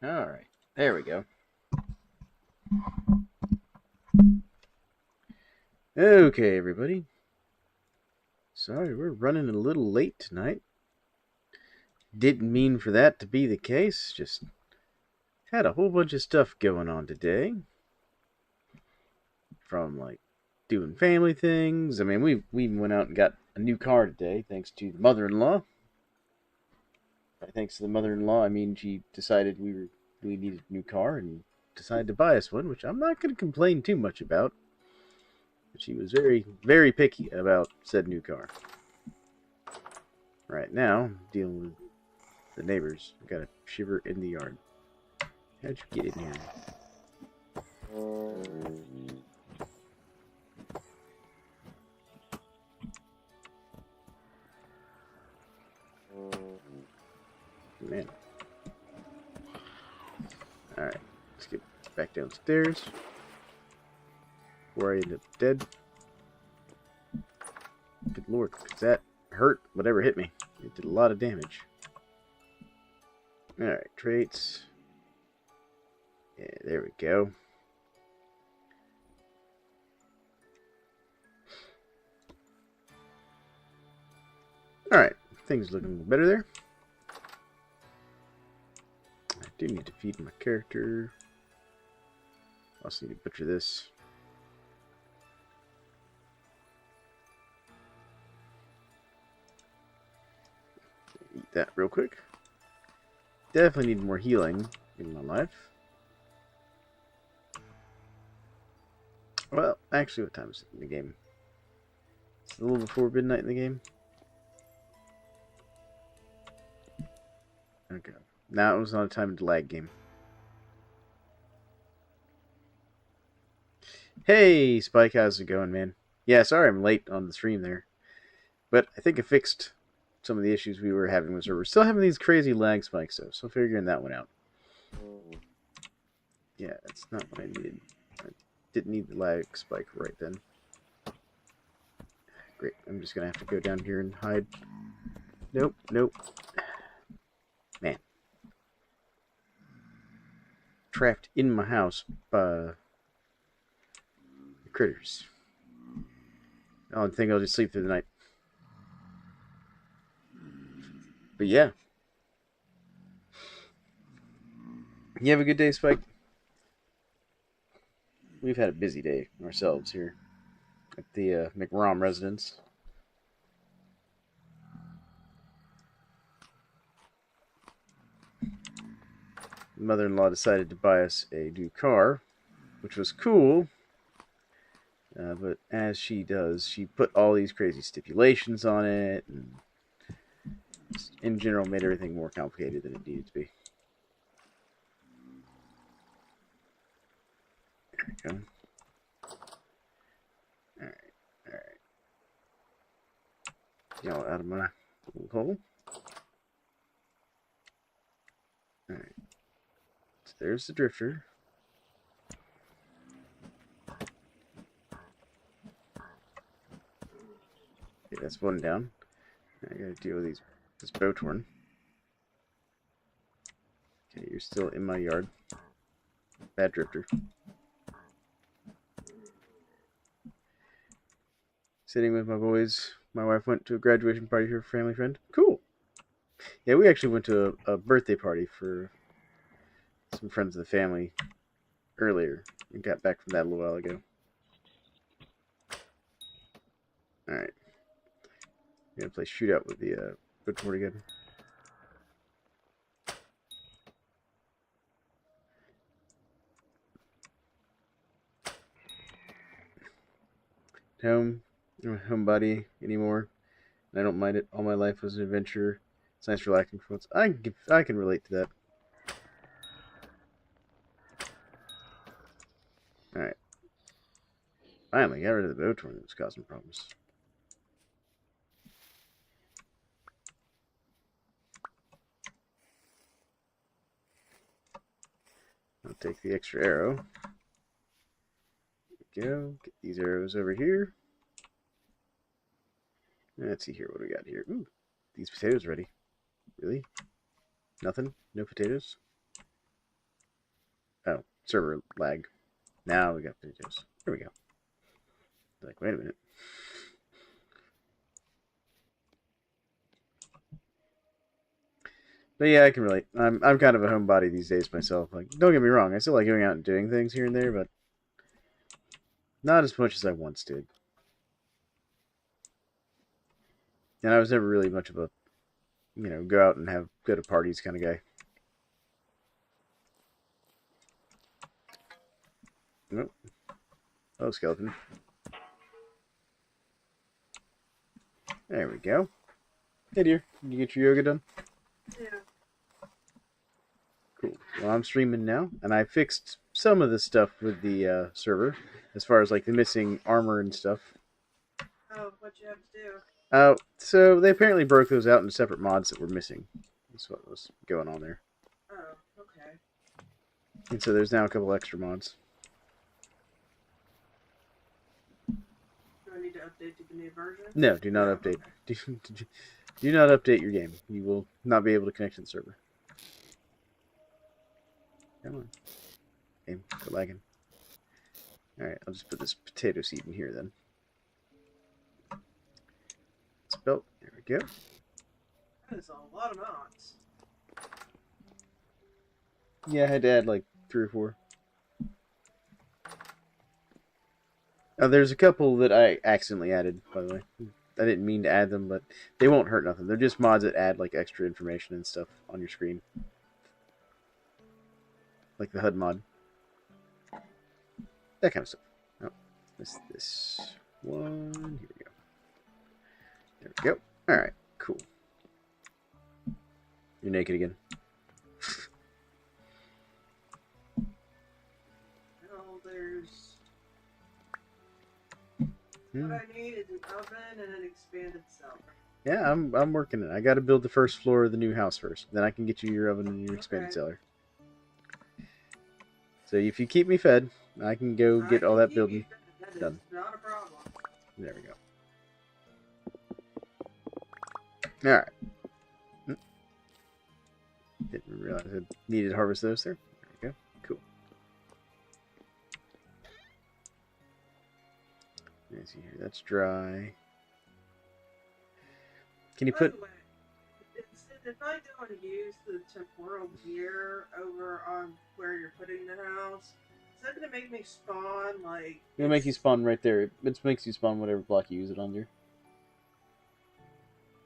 Alright, there we go. Okay, everybody. Sorry, we're running a little late tonight. Didn't mean for that to be the case, just had a whole bunch of stuff going on today. From, like, doing family things. I mean, we went out and got a new car today, thanks to the mother-in-law. By thanks to the mother-in-law, I mean she decided we needed a new car and decided to buy us one, which I'm not going to complain too much about. But she was very, very picky about said new car. Right now, I'm dealing with the neighbors. I got a shiver in the yard. How'd you get in here? Man. Alright, let's get back downstairs. Before I end up dead. Good lord, because that hurt whatever hit me. It did a lot of damage. Alright, traits. Yeah, there we go. Alright, things looking a little better there. I do need to feed my character. Also need to butcher this. Eat that real quick. Definitely need more healing in my life. Well, actually, what time is it in the game? It's a little before midnight in the game. Okay. Now it was not a time to lag game. Hey, Spike, how's it going, man? Yeah, sorry I'm late on the stream there. But I think I fixed some of the issues we were having with server. We're still having these crazy lag spikes, though, so figuring that one out. Yeah, that's not what I needed. I didn't need the lag spike right then. Great, I'm just going to have to go down here and hide. Nope, nope. Man. Trapped in my house by critters. I think I'll just sleep through the night. But yeah. You have a good day, Spike? We've had a busy day ourselves here at the McRom residence. Mother-in-law decided to buy us a new car, which was cool. But as she does, she put all these crazy stipulations on it, and in general made everything more complicated than it needed to be. There we go. Alright, alright. Y'all out of my little hole. Alright. So there's the drifter. Okay, that's one down. I gotta deal with this boat horn. Okay, you're still in my yard. Bad drifter. Sitting with my boys. My wife went to a graduation party for a family friend. Cool. Yeah, we actually went to a birthday party for some friends of the family earlier. We got back from that a little while ago. Alright. I'm gonna play shootout with the board again. I'm not a homebody anymore. I don't mind it. All my life was an adventure. It's nice relaxing for once. I can relate to that. Alright. Finally got rid of the boat horn that was causing problems. I'll take the extra arrow. There we go. Get these arrows over here. Let's see here what we got here. Ooh, these potatoes ready. Really? Nothing? No potatoes? server lag. Now we got potatoes. Here we go. Like, wait a minute. But yeah, I can relate. I'm kind of a homebody these days myself. Like, don't get me wrong, I still like going out and doing things here and there, but not as much as I once did. And I was never really much of a, go out and go to parties kind of guy. Nope. Oh, skeleton. There we go. Hey, dear. Did you get your yoga done? Yeah. Cool. Well, I'm streaming now, and I fixed some of the stuff with the server, as far as like the missing armor and stuff. Oh, what'd you have to do? So they apparently broke those out into separate mods that were missing. That's what was going on there. Oh, okay. And so there's now a couple extra mods. Do I need to update to the new version? No, do not update. Okay. Do not update your game. You will not be able to connect to the server. Come on. Game, quit lagging. Alright, I'll just put this potato seed in here then. Spelt. There we go. That is a lot of mods. Yeah, I had to add like 3 or 4. There's a couple that I accidentally added, by the way. I didn't mean to add them, but they won't hurt nothing. They're just mods that add like extra information and stuff on your screen. Like the HUD mod. That kind of stuff. Oh, this one. Here we go. There we go. Alright, cool. You're naked again. Well, there's... What I need is an oven and an expanded cellar. Yeah, I'm working it. I got to build the first floor of the new house first. Then I can get you your oven and your expanded cellar. So if you keep me fed, I can go get all that building done. Not a problem. There we go. Alright. Didn't realize I needed to harvest those there. There we go. Cool. Let's see here. That's dry. Can you put... By the way, if I go and use the temporal gear over on where you're putting the house, is that going to make me spawn, like... It'll make you spawn right there. It makes you spawn whatever block you use it on there.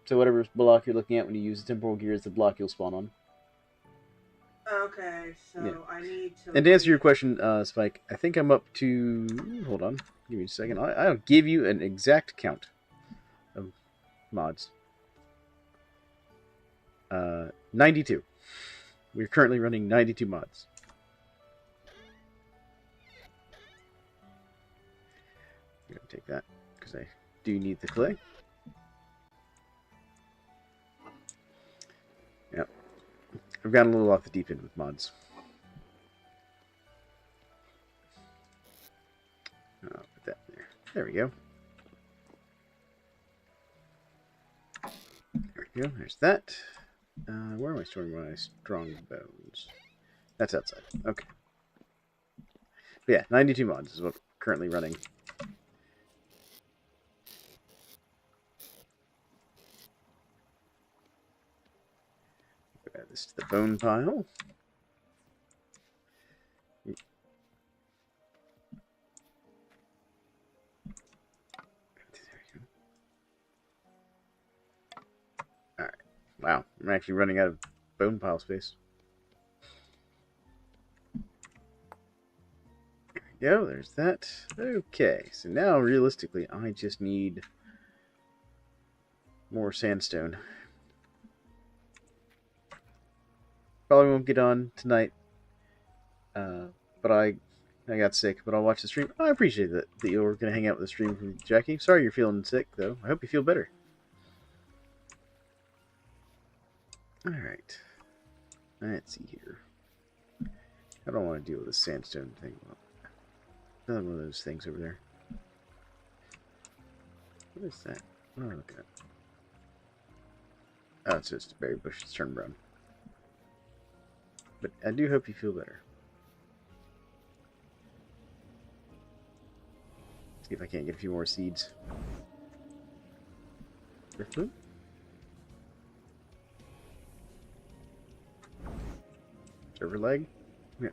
So whatever block you're looking at when you use the temporal gear is the block you'll spawn on. Okay, so yeah. I need to... And to answer your question, Spike, I think I'm up to... Hold on. Give me a second. I'll give you an exact count of mods. 92. We're currently running 92 mods. I'm going to take that because I do need the clay. Yep. I've gotten a little off the deep end with mods. I'll put that there. There we go. There we go. There's that. Where am I storing my strong bones? That's outside. Okay. But yeah, 92 mods is what we're currently running. Add this to the bone pile. Alright. Wow, I'm actually running out of bone pile space. There we go, there's that. Okay, so now realistically, I just need more sandstone. Probably won't get on tonight, but I got sick, but I'll watch the stream. I appreciate that you were going to hang out with the stream from Jackie. Sorry you're feeling sick, though. I hope you feel better. Alright. Let's see here. I don't want to deal with this sandstone thing. Another one of those things over there. What is that? What am I looking at? Oh, it's just a berry bush. It's turned brown. But I do hope you feel better. See if I can't get a few more seeds. Driftwood? Server leg? Yeah.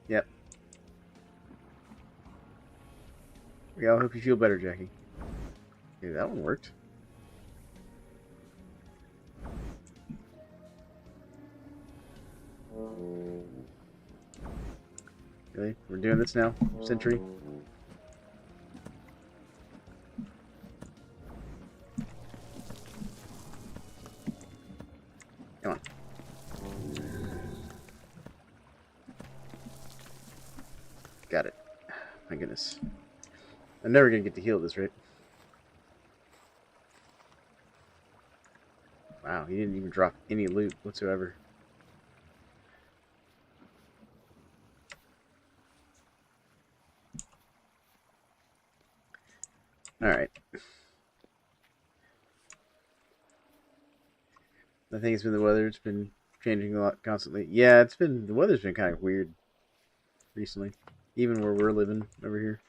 Yep. Yeah, I hope you feel better, Jackie. Okay, that one worked. Really? We're doing this now? Century? Come on. Got it. My goodness. I'm never gonna get to heal this, right? Wow, he didn't even drop any loot whatsoever. Alright. I think it's been the weather. It's been changing a lot constantly. Yeah, the weather's been kind of weird recently. Even where we're living over here.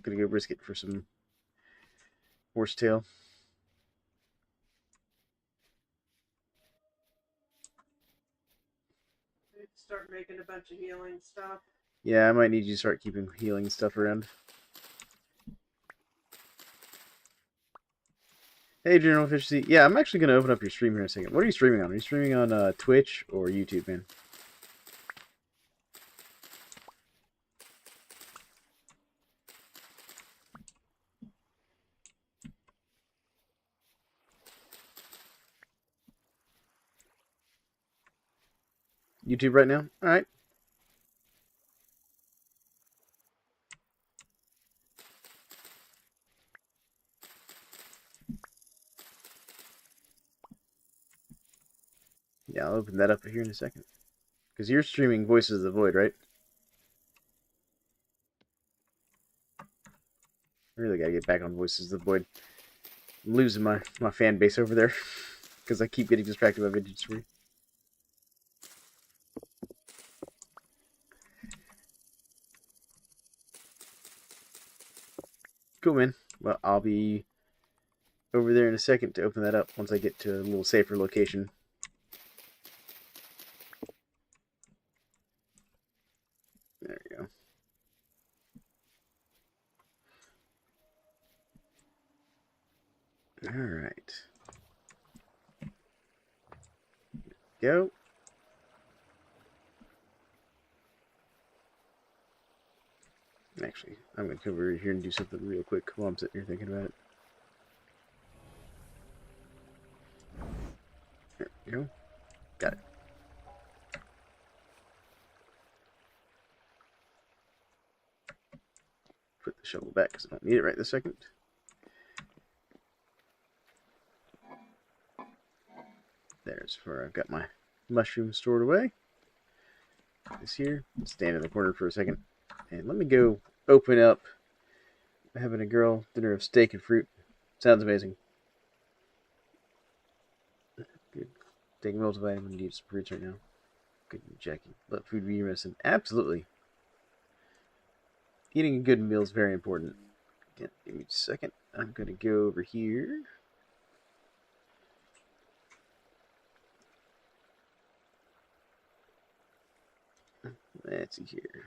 Gonna go brisket for some horsetail. Start making a bunch of healing stuff. Yeah, I might need you to start keeping healing stuff around. Hey, General Efficiency. Yeah, I'm actually going to open up your stream here in a second. What are you streaming on? Are you streaming on Twitch or YouTube, man? YouTube right now? Alright. Yeah, I'll open that up here in a second. Because you're streaming Voices of the Void, right? I really gotta get back on Voices of the Void. I'm losing my fan base over there. Because I keep getting distracted by Vintage Story. Cool, man. Well, I'll be over there in a second to open that up once I get to a little safer location. There we go. Alright. Go. Actually, I'm going to come over here and do something real quick while I'm sitting here thinking about it. There we go. Got it. Put the shovel back because I don't need it right this second. There's where I've got my mushroom stored away. This here. Stand in the corner for a second. And let me go open up having a girl dinner of steak and fruit. Sounds amazing. Good. Taking multivitamin, need some fruits right now. Good, Jackie. Let food be your medicine. Absolutely. Eating a good meal is very important. Again, give me a second. I'm going to go over here. Let's see here.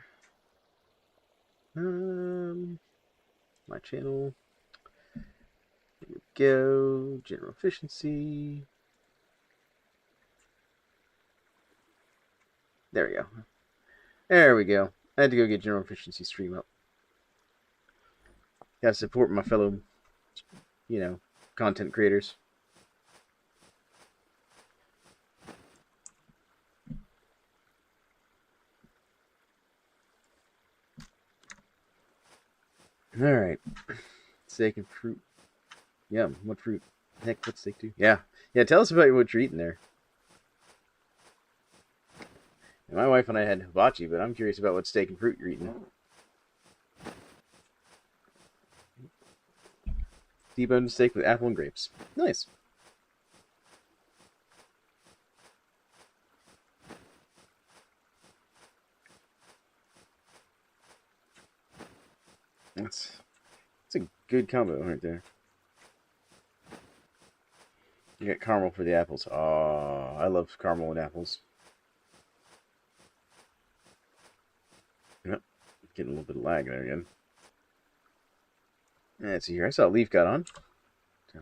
My channel. There we go. General efficiency. There we go. There we go. I had to go get general efficiency stream up. Gotta support my fellow, content creators. Alright. Steak and fruit. Yum. What fruit? Heck, what's steak too? Yeah. Yeah, tell us about what you're eating there. And my wife and I had hibachi, but I'm curious about what steak and fruit you're eating. Deboned steak with apple and grapes. Nice. That's a good combo right there. You got caramel for the apples. Oh, I love caramel and apples. Yep, getting a little bit of lag there again. Let's see here. I saw a leaf got on. So.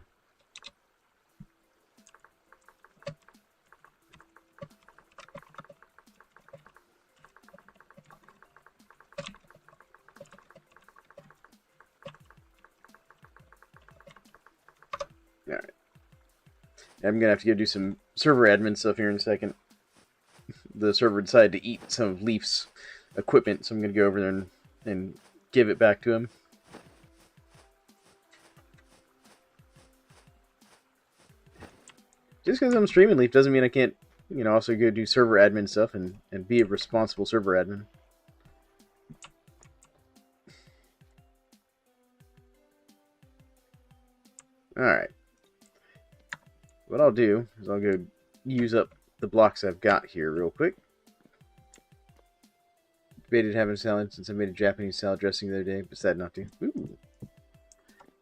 All right. I'm gonna have to go do some server admin stuff here in a second. The server decided to eat some of Leaf's equipment, so I'm gonna go over there and give it back to him. Just because I'm streaming Leaf doesn't mean I can't, also go do server admin stuff and be a responsible server admin. Alright. What I'll do is I'll go use up the blocks I've got here real quick. Debated having a salad since I made a Japanese salad dressing the other day, but decided not to. Ooh.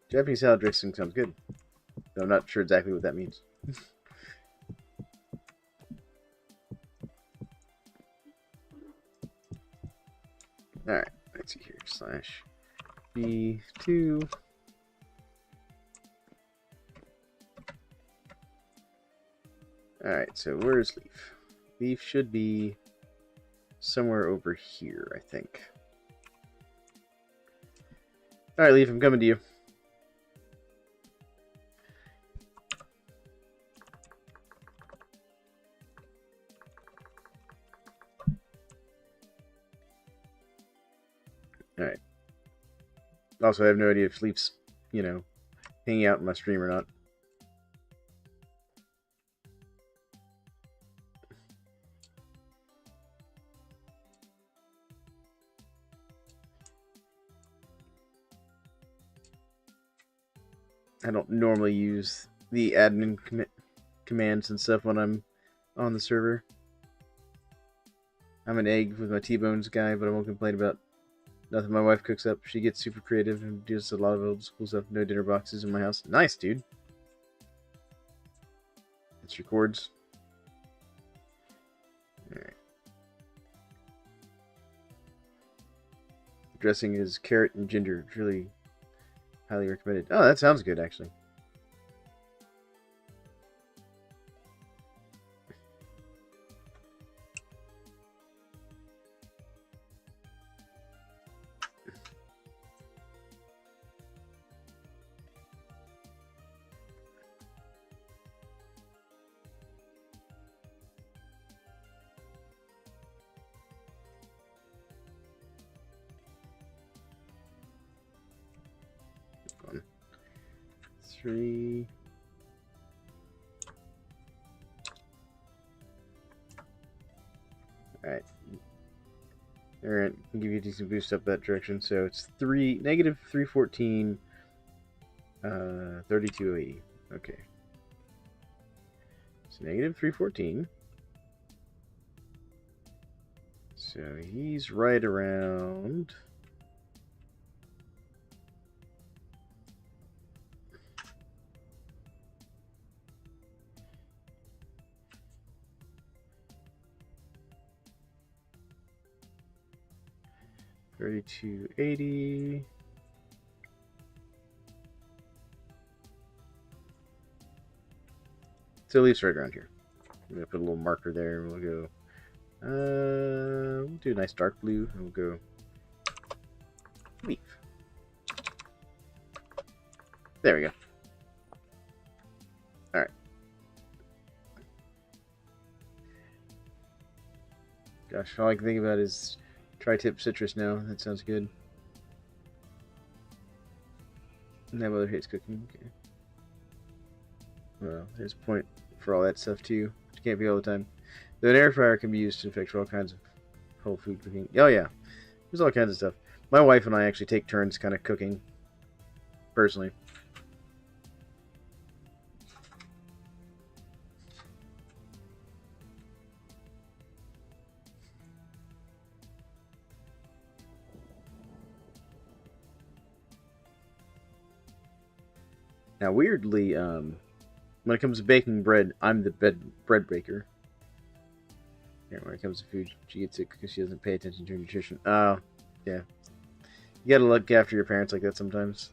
Japanese salad dressing sounds good. Though I'm not sure exactly what that means. Alright, let's see here. Slash B2. Alright, so where's Leaf? Leaf should be somewhere over here, I think. Alright, Leaf, I'm coming to you. Alright. Also, I have no idea if Leaf's, hanging out in my stream or not. I don't normally use the admin commands and stuff when I'm on the server. I'm an egg with my T-Bones guy, but I won't complain about nothing my wife cooks up. She gets super creative and does a lot of old school stuff. No dinner boxes in my house. Nice, dude. It's your chords. Alright. Dressing is carrot and ginger. It's really highly recommended. Oh, that sounds good, actually. Three. Alright. Alright, I'll give you a decent boost up that direction. So it's negative 314, 3280. Okay. So negative 314. So he's right around. $32.80. So Leaf's right around here. I'm gonna put a little marker there. We'll go. We'll do a nice dark blue, and we'll go Leaf. There we go. All right. Gosh, all I can think about is tri-tip citrus now. That sounds good. And that mother hates cooking. Okay. Well, there's a point for all that stuff too. It can't be all the time. Though an air fryer can be used to fix all kinds of whole food cooking. Oh yeah, there's all kinds of stuff. My wife and I actually take turns kind of cooking, personally. Now, weirdly, when it comes to baking bread, I'm the bread baker. Here, when it comes to food, she gets it because she doesn't pay attention to her nutrition. Oh, yeah. You gotta look after your parents like that sometimes.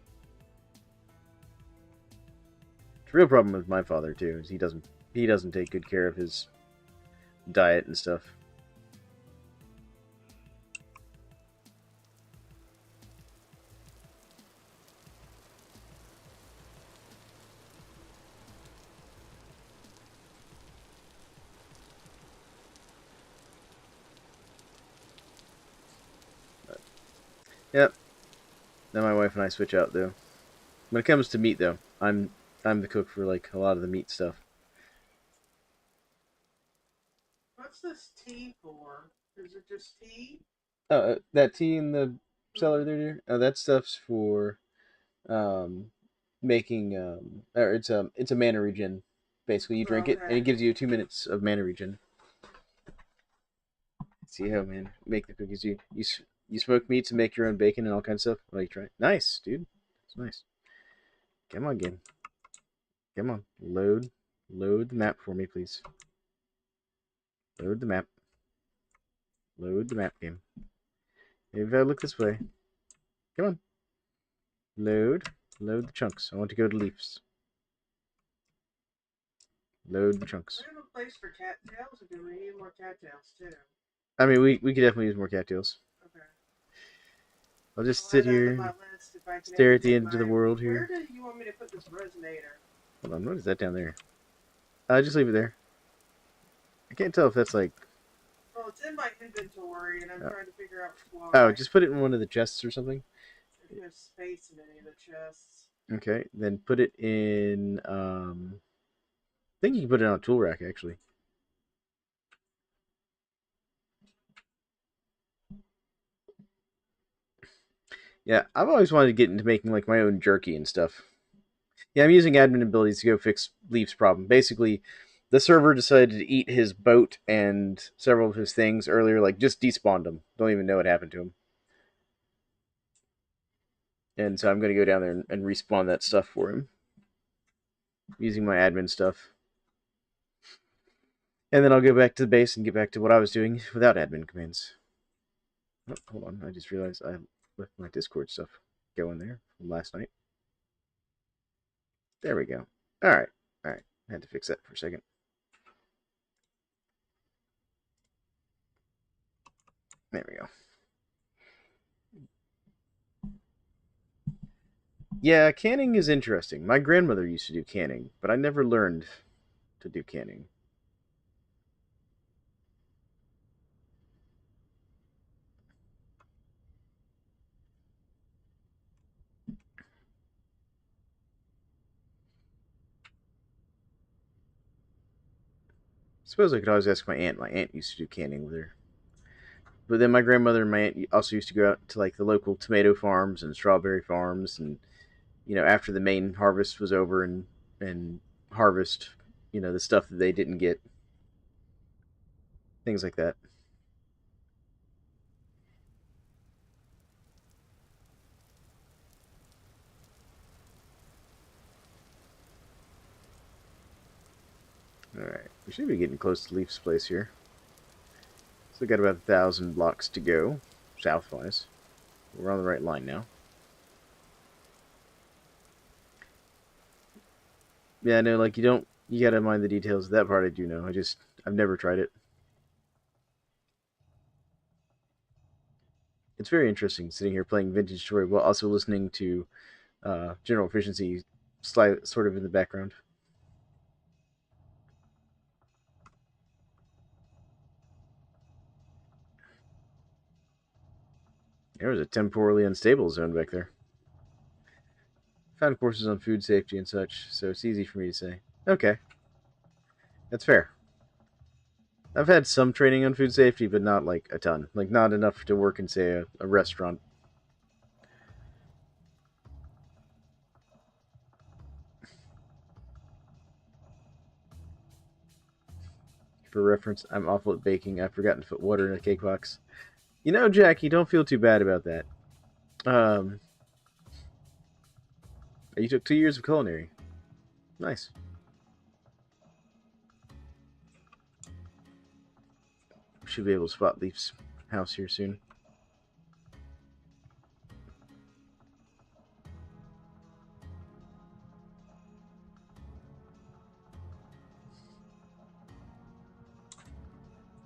It's a real problem with my father too. Is he doesn't take good care of his diet and stuff. But, yep. Now my wife and I switch out though. When it comes to meat though, I'm the cook for like a lot of the meat stuff. What's this tea for? Is it just tea? That tea in the cellar there, dear. That stuff's for um, making or it's a mana regen. Basically, you drink it and it Okay. gives you 2 minutes of mana regen. See how man make the cookies. You smoke meats and make your own bacon and all kinds of stuff. Well, you try. Nice, dude. It's nice. Come on, game. Come on, load the map for me, please. Load the map. Load the map, game. Maybe if I look this way. Come on. Load the chunks. I want to go to leaves. Load the chunks. We have a place for cattails, or do we need more cattails too? I mean, we could definitely use more cattails. Okay. I'll just I'll sit add that to here, my list if I can stare ever at the get end of the my. world Where here. do you want me to put this resonator? Hold on, what is that down there? Just leave it there. I can't tell if that's like. Well, it's in my inventory, and I'm trying to figure out Oh, why. just put it in one of the chests or something. There's no space in any of the chests. Okay, then put it in. I think you can put it on a tool rack actually. Yeah, I've always wanted to get into making like my own jerky and stuff. Yeah, I'm using admin abilities to go fix Leaf's problem. Basically, the server decided to eat his boat and several of his things earlier, like just despawned him. Don't even know what happened to him. And so I'm going to go down there and respawn that stuff for him using my admin stuff. And then I'll go back to the base and get back to what I was doing without admin commands. Oh, hold on, I just realized I left my Discord stuff going there from last night. There we go. Alright, alright. I had to fix that for a second. There we go. Yeah, canning is interesting. My grandmother used to do canning, but I never learned to do canning. Suppose I could always ask my aunt. My aunt used to do canning with her. But then my grandmother and my aunt also used to go out to like the local tomato farms and strawberry farms, and after the main harvest was over and harvest, the stuff that they didn't get, things like that. All right, we should be getting close to Leaf's place here. So we got about 1,000 blocks to go, southwise. We're on the right line now. Yeah, no, like you gotta mind the details. That part I do know. I've never tried it. It's very interesting sitting here playing Vintage Story while also listening to General Efficiency sort of in the background. There was a temporally unstable zone back there. Found courses on food safety and such, so it's easy for me to say. Okay, that's fair. I've had some training on food safety, but not like a ton. Like not enough to work in, say, a restaurant. For reference, I'm awful at baking. I've forgotten to put water in a cake box. Jackie, don't feel too bad about that. You took 2 years of culinary. Nice. Should be able to spot Leaf's house here soon.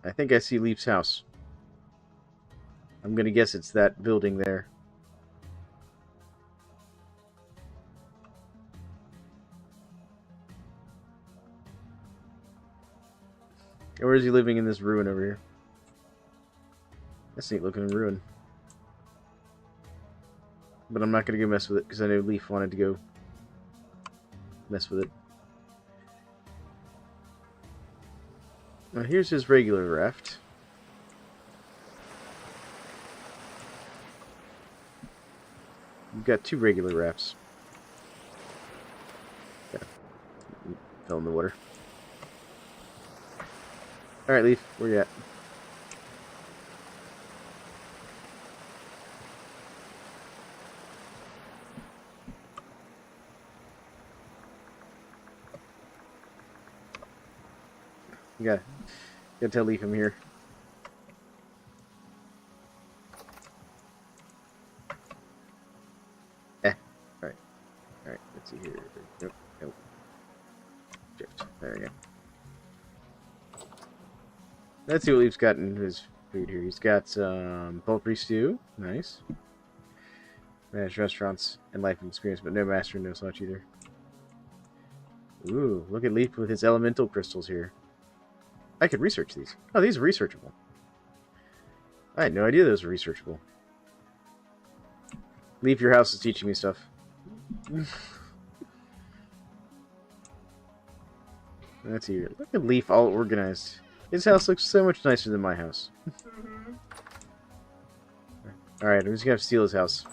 I think I see Leaf's house. I'm gonna guess it's that building there. Or is he living in this ruin over here? That's a neat looking ruin. But I'm not gonna go mess with it because I know Leaf wanted to go mess with it. Now here's his regular raft. You've got two regular rafts. Yeah. Fell in the water. Alright, Leaf, where you at? You gotta tell Leaf I'm here. Alright. Alright, let's see here. Nope, nope. Shift. There we go. Let's see what Leaf's got in his food here. He's got some poultry stew. Nice. Managed restaurants and life experience, but no master, no such either. Ooh, look at Leaf with his elemental crystals here. I could research these. Oh, these are researchable. I had no idea those were researchable. Leaf, your house is teaching me stuff. Let's see here. Look at Leaf all organized. His house looks so much nicer than my house. Alright, I'm just gonna have to steal his house.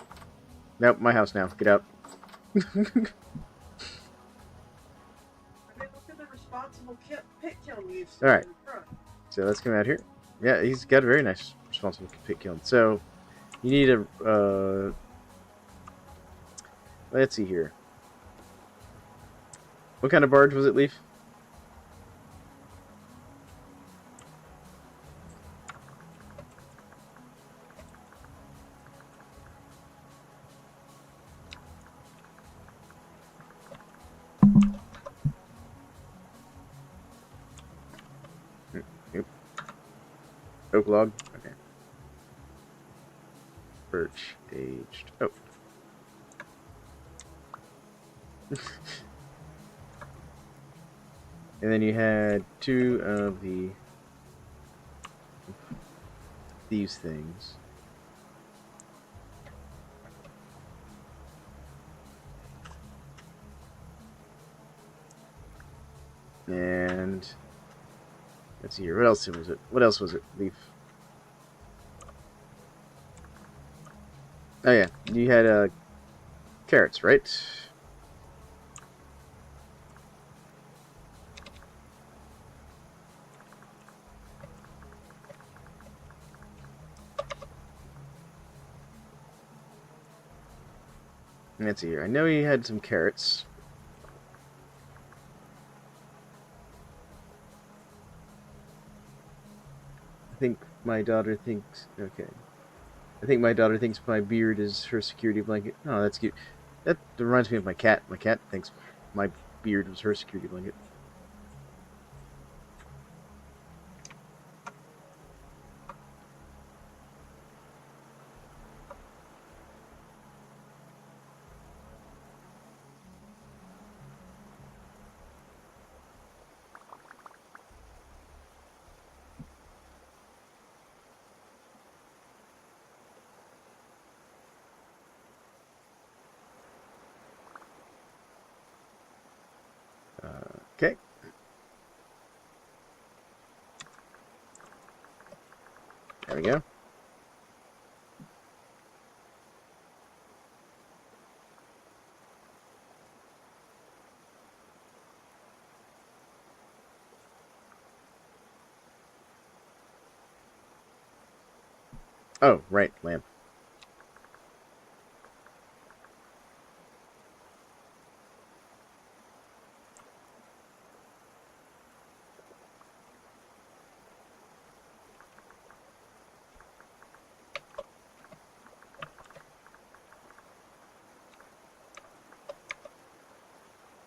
Nope, my house now. Get out. I mean, look at the responsible pit killing you've seen Alright. in front. So let's come out here. Yeah, he's got a very nice responsible pit killing. So, you need a, let's see here. What kind of barge was it, Leaf? Nope. Oak log? Okay. Birch aged. Oh. And then you had two of these things. And let's see here. What else was it? What else was it? Leaf. Oh yeah, you had carrots, right? Let's see here. I know he had some carrots. I think my daughter thinks... Okay. I think my daughter thinks my beard is her security blanket. Oh, that's cute. That reminds me of my cat. My cat thinks my beard was her security blanket. Okay. There we go. Oh, right, lamp.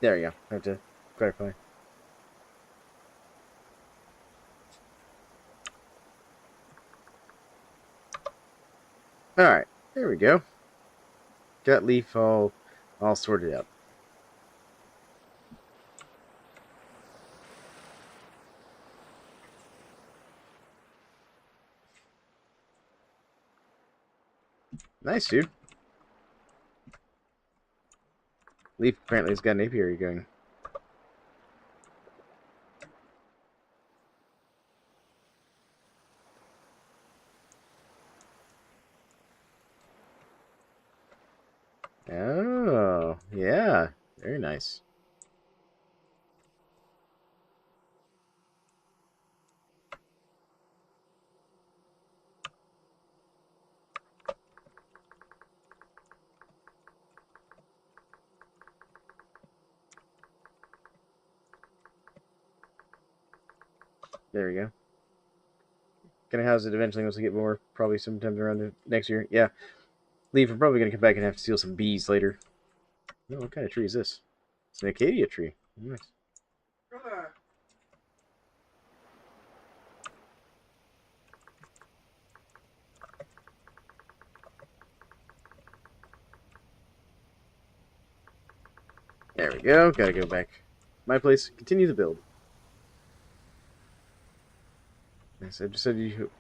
There you go. I have to clarify. Alright, there we go. Got Leaf all sorted out. Nice, dude. Leaf apparently has got an apiary going. Oh, yeah. Very nice. There we go. Gonna house it eventually once we get more. Probably sometime around the next year. Yeah. Leaf, we're probably gonna come back and have to steal some bees later. Oh, what kind of tree is this? It's an acacia tree. Nice. There we go. Gotta go back to my place. Continue the build. Yes, I just said you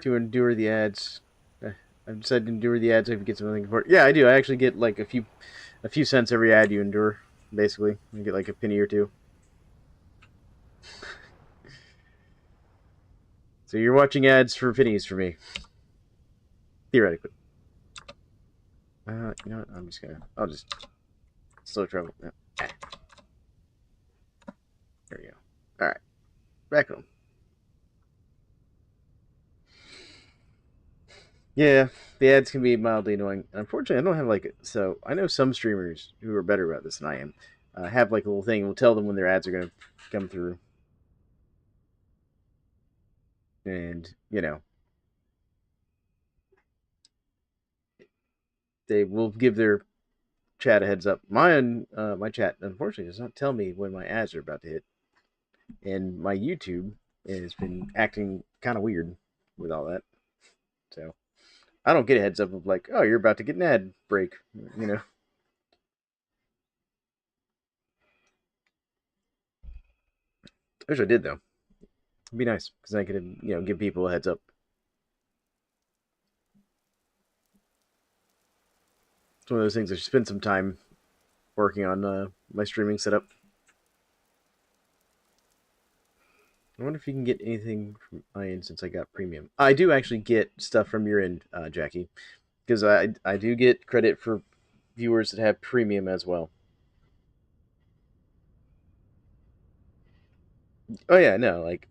to endure the ads. I decided to endure the ads so I could get something for it. Yeah, I do. I actually get like a few cents every ad you endure. Basically, you get like a penny or two. So you're watching ads for pennies for me, theoretically. You know what? I'll just slow travel. Yeah. There we go. All right, back home. Yeah, the ads can be mildly annoying. Unfortunately, I don't have so I know some streamers who are better about this than I am. Have like a little thing. We'll tell them when their ads are going to come through, and they will give their chat a heads up. My chat unfortunately does not tell me when my ads are about to hit, and my YouTube has been acting kind of weird with all that. So I don't get a heads up of like, oh, you're about to get an ad break. I wish I did though. It'd be nice because I could give people a heads up. It's one of those things I should spend some time working on my streaming setup. I wonder if you can get anything from my end since I got premium. I do actually get stuff from your end, Jackie, because I do get credit for viewers that have premium as well. Oh yeah, no, like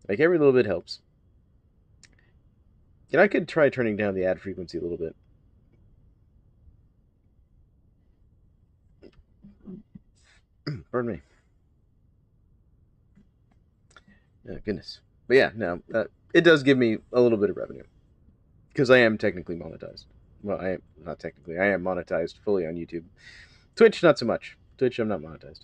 every little bit helps. And I could try turning down the ad frequency a little bit. Pardon me. Oh, goodness. But yeah, no, it does give me a little bit of revenue because I am technically monetized. Well, I am not technically. I am monetized fully on YouTube. Twitch, not so much. Twitch, I'm not monetized.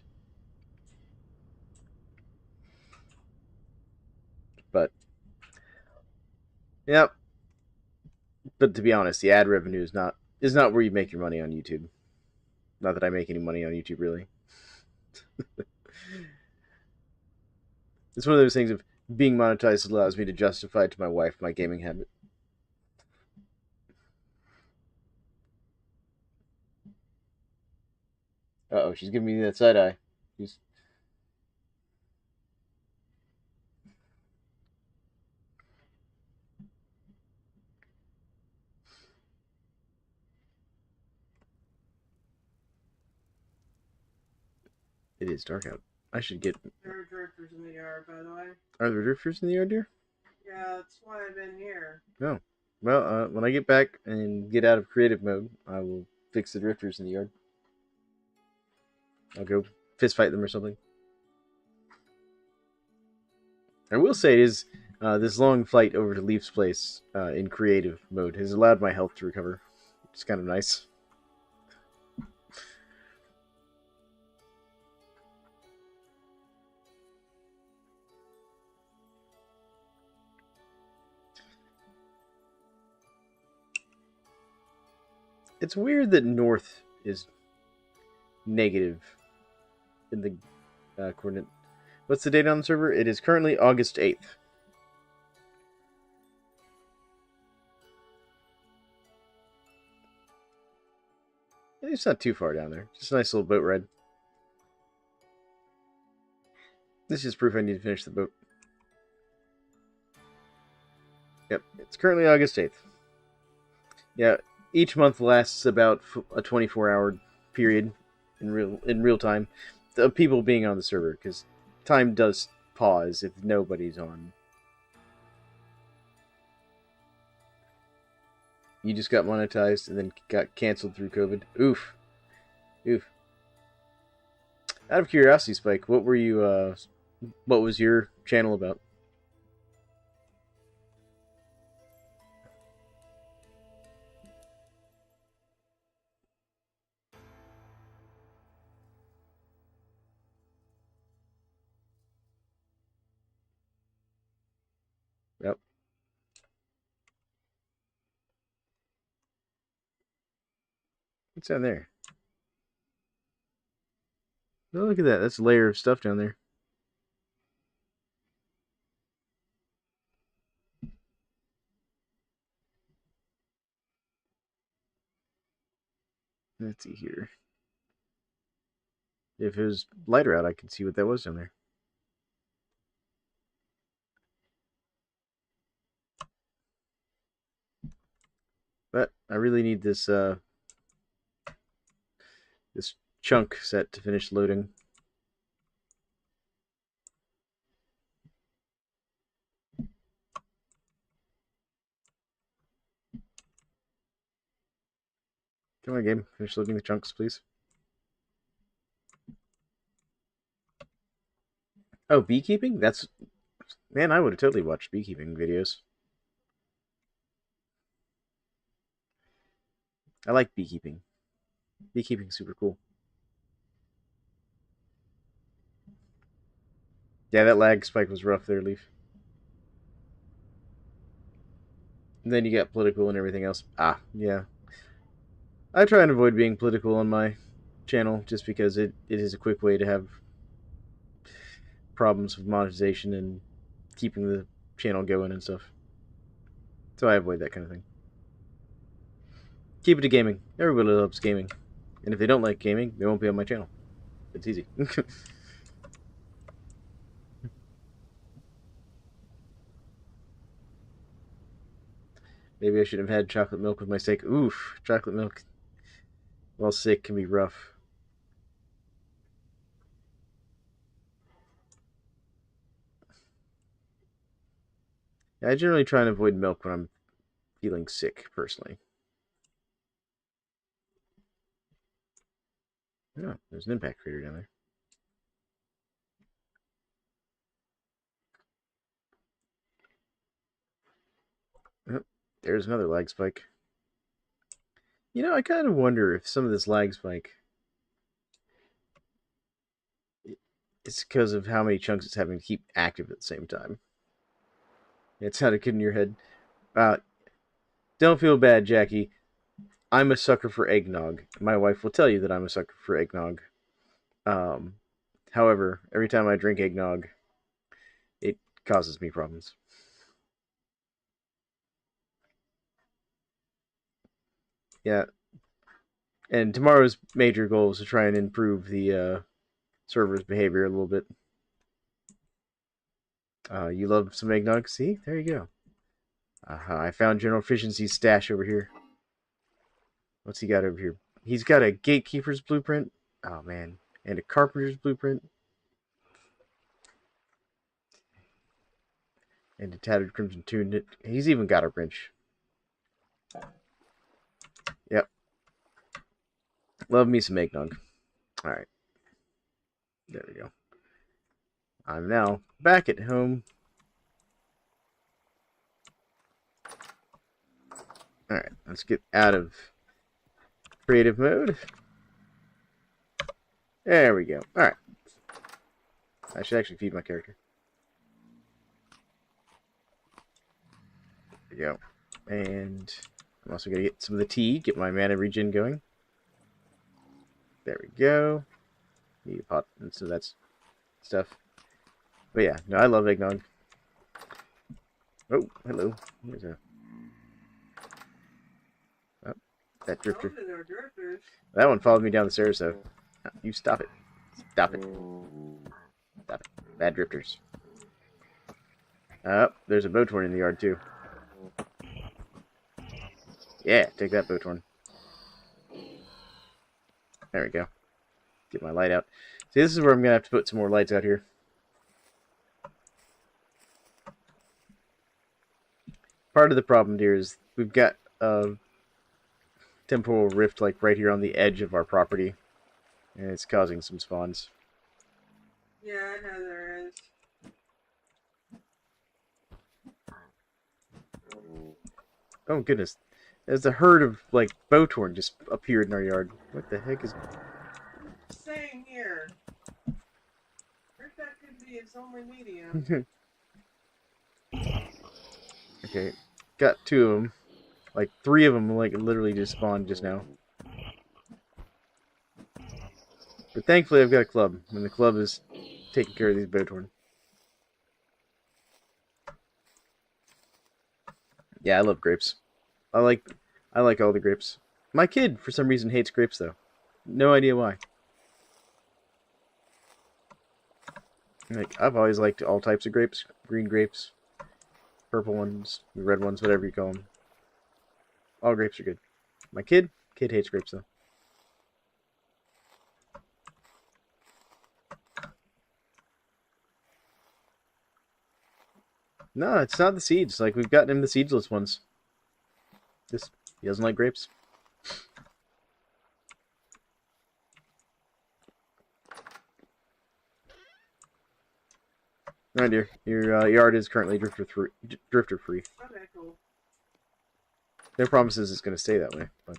But yeah, but to be honest, the ad revenue is not where you make your money on YouTube. Not that I make any money on YouTube, really. It's one of those things of being monetized allows me to justify to my wife my gaming habit. Uh-oh, she's giving me that side eye. She's... It is dark out. I should get... There are drifters in the yard, by the way. Are there drifters in the yard, dear? Yeah, that's why I've been here. No. Well, when I get back and get out of creative mode, I will fix the drifters in the yard. I'll go fist fight them or something. I will say is this long flight over to Leaf's place in creative mode has allowed my health to recover. It's kind of nice. It's weird that north is negative in the coordinate. What's the date on the server? It is currently August 8th. It's not too far down there. Just a nice little boat ride. This is proof I need to finish the boat. Yep, it's currently August 8th. Yeah, each month lasts about a 24-hour period in real time of people being on the server, because time does pause if nobody's on. You just got monetized and then got canceled through COVID. Oof. Oof. Out of curiosity, Spike, what were you what was your channel about? Yep. What's down there? Oh, look at that. That's a layer of stuff down there. Let's see here. If it was lighter out, I could see what that was down there. But I really need this this chunk set to finish loading. Come on, game. Finish loading the chunks, please. Oh, beekeeping? That's... Man, I would have totally watched beekeeping videos. I like beekeeping. Beekeeping's super cool. Yeah, that lag spike was rough there, Leaf. And then you got political and everything else. Ah, yeah. I try and avoid being political on my channel just because it is a quick way to have problems with monetization and keeping the channel going and stuff. So I avoid that kind of thing. Keep it to gaming. Everybody loves gaming. And if they don't like gaming, they won't be on my channel. It's easy. Maybe I should have had chocolate milk with my steak. Oof, chocolate milk while sick can be rough. I generally try and avoid milk when I'm feeling sick, personally. Oh, there's an impact crater down there. Oh, there's another lag spike. You know, I kind of wonder if some of this lag spike is because of how many chunks it's having to keep active at the same time. It sounded good in your head. Don't feel bad, Jackie. I'm a sucker for eggnog. My wife will tell you that I'm a sucker for eggnog. Um, However, every time I drink eggnog, it causes me problems. Yeah, and tomorrow's major goal is to try and improve the server's behavior a little bit. You love some eggnog? See, there you go. I found General Efficiency's stash over here. What's he got over here? He's got a gatekeeper's blueprint. Oh man, and a carpenter's blueprint, and a tattered crimson tunic. He's even got a wrench. Yep, love me some eggnog. All right, there we go. I'm now back at home. All right, let's get out of creative mode. There we go. All right, I should actually feed my character. There we go. And I'm also going to get some of the tea, get my mana regen going. There we go. Need a pot, and so that's stuff. But yeah, no, I love eggnog. Oh, hello. There's a... Oh, that drifter. Told you they were drifters. That one followed me down the stairs, though. You stop it. Stop it. Stop it. Bad drifters. There's a Botorn in the yard, too. Yeah, take that, Botorn. There we go. Get my light out. See, this is where I'm going to have to put some more lights out here. Part of the problem here is we've got a temporal rift like right here on the edge of our property. And it's causing some spawns. Yeah, I know there is. Oh, goodness. There's a herd of, like, Botorn just appeared in our yard. What the heck is... Same here. Rift that could be its only medium. Okay. Got 2 of them. Like, 3 of them, like, literally just spawned just now. But thankfully I've got a club. And the club is taking care of these Botorn. Yeah, I love grapes. I like all the grapes. My kid, for some reason, hates grapes, though. No idea why. Like, I've always liked all types of grapes. Green grapes, purple ones, red ones, whatever you call them. All grapes are good. My kid hates grapes, though. No, it's not the seeds. Like, we've gotten him the seedless ones. Just, he doesn't like grapes. Right, dear. Your yard is currently drifter free. Okay, cool. No promises it's going to stay that way, but...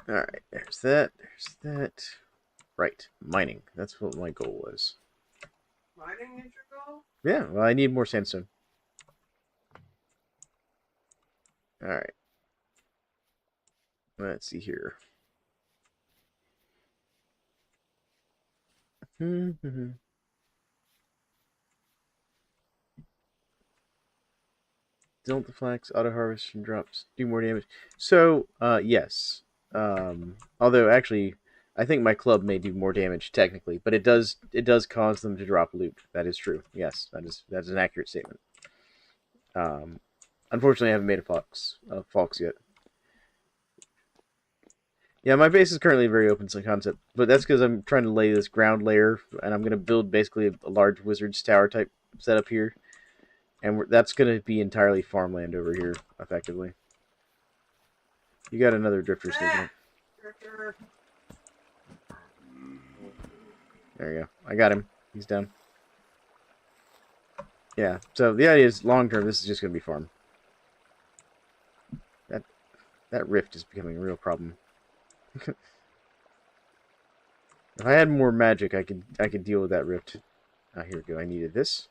Alright, there's that. There's that. Right, mining. That's what my goal was. Mining is your goal? Yeah, well, I need more sandstone. Alright. Let's see here. Don't the flax auto harvest and drops do more damage? So, yes. Although actually, I think my club may do more damage technically, but it does cause them to drop loot. That is true. Yes, that is an accurate statement. Unfortunately, I haven't made a fox yet. Yeah, my base is currently a very open concept, but that's because I'm trying to lay this ground layer, and I'm going to build basically a large wizard's tower type setup here. And that's going to be entirely farmland over here, effectively. You got another drifter sneaking up. Drifter. There you go. I got him. He's down. Yeah, so the idea is, long term, this is just going to be farm. That rift is becoming a real problem. If I had more magic, I could deal with that rift. Here we go. I needed this.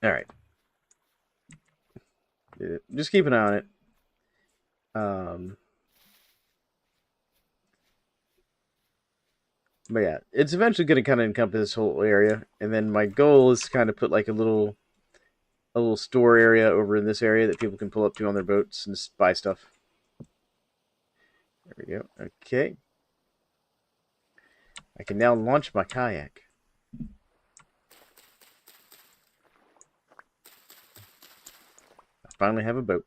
Alright. Just keep an eye on it. But yeah, it's eventually going to kind of encompass this whole area. And then my goal is to kind of put like a little store area over in this area that people can pull up to on their boats and just buy stuff. There we go. Okay. I can now launch my kayak. I finally have a boat.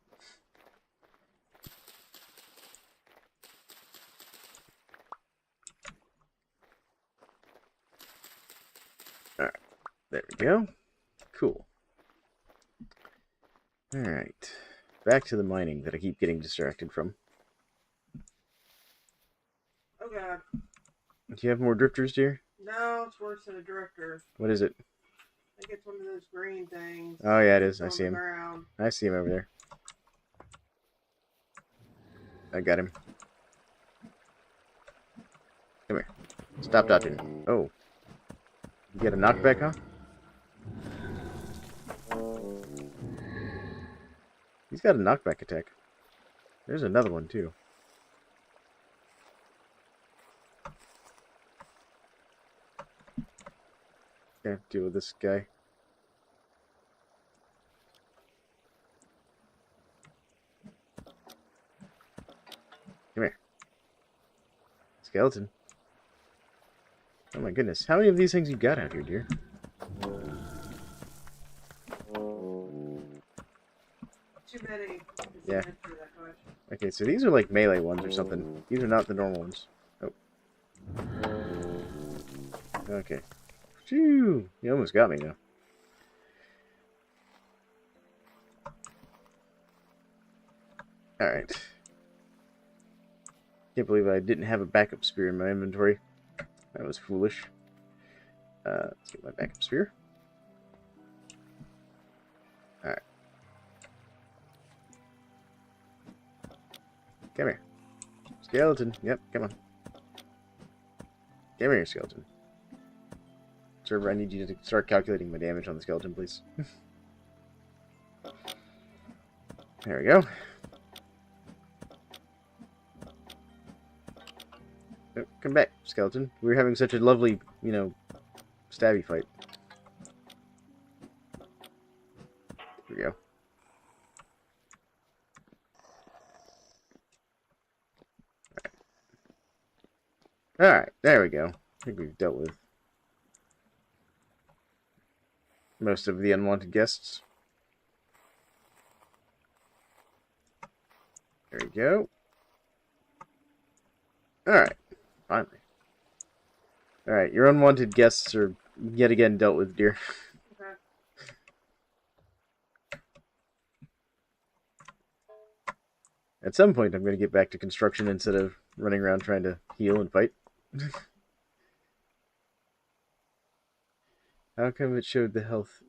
Alright. There we go. Cool. Alright. Back to the mining that I keep getting distracted from. Oh god. Do you have more drifters, dear? No, it's worse than a drifter. What is it? I think it's one of those green things. Oh yeah, it is. I on see the him. ground. I see him over there. I got him. Come here. Stop dodging. Oh, You get a knockback, huh? He's got a knockback attack. There's another one, too. Can't deal with this guy. Come here. Skeleton. Oh my goodness. How many of these things you got out here, dear? Too many. Yeah. Okay, so these are like melee ones or something. These are not the normal ones. Oh. Okay. Phew! You almost got me now. Alright. Can't believe I didn't have a backup spear in my inventory. That was foolish. Let's get my backup spear. Alright. Come here. Skeleton. Yep, come on. Come here, skeleton. Server, I need you to start calculating my damage on the skeleton, please. There we go. Oh, come back, skeleton. We were having such a lovely, you know, stabby fight. There we go. Alright, there we go. I think we've dealt with most of the unwanted guests. There we go. Alright, finally. Alright, your unwanted guests are yet again dealt with, dear. Okay. At some point, I'm going to get back to construction instead of running around trying to heal and fight. How come it showed the health?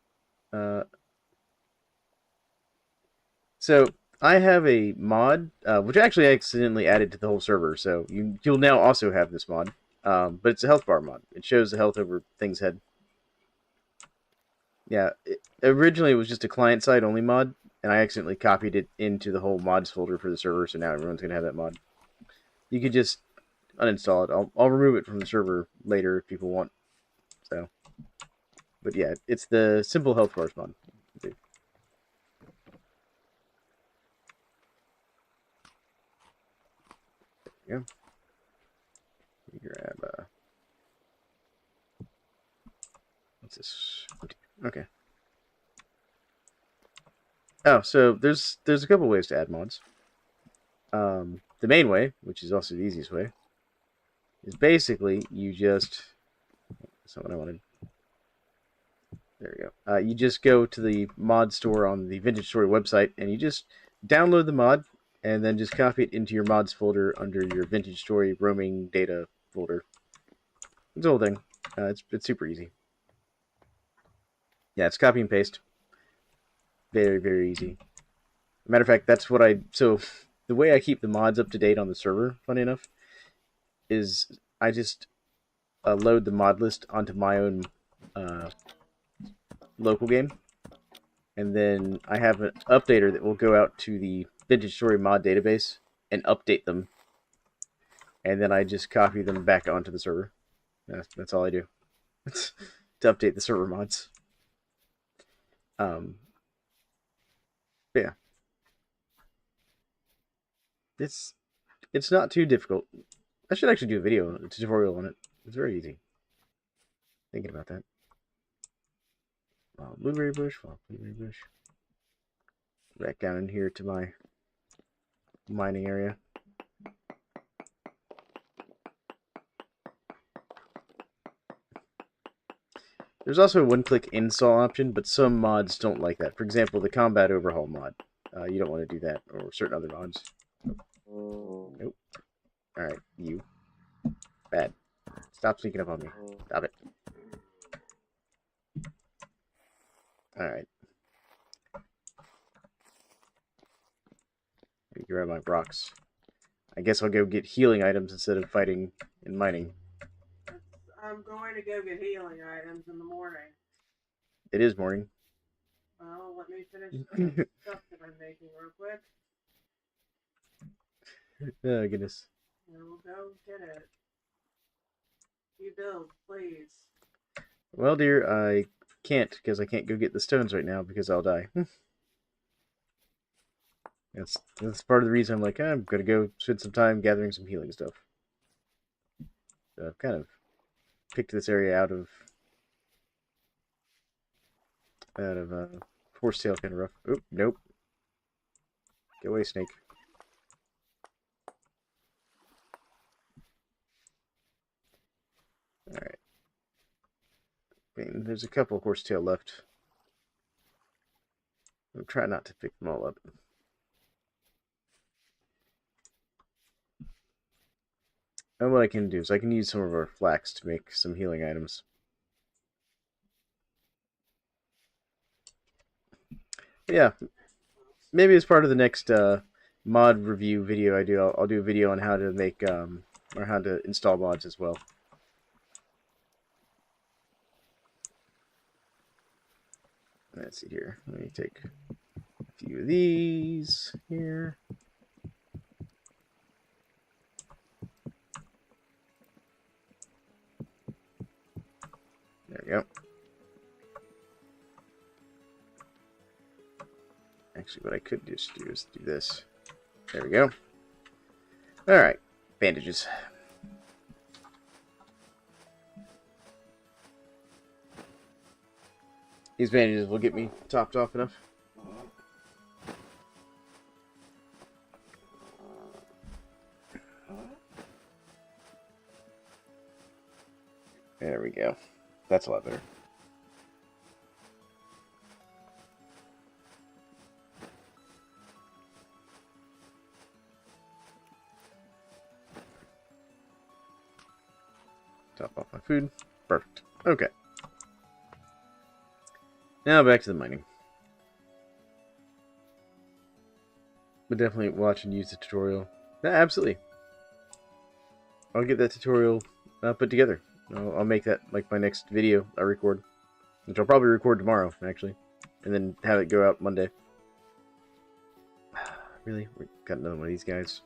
So, I have a mod, which actually I accidentally added to the whole server, so you'll now also have this mod. But it's a health bar mod. It shows the health over things' head. Yeah, originally it was just a client-side only mod, and I accidentally copied it into the whole mods folder for the server, so now everyone's going to have that mod. You could just uninstall it. I'll remove it from the server later if people want. So, but yeah, it's the simple health bars mod. There you go. Grab what's this? Okay. Oh, so there's a couple ways to add mods. The main way, which is also the easiest way, is basically you just... That's not what I wanted. There we go. You just go to the mod store on the Vintage Story website, and you just download the mod, and then just copy it into your mods folder under your Vintage Story roaming data folder. It's the whole thing. It's super easy. Yeah, it's copy and paste. Very, very easy. Matter of fact, that's what I... So, the way I keep the mods up to date on the server, funny enough, is I just load the mod list onto my own local game, and then I have an updater that will go out to the Vintage Story mod database and update them, and then I just copy them back onto the server. That's all I do. To update the server mods. Yeah. It's not too difficult. I should actually do a tutorial on it. It's very easy. Thinking about that. Wild blueberry bush, Back down in here to my mining area. There's also a one-click install option, but some mods don't like that. For example, the combat overhaul mod. You don't want to do that, or certain other mods. Nope. Alright, you. Bad. Stop sneaking up on me. Stop it. Alright. Let me grab my rocks. I guess I'll go get healing items instead of fighting and mining. I'm going to go get healing items in the morning. It is morning. Well, let me finish the stuff that I'm making real quick. Oh, goodness. And we'll go get it. You build, please. Well, dear, I can't, because I can't go get the stones right now, because I'll die. That's part of the reason I'm like, I'm going to go spend some time gathering some healing stuff. So I've kind of picked this area out of horsetail, kind of rough. Oh, nope. Get away, snake. Alright. I mean, there's a couple horsetail left. I'll try not to pick them all up. And what I can do is I can use some of our flax to make some healing items. But yeah, maybe as part of the next mod review video I do, I'll do a video on how to make or how to install mods as well. Let's see here. Let me take a few of these here. There we go. Actually, what I could just do is do this. There we go. Alright, bandages. These bandages will get me topped off enough. There we go. That's a lot better. Top off my food. Perfect. Okay. Now back to the mining. But definitely watch and use the tutorial. Yeah, absolutely. I'll get that tutorial put together. I'll make that like my next video I record. Which I'll probably record tomorrow, actually. And then have it go out Monday. Really? We got another one of these guys.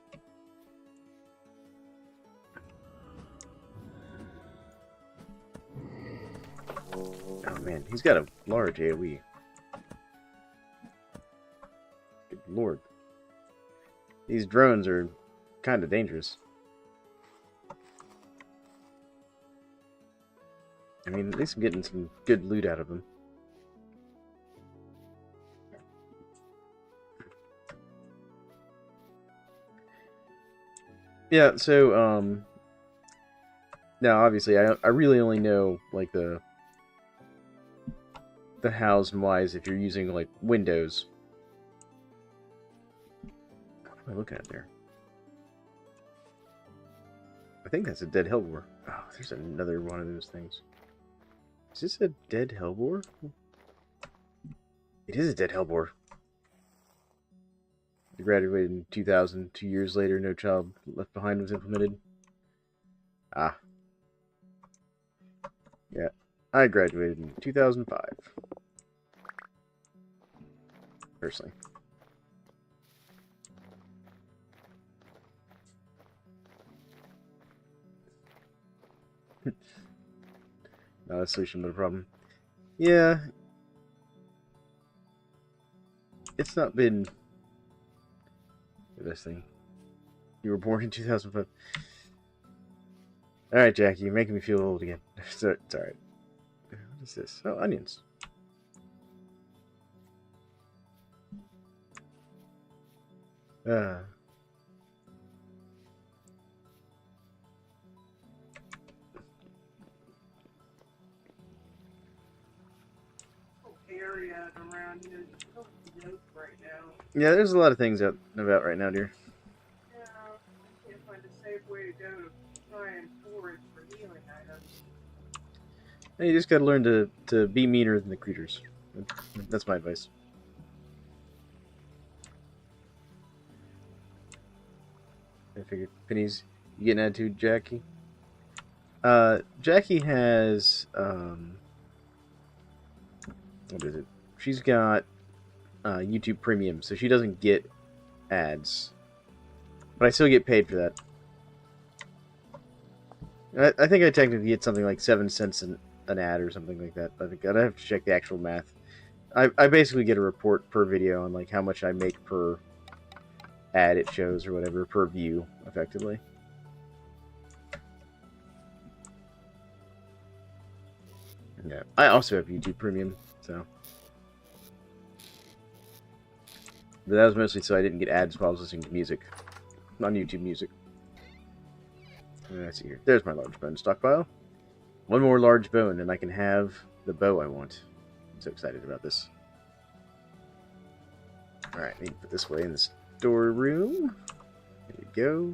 Oh man, he's got a large AoE. Good lord. These drones are kind of dangerous. I mean, at least I'm getting some good loot out of them. Yeah, so, now obviously I really only know, like, the hows and whys if you're using, like, Windows. What am I looking at there? I think that's a dead hellboar. Oh, there's another one of those things. Is this a dead hellboar? It is a dead hellboar. I graduated in 2000. 2 years later, No Child Left Behind was implemented. Ah. Yeah. I graduated in 2005. Personally. Not a solution, but a problem. Yeah. It's not been the best thing. You were born in 2005. Alright, Jackie, you're making me feel old again. It's alright. What is this? Oh, onions. Area around here is so dope right now. Yeah, there's a lot of things out and about right now, dear. Yeah, I can't find a safe way to go to try and forage for healing items. And you just gotta learn to be meaner than the creatures. That's my advice. I figured, Penny's, you getting attitude, Jackie? Jackie has what is it? She's got YouTube Premium, so she doesn't get ads, but I still get paid for that. I think I technically get something like 7 cents an ad or something like that. I think I'd have to check the actual math. I basically get a report per video on like how much I make per ad it shows or whatever per view, effectively. Yeah, I also have YouTube Premium, so. But that was mostly so I didn't get ads while I was listening to music on YouTube Music. Let's see here. There's my large bone stockpile. One more large bone, and I can have the bow I want. I'm so excited about this. Alright, I need to put this away in the storeroom. There we go.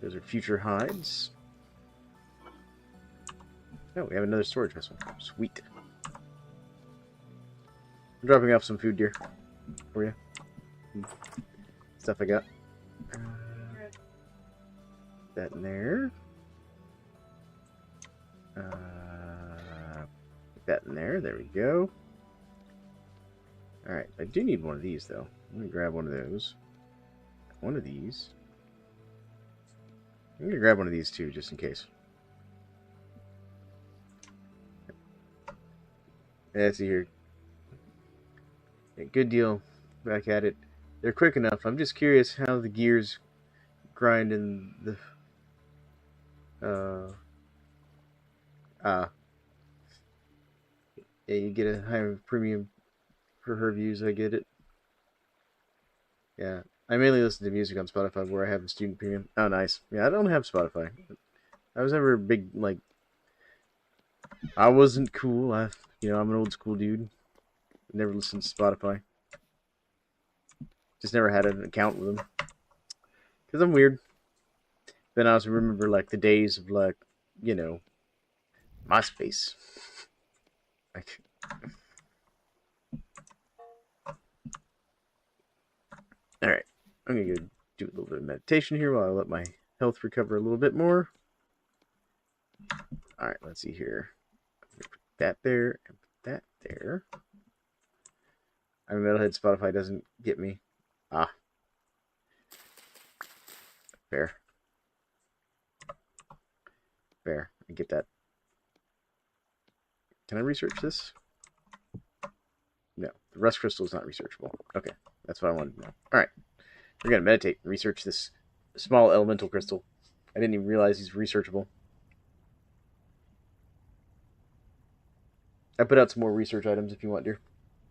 Those are future hides. Oh, we have another storage vessel. Sweet. I'm dropping off some food, dear. For you. Stuff I got. That in there. Put that in there. There we go. Alright, I do need one of these, though. Let me grab one of those. One of these. I'm going to grab one of these, too, just in case. Let's see here. Yeah, good deal. Back at it. They're quick enough. I'm just curious how the gears grind in the... Yeah, you get a higher premium for her views, I get it. Yeah. I mainly listen to music on Spotify where I have a student premium. Oh, nice. Yeah, I don't have Spotify. I was never a big, like... I wasn't cool. I'm an old school dude. Never listened to Spotify. Just never had an account with them. Because I'm weird. Then I also remember, like, the days of, like, MySpace. Like... Alright. I'm going to go do a little bit of meditation here while I let my health recover a little bit more. Alright, let's see here. Put that there and put that there. I mean, Metalhead Spotify doesn't get me. Fair. Fair. I get that. Can I research this? No. The rust crystal is not researchable. Okay. That's what I wanted to know. Alright. We're going to meditate and research this small elemental crystal. I didn't even realize he's researchable. I put out some more research items if you want, dear.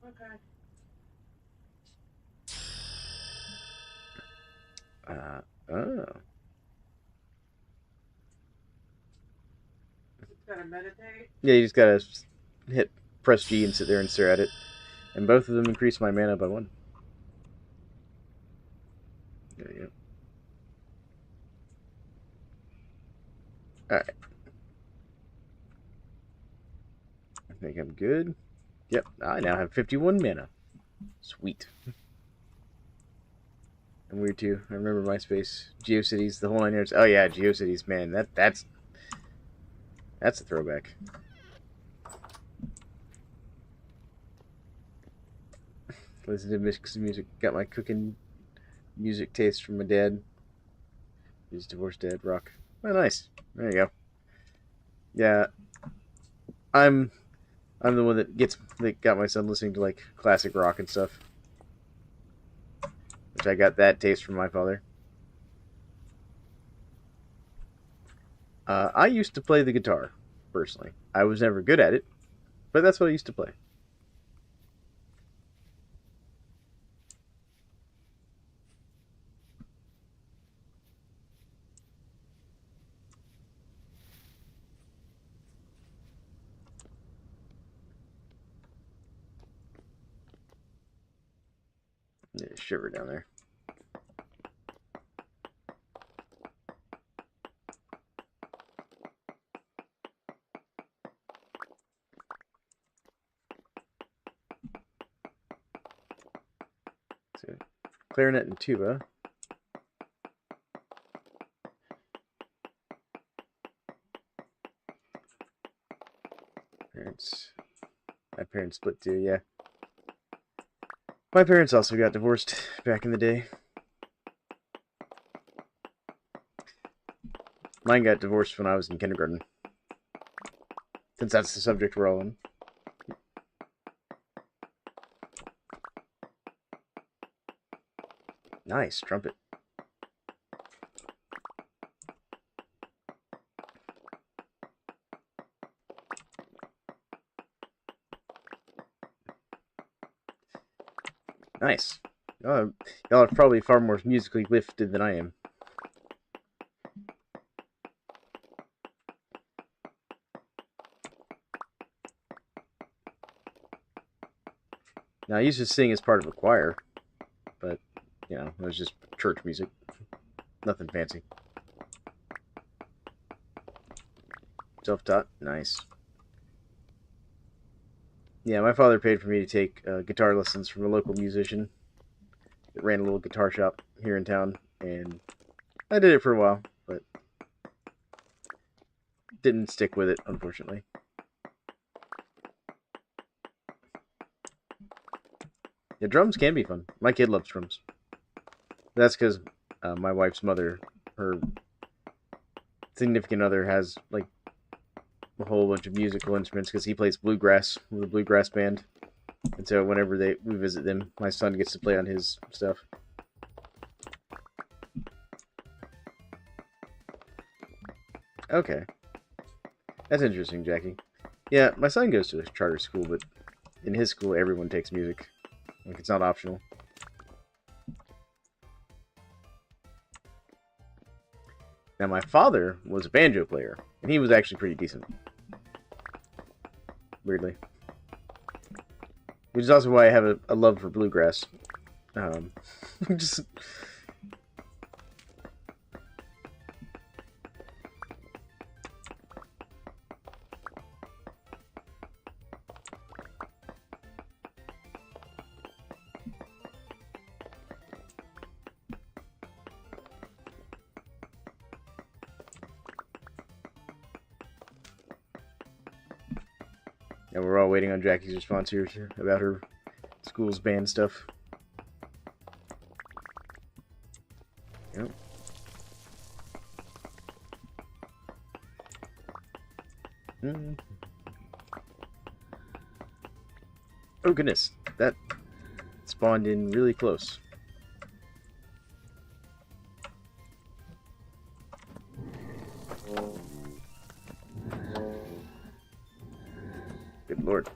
Okay. Oh. Gotta meditate. Yeah, you just gotta press G and sit there and stare at it. And both of them increase my mana by 1. There you go. Alright. I think I'm good. Yep, I now have 51 mana. Sweet. I'm weird too. I remember MySpace, GeoCities, the whole 9 yards. Oh yeah, GeoCities, man, that's a throwback. Listen to mix music. Got my cooking music taste from my dad. His divorced dad. Rock. Oh, nice. There you go. Yeah, I'm the one that got my son listening to like classic rock and stuff. Which I got that taste from my father. I used to play the guitar, personally. I was never good at it, but that's what I used to play. There's a shiver down there. So, clarinet and tuba. My parents split too, yeah. My parents also got divorced back in the day. Mine got divorced when I was in kindergarten. Since that's the subject we're all in. Nice, trumpet. Nice. Y'all are probably far more musically lifted than I am. Now, I used to sing as part of a choir, but, you know, it was just church music. Nothing fancy. Self-taught? Nice. Yeah, my father paid for me to take guitar lessons from a local musician that ran a little guitar shop here in town, and I did it for a while, but didn't stick with it, unfortunately. Yeah, drums can be fun. My kid loves drums. That's because my wife's mother, her significant other, has like a whole bunch of musical instruments because he plays bluegrass with a bluegrass band, and so whenever we visit them, my son gets to play on his stuff. Okay, that's interesting, Jackie. Yeah, my son goes to a charter school, but in his school, everyone takes music. Like, it's not optional. Now, my father was a banjo player, and he was actually pretty decent. Weirdly. Which is also why I have a love for bluegrass. Just... And we're all waiting on Jackie's response here about her school's band stuff. Yep. Oh goodness, that spawned in really close. Good lord.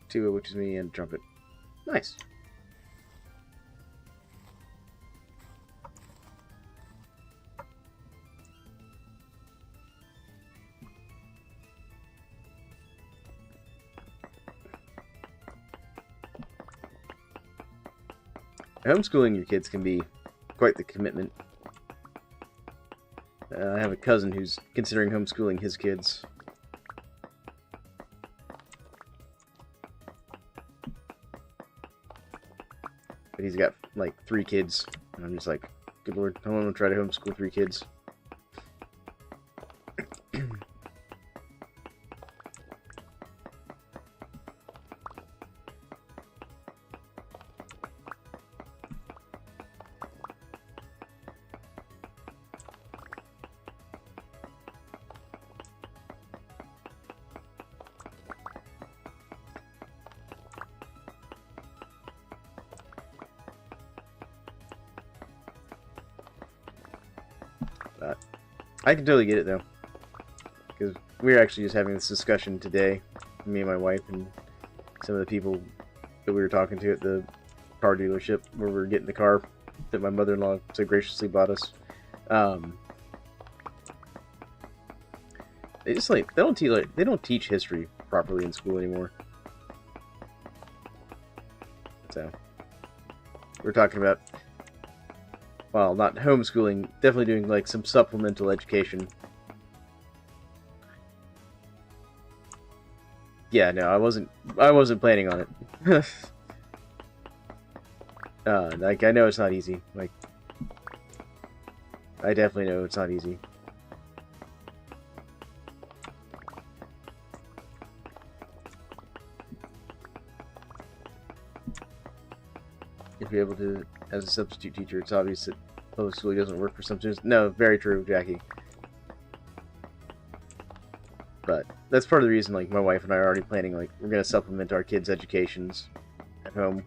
Tuba, which is me, and trumpet. Nice. Homeschooling your kids can be quite the commitment. I have a cousin who's considering homeschooling his kids. But he's got, like, 3 kids. And I'm just like, good lord, I want to try to homeschool 3 kids. I can totally get it, though. Because we were actually just having this discussion today, me and my wife and some of the people that we were talking to at the car dealership where we were getting the car that my mother-in-law so graciously bought us. They just they don't teach history properly in school anymore. So we're talking about, well, not homeschooling, definitely doing like some supplemental education. Yeah, no, I wasn't planning on it. Like, I know it's not easy. Like, I definitely know it's not easy. if you're able to, as a substitute teacher, it's obvious that public school doesn't work for some students. No, very true, Jackie. But that's part of the reason, like, my wife and I are already planning, like, we're going to supplement our kids' educations at home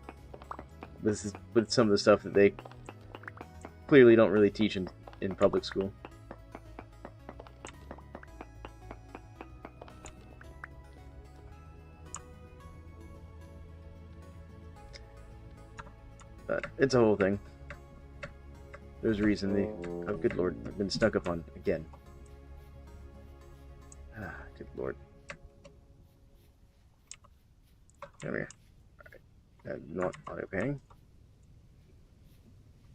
with some of the stuff that they clearly don't really teach in public school. But it's a whole thing. There's a reason they... Oh, good lord. I've been snuck up on again. Ah, good lord. Come here. Alright. Not auto paying.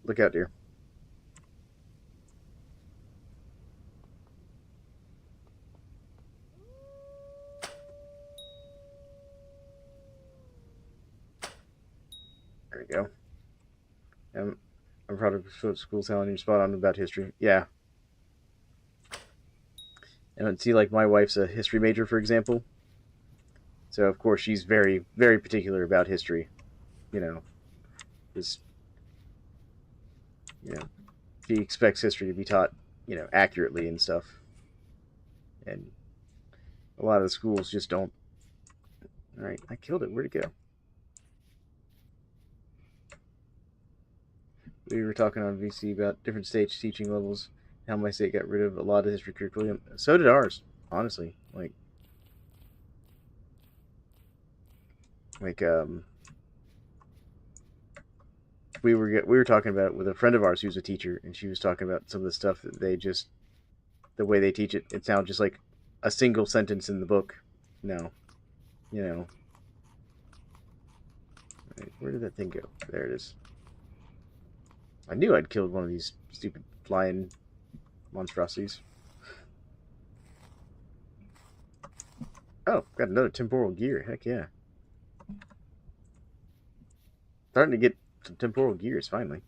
Look out, dear. There we go. I'm proud of school telling you spot on about history. Yeah. And see, like, my wife's a history major, for example. So, of course, she's very, very particular about history. You know, because, you know, she expects history to be taught, you know, accurately and stuff. And a lot of the schools just don't. Alright, I killed it. Where'd it go? We were talking on VC about different states teaching levels. How my state got rid of a lot of history curriculum. So did ours, honestly. Like we were talking about it with a friend of ours who's a teacher, and she was talking about some of the stuff that they just, the way they teach it, it sounds just like a single sentence in the book. No, you know. Right, where did that thing go? There it is. I knew I'd killed one of these stupid flying monstrosities. Oh, got another temporal gear. Heck yeah. Starting to get some temporal gears finally.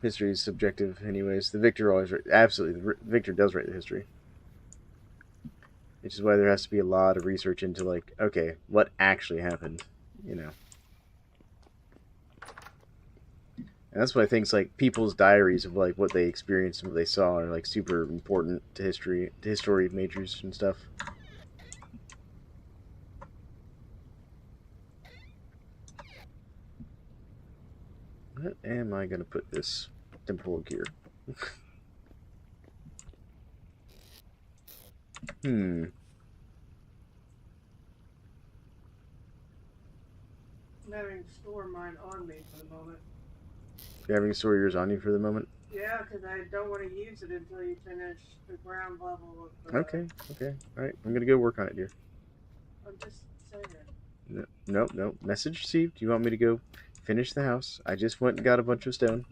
History is subjective, anyways. The victor always absolutely. The victor does write the history, which is why there has to be a lot of research into, like, okay, what actually happened, you know. And that's why things like people's diaries of, like, what they experienced and what they saw are, like, super important to history majors and stuff. What am I gonna put this temporal gear? I'm having to store mine on me for the moment. You're having to store yours on you for the moment? Yeah, because I don't want to use it until you finish the ground level of the... Okay. Alright, I'm gonna go work on it, dear. I'm just saying. No. Message received. Do you want me to go finish the house? I just went and got a bunch of stone.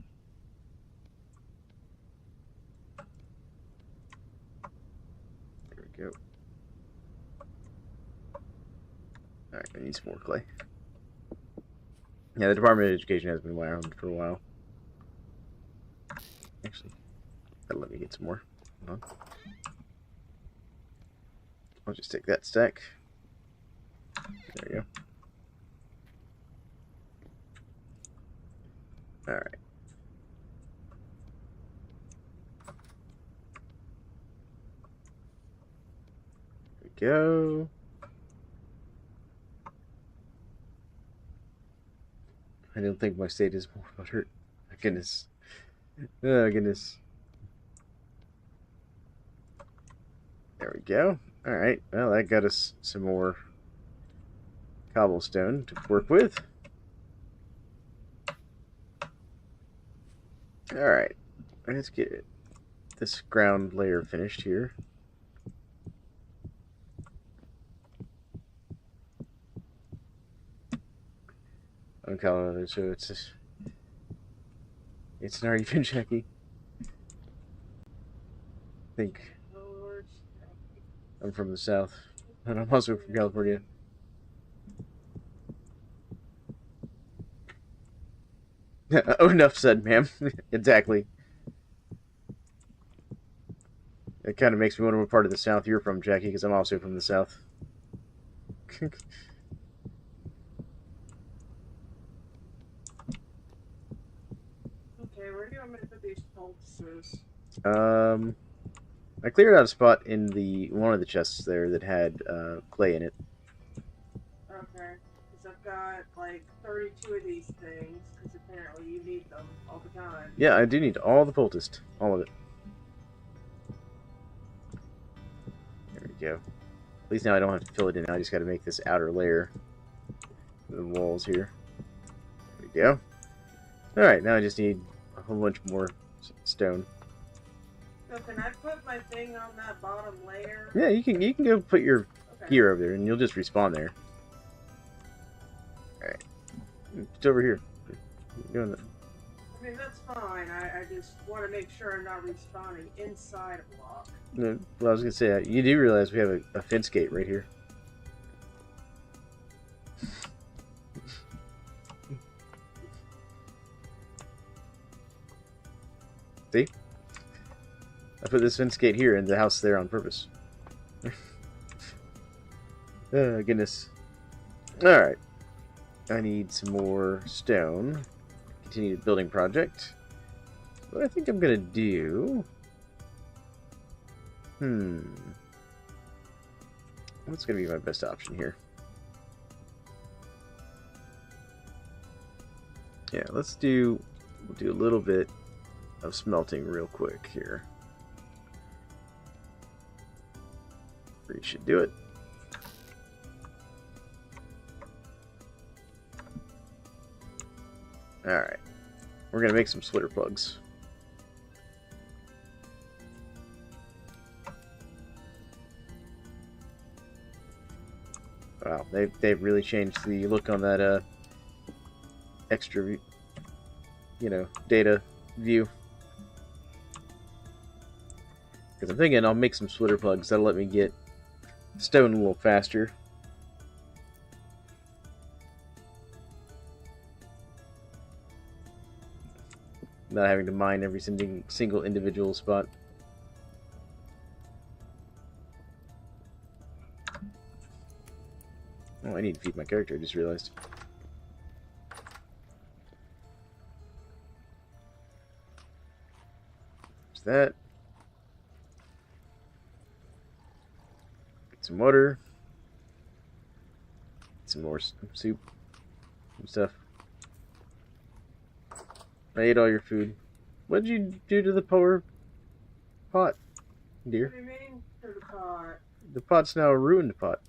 There we go. Alright, I need some more clay. Yeah, the Department of Education has been around for a while. Actually, that'll let me get some more. Hold on. I'll just take that stack. There we go. Alright. There we go. I don't think my state is more about hurt. My goodness. Oh, goodness. There we go. Alright, well, that got us some more cobblestone to work with. Alright, let's get this ground layer finished here. On Colorado, so it's not even Jackie. I think I'm from the South, and I'm also from California. Oh, enough said, ma'am. Exactly. It kind of makes me wonder what part of the South you're from, Jackie, because I'm also from the South. Okay, where do you want me to put these poultices? I cleared out a spot in the one of the chests there that had clay in it. Okay, because I've got like 32 of these things, because apparently you need them all the time. Yeah, I do need all the poulticed. All of it. There we go. At least now I don't have to fill it in. I just got to make this outer layer of the walls here. There we go. Alright, now I just need a whole bunch more stone. So can I put my thing on that bottom layer? Yeah, you can go put your Okay. gear over there and you'll just respawn there. Alright. It's over here. You're doing that. I mean, that's fine. I just want to make sure I'm not respawning inside a block. No, well, I was going to say, you do realize we have a fence gate right here. See? I put this fence gate here and the house there on purpose. Oh, goodness. Alright. I need some more stone. Continue the building project. What I think I'm going to do... What's going to be my best option here? Yeah, we'll do a little bit of smelting real quick here. We should do it. Alright. We're going to make some splitter plugs. Wow, they've really changed the look on that extra, data view. Because I'm thinking I'll make some splitter plugs that'll let me get stone a little faster. Not having to mine every single individual spot. Oh, I need to feed my character, I just realized. There's that. Get some water. Get some more soup. Some stuff. I ate all your food. What did you do to the poor pot, dear? What do you mean to the pot? The pot's now a ruined pot.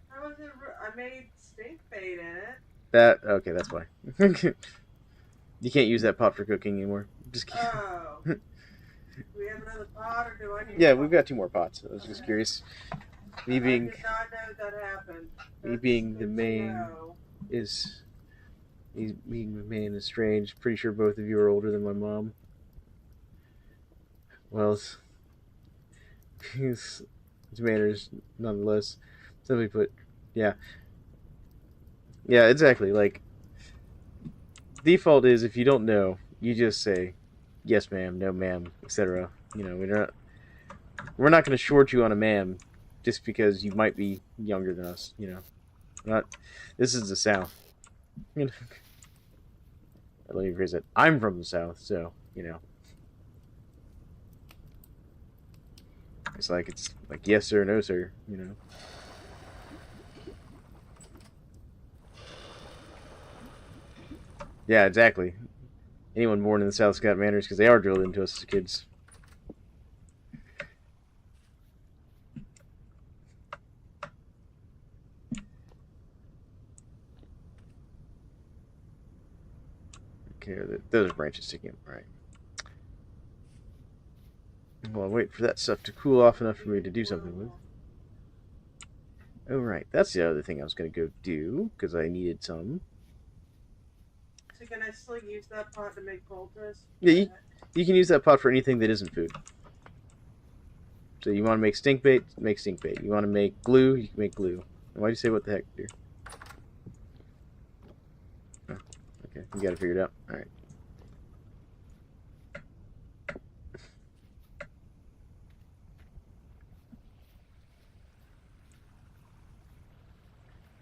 How is it? I made stink bait in it. Okay, that's why. You can't use that pot for cooking anymore. Just kidding. Oh. Do we have another pot, or do I need? Yeah, we've got 2 more pots. I was just curious. Me I being did not know that happened. me being the main is being the main is strange. Pretty sure both of you are older than my mom. Well, it's manners nonetheless. Simply put, yeah, exactly. Like, default is if you don't know, you just say yes, ma'am, no, ma'am, etc. We're not going to short you on a ma'am just because you might be younger than us. This is the South. Let me rephrase it. I'm from the South, so it's like yes sir, no sir. Yeah, exactly. Anyone born in the South's got manners because they are drilled into us as kids. Okay, those are branches sticking up. All right. Well, I'll wait for that stuff to cool off enough for me to do something with. Oh, right. That's the other thing I was going to go do, because I needed some. So can I still use that pot to make poultice? Yeah, you can use that pot for anything that isn't food. So you want to make stink bait? Make stink bait. You want to make glue? You can make glue. Why'd you say what the heck, dear? Oh, okay, you got it figured out. All right.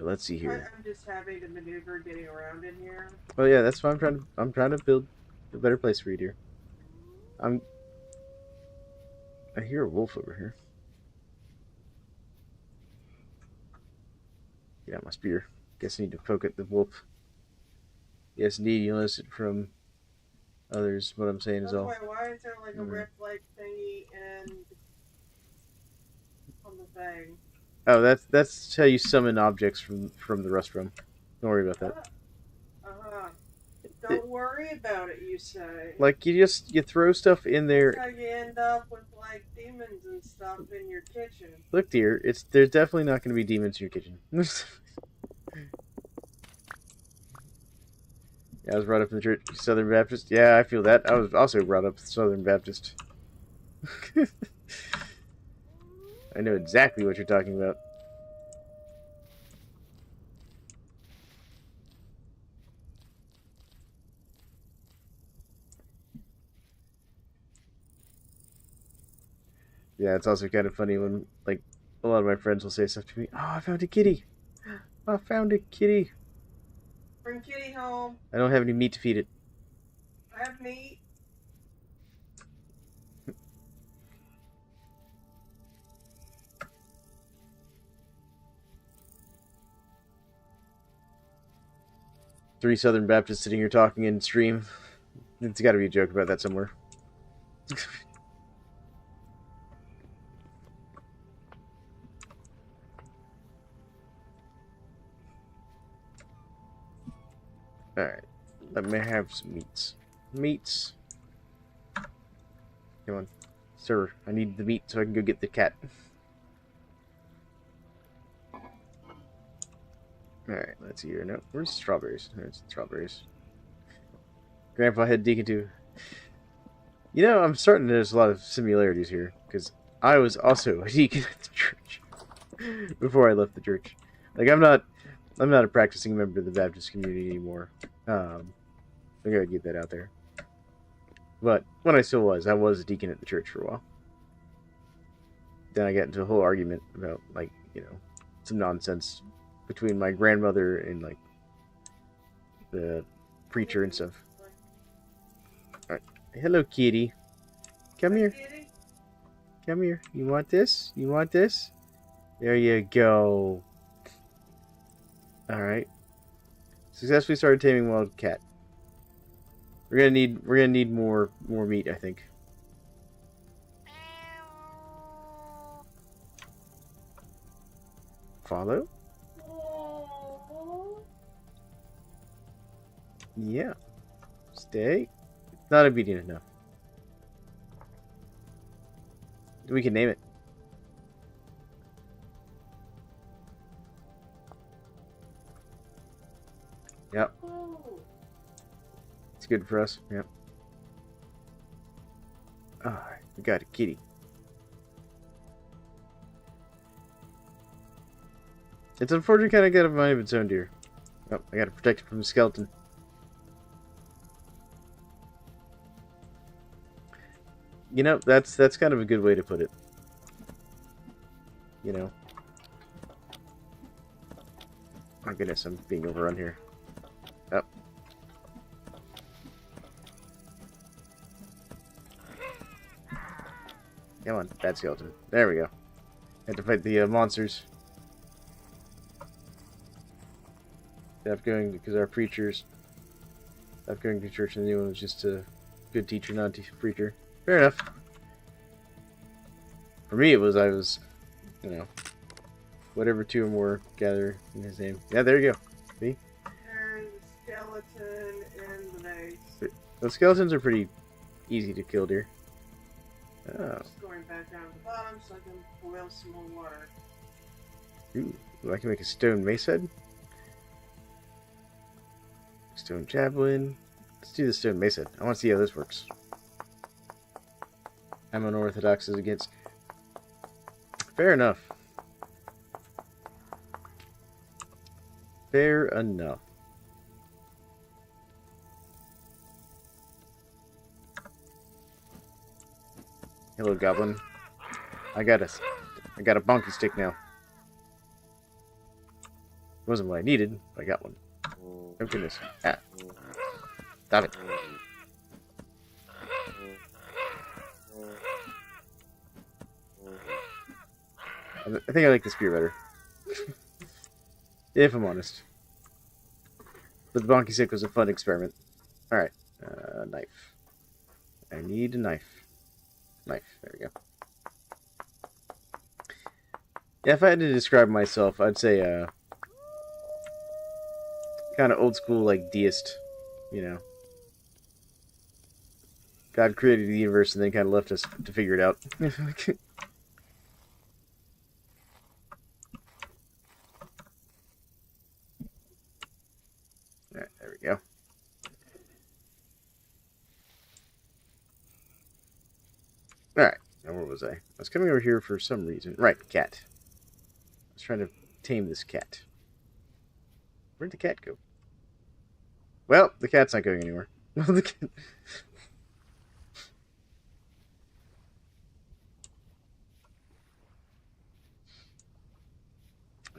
let's see here. I'm just having to maneuver getting around in here. Oh yeah, that's why I'm trying to build a better place for you, dear. I hear a wolf over here. Get out my spear. Guess I need to poke at the wolf. Yes, indeed, you'll notice it from others. What I'm saying is all. Why is there like a rift-like thingy on the thing? Oh, that's how you summon objects from the rust room. Don't worry about that. Don't worry about it, you say. Like you throw stuff in there. That's how you end up with like demons and stuff in your kitchen. Look, dear, there's definitely not going to be demons in your kitchen. Yeah, I was brought up in the church, Southern Baptist. Yeah, I feel that. I was also brought up Southern Baptist. I know exactly what you're talking about. Yeah, it's also kind of funny when, like, a lot of my friends will say stuff to me. Oh, I found a kitty. I found a kitty. Bring kitty home. I don't have any meat to feed it. I have meat. Three Southern Baptists sitting here talking in stream. It's got to be a joke about that somewhere. Alright. Let me have some meats. Meats. Come on. Sir, I need the meat so I can go get the cat. Alright, let's see here. No, where's strawberries? There's strawberries. Grandpa had deacon too. You know, I'm starting to notice a lot of similarities here, because I was also a deacon at the church before I left the church. Like, I'm not a practicing member of the Baptist community anymore. I gotta get that out there. But when I still was, I was a deacon at the church for a while. Then I got into a whole argument about, like, you know, some nonsense between my grandmother and, like, the preacher and stuff. Alright. Hello, kitty. Come here. Come here. You want this? You want this? There you go. Alright. Successfully started taming wild cat. We're gonna need more meat, I think. Follow? Yeah. Stay. Not obedient enough. We can name it. Yep. It's good for us. Yep. Alright, we got a kitty. It's unfortunately kind of got a mind of its own, dear. Oh, I gotta protect it from the skeleton. You know, that's kind of a good way to put it. You know. My goodness, I'm being overrun here. Oh. Come on, bad skeleton. There we go. Had to fight the monsters. Stop going because our preachers. Stop going to church and the new one was just a good teacher, not a preacher. Fair enough. For me, I was, you know, whatever two or more gather in his name. Yeah, there you go. See? There's a skeleton in the base. Those skeletons are pretty easy to kill, dear. Oh. Just going back down to the bottom so I can boil some more water. Ooh, I can make a stone mace head. Stone javelin. Let's do the stone mace head. I want to see how this works. I'm unorthodox as against. Fair enough. Fair enough. Hello, goblin. I got a bonky stick now. Wasn't what I needed, but I got one. Oh goodness. Ah. Stop it. I think I like the spear better. If I'm honest. But the bonky stick was a fun experiment. Alright. Knife. I need a knife. Knife. There we go. Yeah, if I had to describe myself, I'd say, kind of old school, like, deist. You know. God created the universe and then kind of left us to figure it out. Alright, there we go. Alright, now where was I? I was coming over here for some reason. Right, cat. I was trying to tame this cat. Where'd the cat go? Well, the cat's not going anywhere.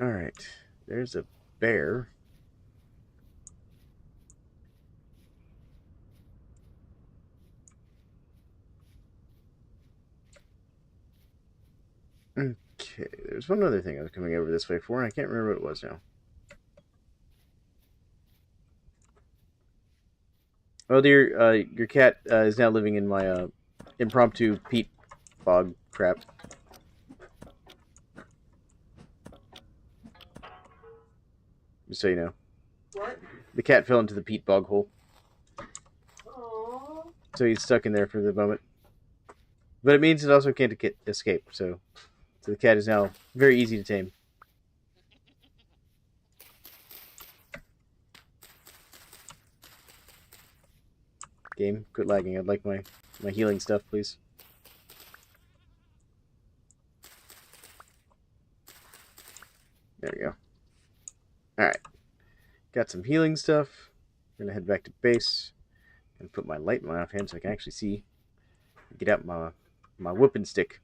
Alright, there's a bear. Okay, there's one other thing I was coming over this way for, and I can't remember what it was now. Oh dear, your cat is now living in my impromptu peat bog crap. Just so you know. What? The cat fell into the peat bog hole. Aww. So he's stuck in there for the moment. But it means it also can't escape, so the cat is now very easy to tame. Game, quit lagging. I'd like my healing stuff, please. There we go. Alright. Got some healing stuff. I'm gonna head back to base and put my light in my offhand so I can actually see. Get out my whooping stick.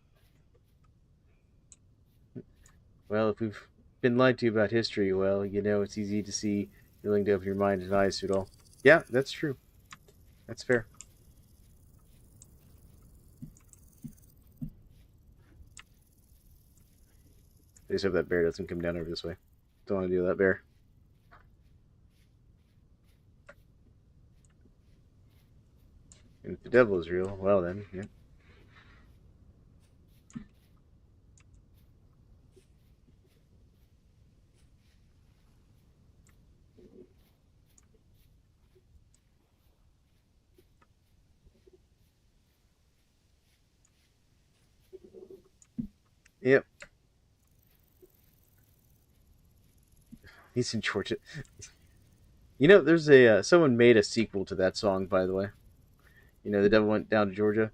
Well, if we've been lied to you about history, well, you know it's easy to see. You're willing to open your mind and eyes to it all. Yeah, that's true. That's fair. I just hope that bear doesn't come down over this way. Don't want to deal with that bear. And if the devil is real, well then, yeah. Yep. He's in Georgia. You know, there's a someone made a sequel to that song, by the way. You know, the devil went down to Georgia.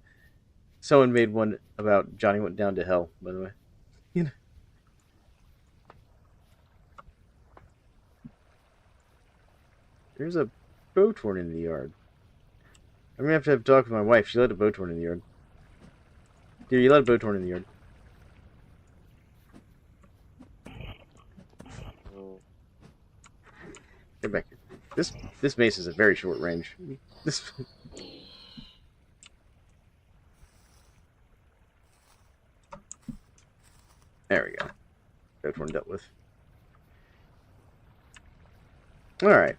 Someone made one about Johnny went down to hell, by the way. You know. There's a boathorn in the yard. I'm gonna have to talk with my wife. She let a boathorn in the yard. Dear, you let a boathorn in the yard. Get back here. This mace is a very short range. This. There we go. Boathorn dealt with. All right.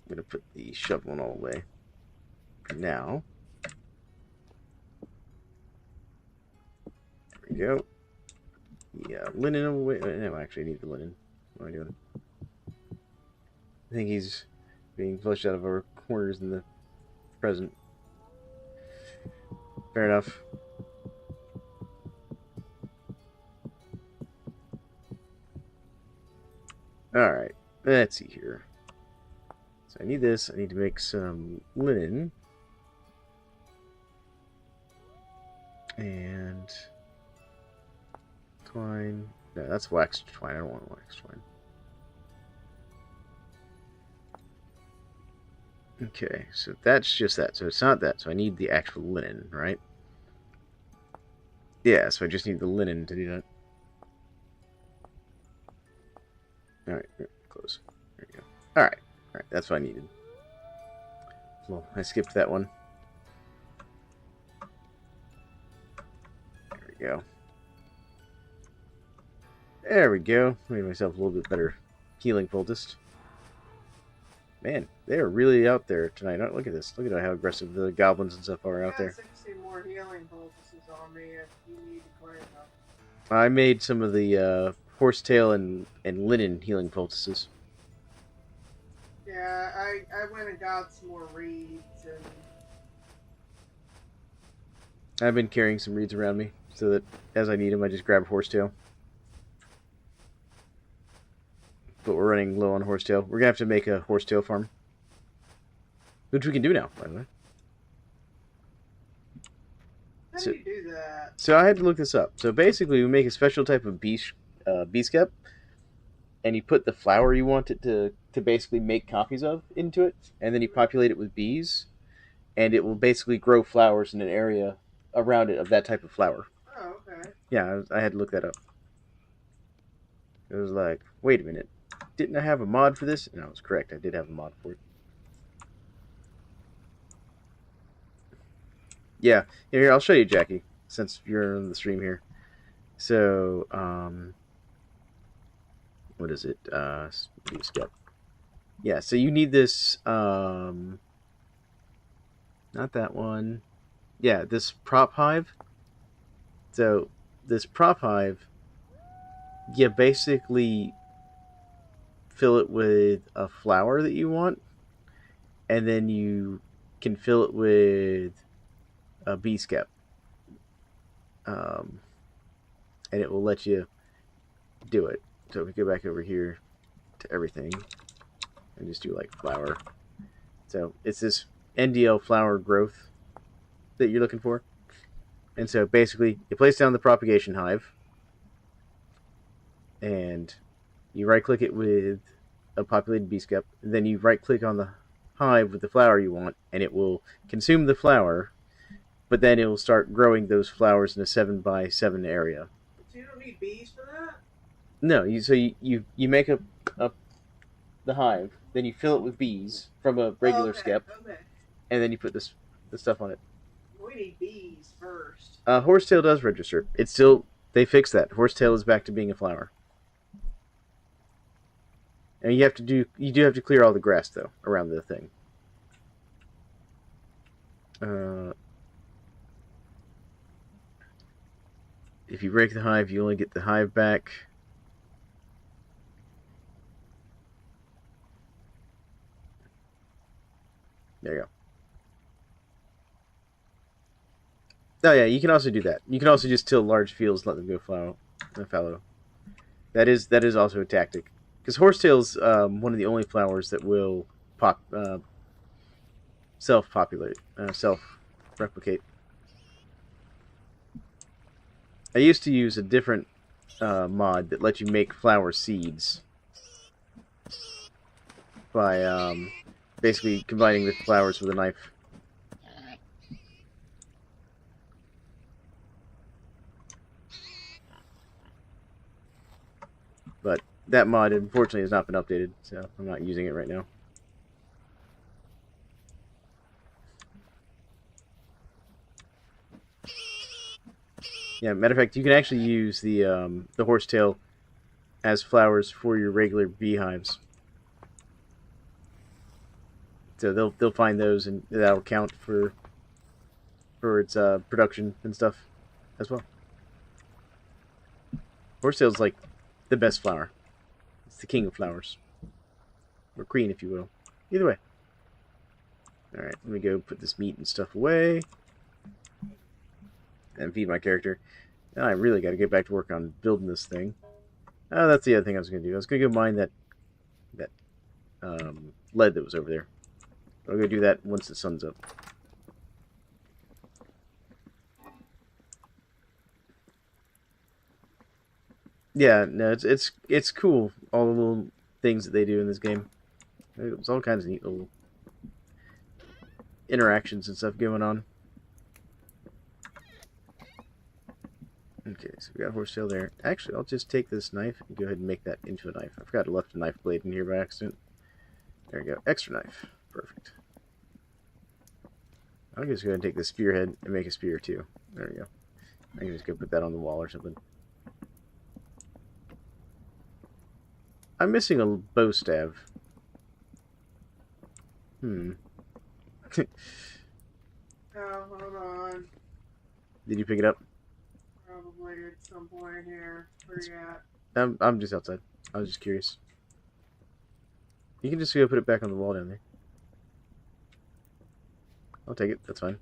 I'm gonna put the shovel all away. Now. There we go. Yeah, linen away. No, I actually need the linen. What am I doing? I think he's being flushed out of our corners in the present. Fair enough. Alright, let's see here. So I need this. I need to make some linen. And twine. No, that's waxed twine. I don't want waxed twine. Okay, so that's just that. So it's not that. So I need the actual linen, right? Yeah, so I just need the linen to do that. Alright, close. There you go. Alright, that's what I needed. Well, I skipped that one. There we go. There we go. Made myself a little bit better healing poultice. Man, they are really out there tonight. Look at this. Look at how aggressive the goblins and stuff are out there. I got 60 more healing poultices on me if you need to claim them. I made some of the horsetail and linen healing poultices. Yeah, I went and got some more reeds and... I've been carrying some reeds around me so that as I need them, I just grab horsetail. But we're running low on horsetail. We're going to have to make a horsetail farm. Which we can do now, by the way. How do you do that? So I had to look this up. So basically, we make a special type of bee skep, and you put the flower you want it to basically make copies of into it, and then you populate it with bees, and it will basically grow flowers in an area around it of that type of flower. Oh, okay. Yeah, I had to look that up. It was like, wait a minute, didn't I have a mod for this? No, I was correct. I did have a mod for it. Yeah, here, I'll show you, Jackie, since you're on the stream here. So, what is it? Skep. Yeah, so you need this, not that one. Yeah, this prop hive. So, this prop hive, you basically fill it with a flower that you want, and then you can fill it with a bee skep. And it will let you do it. So if we go back over here to everything and just do like flower. So it's this NDL flower growth that you're looking for. And so basically you place down the propagation hive and you right click it with a populated bee skep, and then you right click on the hive with the flower you want, and it will consume the flower, but then it will start growing those flowers in a 7x7 area. So you don't need bees for that? No, you make the hive, then you fill it with bees from a regular skep, and then you put the stuff on it. We need bees first. Horsetail does register. It's still, they fixed that. Horsetail is back to being a flower. And you do have to clear all the grass though around the thing. If you break the hive, you only get the hive back. There you go. Oh yeah, you can also do that. You can also just till large fields and let them go fallow. That is also a tactic. Because horsetail's one of the only flowers that will self-populate, self-replicate. I used to use a different mod that lets you make flower seeds by basically combining the flowers with a knife. But that mod, unfortunately, has not been updated, so I'm not using it right now. Yeah, matter of fact, you can actually use the horsetail as flowers for your regular beehives. So they'll find those, and that'll count for its production and stuff as well. Horsetail's like the best flower. It's the king of flowers, or queen, if you will. Either way. All right, let me go put this meat and stuff away, and feed my character. Now I really got to get back to work on building this thing. Oh, that's the other thing I was going to do. I was going to go mine that lead that was over there. I'll go do that once the sun's up. Yeah, no, it's cool. All the little things that they do in this game. There's all kinds of neat little interactions and stuff going on. Okay, so we got horsetail there. Actually, I'll just take this knife and go ahead and make that into a knife. I forgot I left a knife blade in here by accident. There we go. Extra knife. Perfect. I'll just go ahead and take the spearhead and make a spear too. There we go. I can just go put that on the wall or something. I'm missing a bow staff. Oh, hold on. Did you pick it up? Probably at some point here. Where you at? I'm just outside. I was just curious. You can just go put it back on the wall down there. I'll take it. That's fine.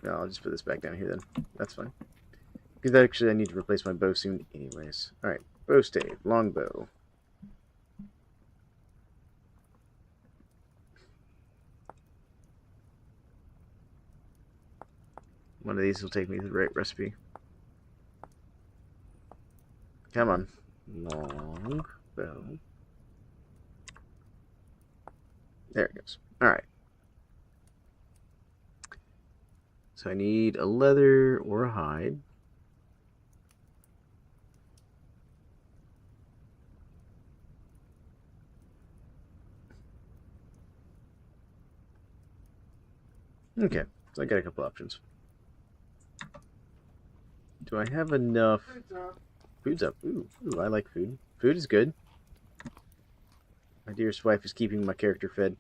No, I'll just put this back down here then. That's fine. Because actually I need to replace my bow soon anyways. Alright. Bow stave. Longbow. One of these will take me to the right recipe. Come on. Long bow. There it goes. Alright. So I need a leather or a hide. Okay. So I got a couple options. Do I have enough? Food's up. Food's up. Ooh, I like food. Food is good. My dearest wife is keeping my character fed.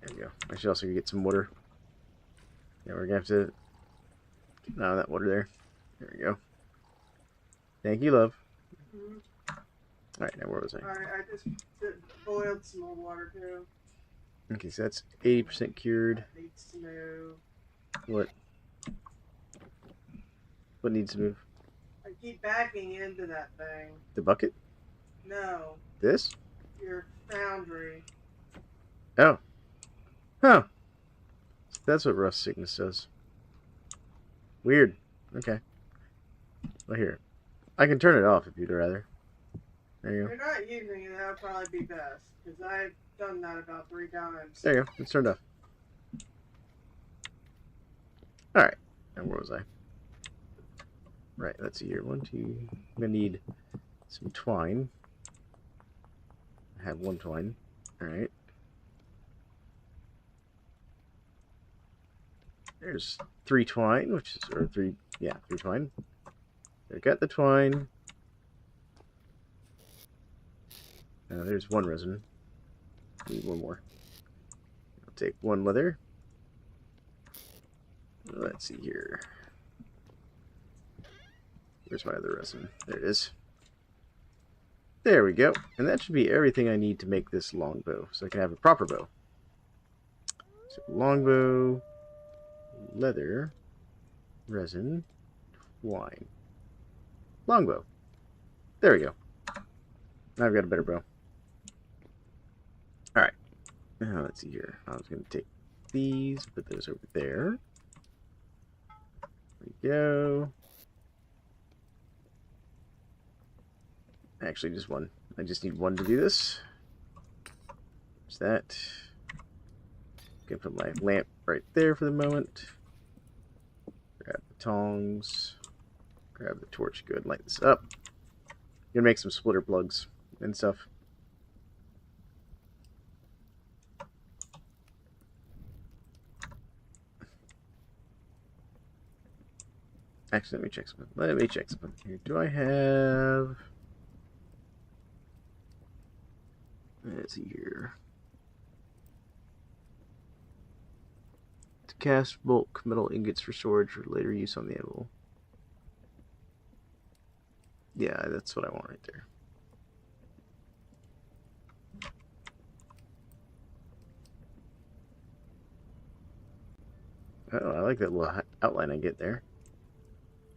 There we go. I should also get some water. Yeah, we're gonna have to get out of that water there. There we go. Thank you, love. Alright, now where was I? Alright, I just boiled some more water too. Okay, so that's 80% cured. That needs to move. What? What needs to move? I keep backing into that thing. The bucket? No, This? your foundry. Oh. Huh. That's what rust sickness does. Weird. Okay. Well, here. I can turn it off if you'd rather. There you If go. you're not using it, that would probably be best. Because I've done that about 3 times. There you go. It's turned off. Alright. Now where was I? Right, let's see here. 1, 2. I'm gonna need some twine. I have 1 twine. Alright. There's 3 twine, which is, or 3, yeah, 3 twine. I got the twine. There's 1 resin. Need 1 more. I'll take 1 leather. Let's see here. Where's my other resin? There it is. There we go. And that should be everything I need to make this longbow, so I can have a proper bow. So longbow, leather, resin, twine. Longbow. There we go. Now I've got a better bow. Alright. Now let's see here. I was going to take these, put those over there. There we go. Actually, just 1. I just need 1 to do this. There's that. Gonna put my lamp right there for the moment. Grab the tongs. Grab the torch. Go ahead and light this up. Gonna make some splitter plugs and stuff. Actually, let me check something. Let me check something here. Do I have... Let's see here. To cast bulk metal ingots for storage for later use on the anvil. Yeah, that's what I want right there. Oh, I like that little outline I get there.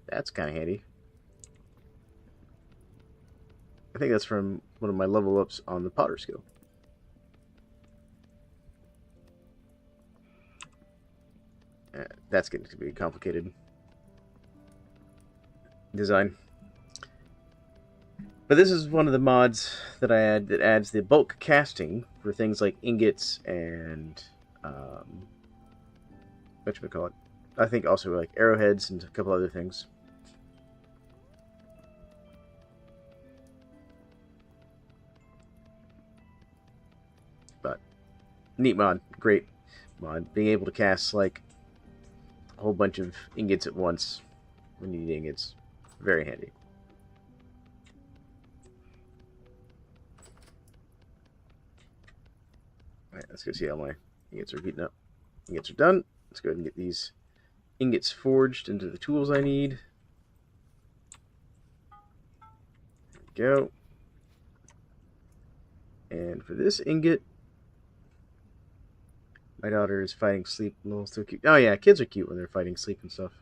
That's kind of handy. I think that's from one of my level ups on the Potter skill. That's getting to be complicated design. But this is one of the mods that I add that adds the bulk casting for things like ingots and whatchamacallit. I think also like arrowheads and a couple other things. But neat mod, great mod. Being able to cast like a whole bunch of ingots at once when you need ingots, very handy. Alright, let's go see how my ingots are heating up. Ingots are done. Let's go ahead and get these ingots forged into the tools I need. There we go. And for this ingot, my daughter is fighting sleep. Oh, so cute. Oh yeah, kids are cute when they're fighting sleep and stuff.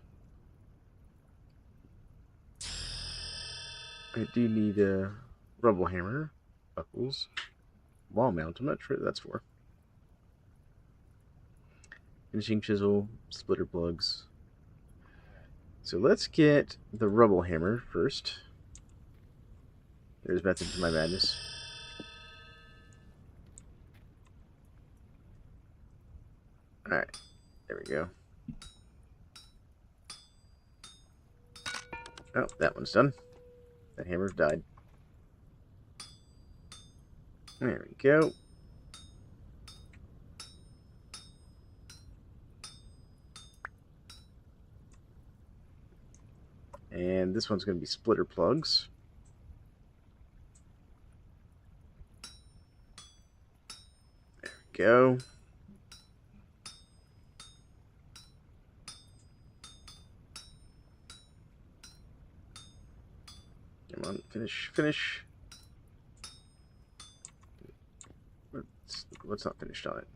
I do need a rubble hammer, buckles, wall mount. I'm not sure what that's for. Finishing chisel, splitter plugs. So let's get the rubble hammer first. There's method to my madness. Alright, there we go. Oh, that one's done. That hammer died. There we go. And this one's going to be splitter plugs. There we go. Come on, finish. What's not finished on it?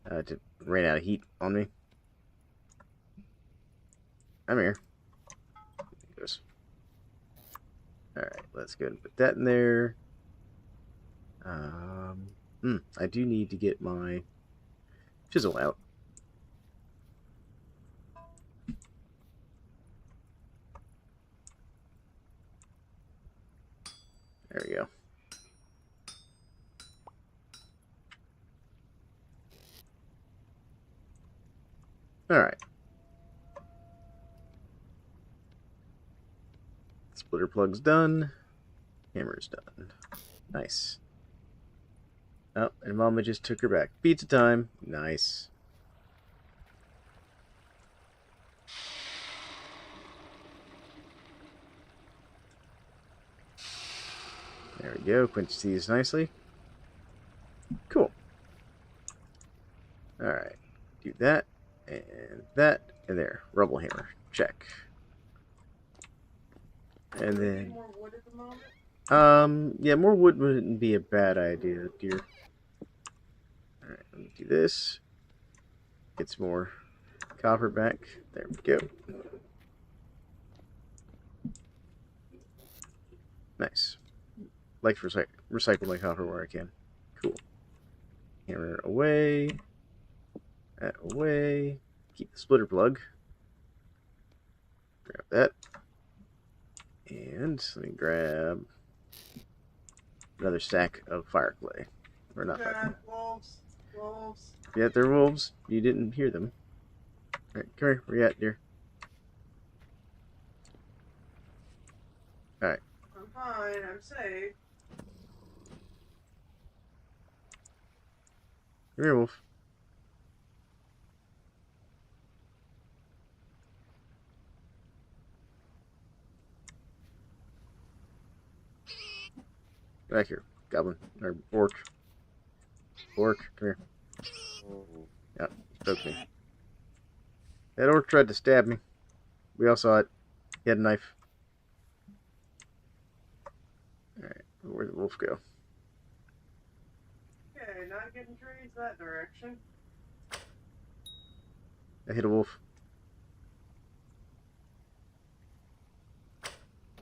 It ran out of heat on me. I'm here. There it goes. Alright, let's go and put that in there. I do need to get my chisel out. There we go. Alright. Splitter plug's done. Hammer's done. Nice. Oh, and Mama just took her back. Pizza time. Nice. There we go. Quench these nicely. Cool. Alright. Do that. And that. And there. Rubble hammer. Check. And then... more wood at the moment? Yeah, more wood wouldn't be a bad idea, dear. Alright, let me do this. Get some more copper back. There we go. Nice. Like to recycle my copper where I can. Cool. Hammer away. That away. Keep the splitter plug. Grab that. And let me grab another stack of fire clay. Or not fire clay. Wolves. Wolves. Yeah, they're wolves. You didn't hear them. Alright, come here. Where you at, dear? Alright. I'm fine. I'm safe. Come here, wolf. Back here, goblin. Or orc. Orc, come here. Yep, spoke me. That orc tried to stab me. We all saw it. He had a knife. Alright, where'd the wolf go? Okay, not getting trees that direction. I hit a wolf.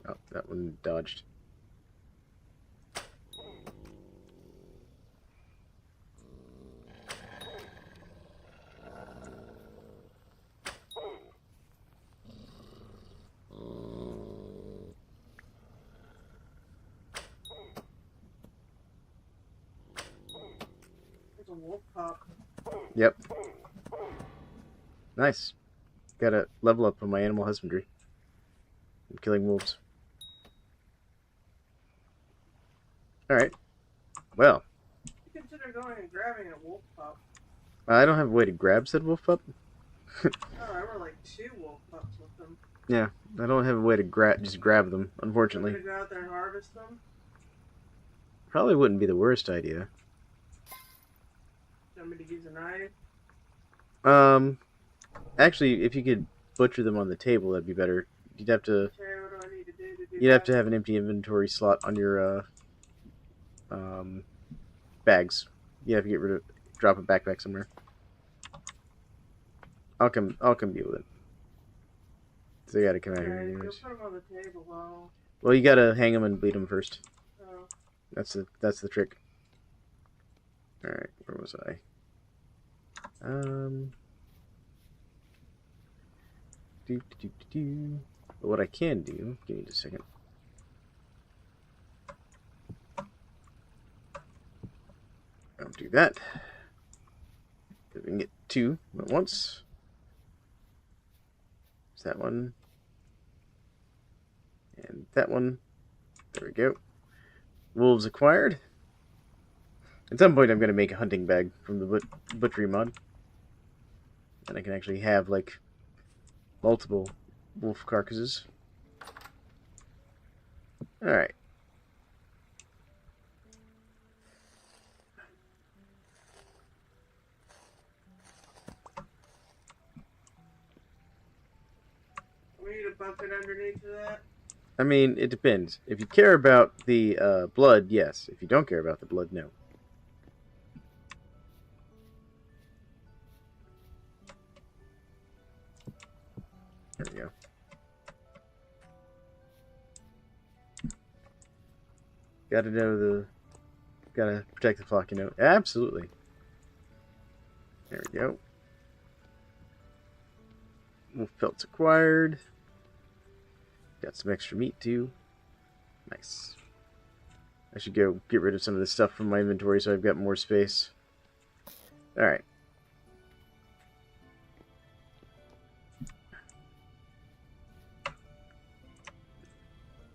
Oh, that one dodged. a wolf pup. Yep. Nice. Gotta level up on my animal husbandry. I'm killing wolves. Alright. Well. You consider going and grabbing a wolf pup. I don't have a way to grab said wolf pup. Oh, there were like 2 wolf pups with them. Yeah, I don't have a way to just grab them, unfortunately. You want me to go out there and harvest them? Probably wouldn't be the worst idea. You want me to use a knife? Actually, if you could butcher them on the table, that'd be better. You'd have to. Okay, what do I need to do to do You'd that? have to have an empty inventory slot on your bags. You have to get rid of. Drop a backpack somewhere. I'll come deal with it. So you gotta come out here Okay, you'll anyways. put them on the table while... Well, you gotta hang them and bleed them first. Oh. That's the trick. All right, where was I? But what I can do, give me just a second. I'll do that. We can get 2 at once. There's that one. And that one. There we go. Wolves acquired. At some point I'm going to make a hunting bag from the butchery mod. And I can actually have, like, multiple wolf carcasses. Alright. We need a bucket underneath of that? I mean, it depends. If you care about the blood, yes. If you don't care about the blood, no. There we go. Gotta protect the flock, you know. Absolutely. There we go. Wolf pelts acquired. Got some extra meat too. Nice. I should go get rid of some of this stuff from my inventory so I've got more space. Alright.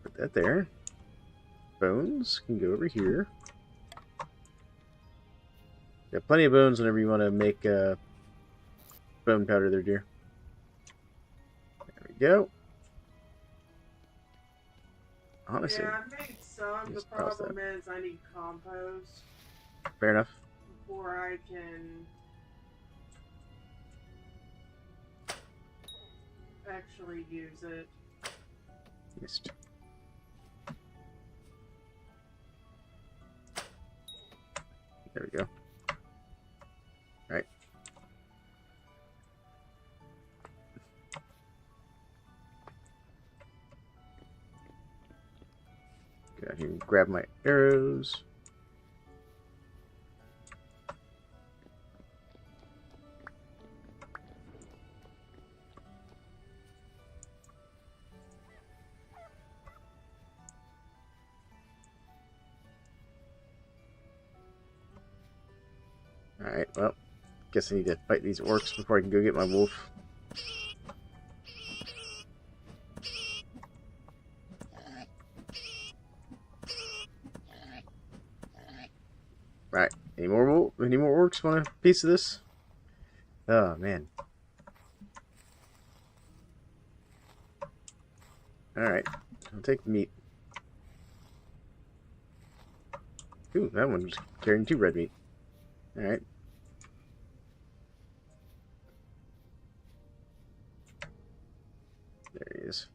Put that there. Bones can go over here. Got plenty of bones whenever you want to make bone powder there, dear. There we go. Honestly. Yeah, I've made some. The problem is I need compost. Fair enough. Before I can actually use it. Missed. There we go. Alright. Get out here and grab my arrows. Alright, well, guess I need to fight these orcs before I can go get my wolf. Right, any more orcs want a piece of this? Oh, man. Alright, I'll take the meat. Ooh, that one's carrying 2 red meat. Alright. There he is.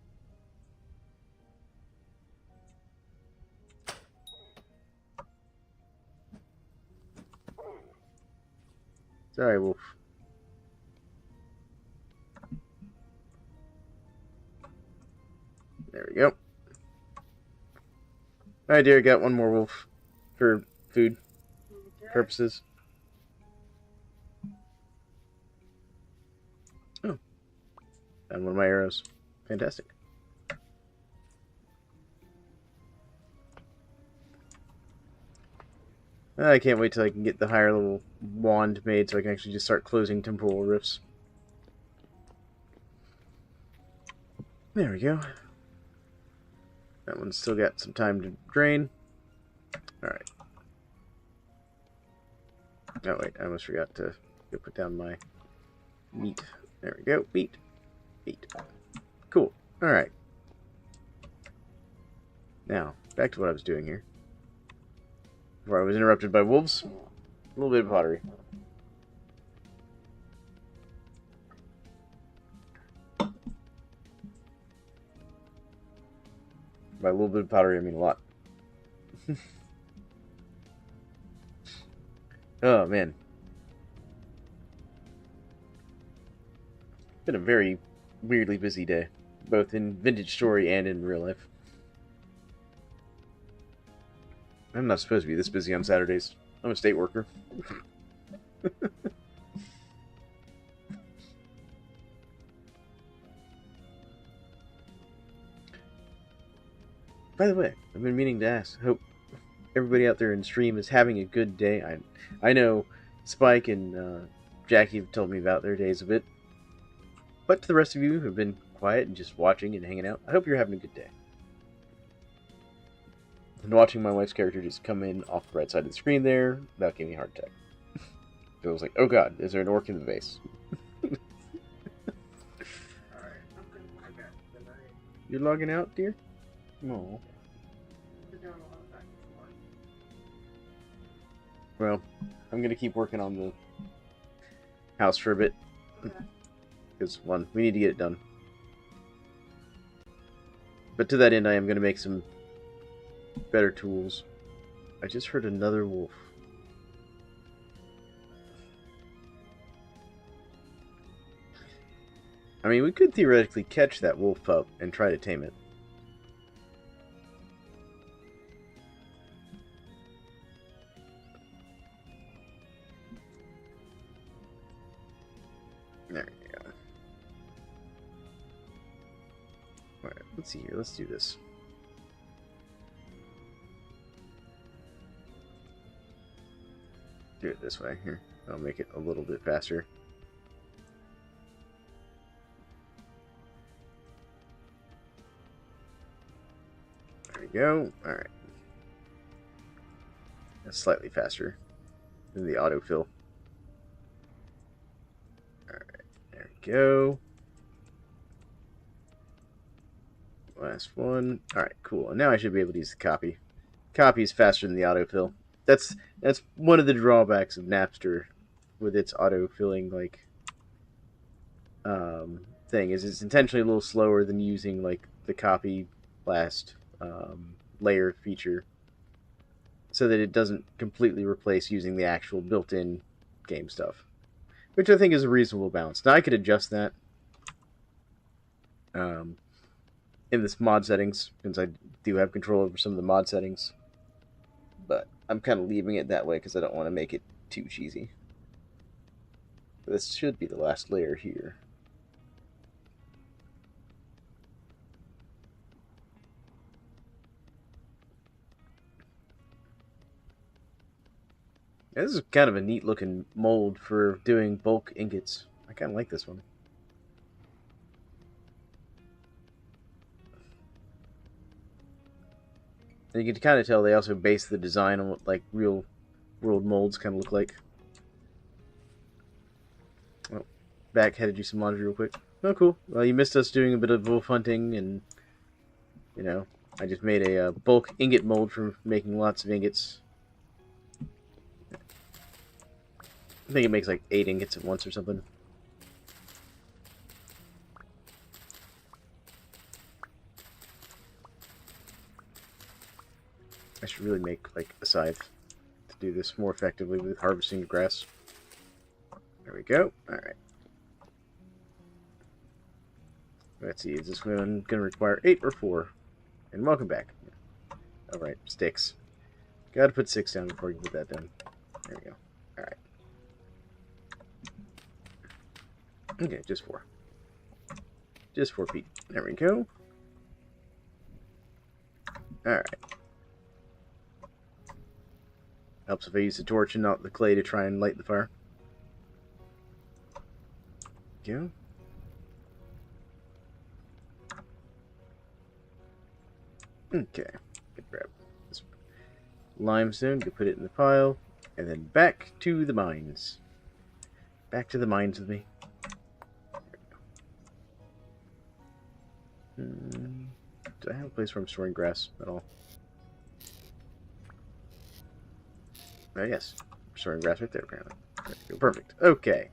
Sorry, wolf. There we go. Alright, dear, got one more wolf for food purposes. Oh. And one of my arrows. Fantastic. I can't wait till I can get the higher level wand made so I can actually just start closing temporal rifts. There we go. That one's still got some time to drain. Alright. Oh wait, I almost forgot to go put down my meat. There we go. Meat. Meat. Cool. Alright. Now, back to what I was doing here. Before I was interrupted by wolves. A little bit of pottery. By a little bit of pottery, I mean a lot. Oh, man. Been a very weirdly busy day, both in Vintage Story and in real life. I'm not supposed to be this busy on Saturdays. I'm a state worker. By the way, I've been meaning to ask. Hope everybody out there in stream is having a good day. I know Spike and Jackie have told me about their days a bit. But to the rest of you who have been quiet and just watching and hanging out, I hope you're having a good day. And watching my wife's character just come in off the right side of the screen there, that gave me a heart attack. It was like, oh god, is there an orc in the vase? Alright, I'm gonna log out tonight. You're logging out, dear? No. We're doing a lot of back and forth. Well, I'm gonna keep working on the house for a bit. Okay. Because, one, we need to get it done. But to that end, I am gonna make some better tools. I just heard another wolf. I mean, we could theoretically catch that wolf pup and try to tame it. There we go. Alright, let's see here. Let's do this. Do it this way. Here, I'll make it a little bit faster. There we go. Alright. That's slightly faster than the autofill. Alright, there we go. Last one. Alright, cool. And now I should be able to use the copy. Copy is faster than the autofill. That's one of the drawbacks of Napster with its autofilling thing, is it's intentionally a little slower than using like the copy last layer feature, so that it doesn't completely replace using the actual built-in game stuff, which I think is a reasonable balance. Now I could adjust that in this mod settings, since I do have control over some of the mod settings, but I'm kind of leaving it that way because I don't want to make it too cheesy. This should be the last layer here. Yeah, this is kind of a neat looking mold for doing bulk ingots. I kind of like this one. And you can kind of tell they also base the design on what like real world molds kind of look like. Well, back had to do some laundry real quick. Oh, cool. Well, you missed us doing a bit of wolf hunting, and you know, I just made a bulk ingot mold for making lots of ingots. I think it makes like 8 ingots at once or something. I should really make like a scythe to do this more effectively with harvesting the grass. There we go. Alright. Let's see, is this one going to require 8 or 4? And welcome back. Alright, sticks. Gotta put 6 down before you put that down. There we go. Alright. Okay, just 4. Just 4 feet. There we go. Alright. Helps if I use the torch and not the clay to try and light the fire. Go. Okay. Grab this limestone, go put it in the pile, and then back to the mines. Back to the mines with me. Do I have a place where I'm storing grass at all? Oh, yes. I'm storing grass right there, apparently. There we go. Perfect. Okay.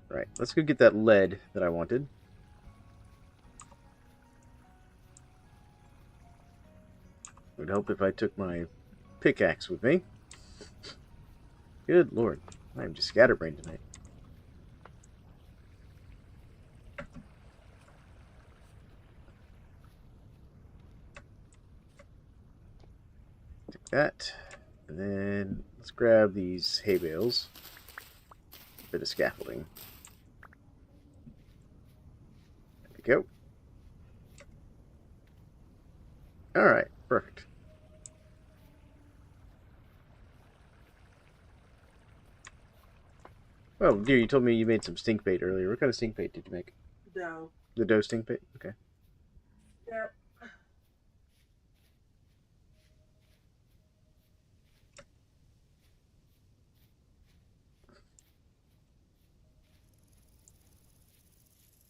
Right. Let's go get that lead that I wanted. It would help if I took my pickaxe with me. Good lord. I'm just scatterbrained tonight. Take that. And then let's grab these hay bales. A bit of scaffolding. There we go. Alright, perfect. Oh, dear, you told me you made some stink bait earlier. What kind of stink bait did you make? Dough. The dough stink bait? Okay. Yep.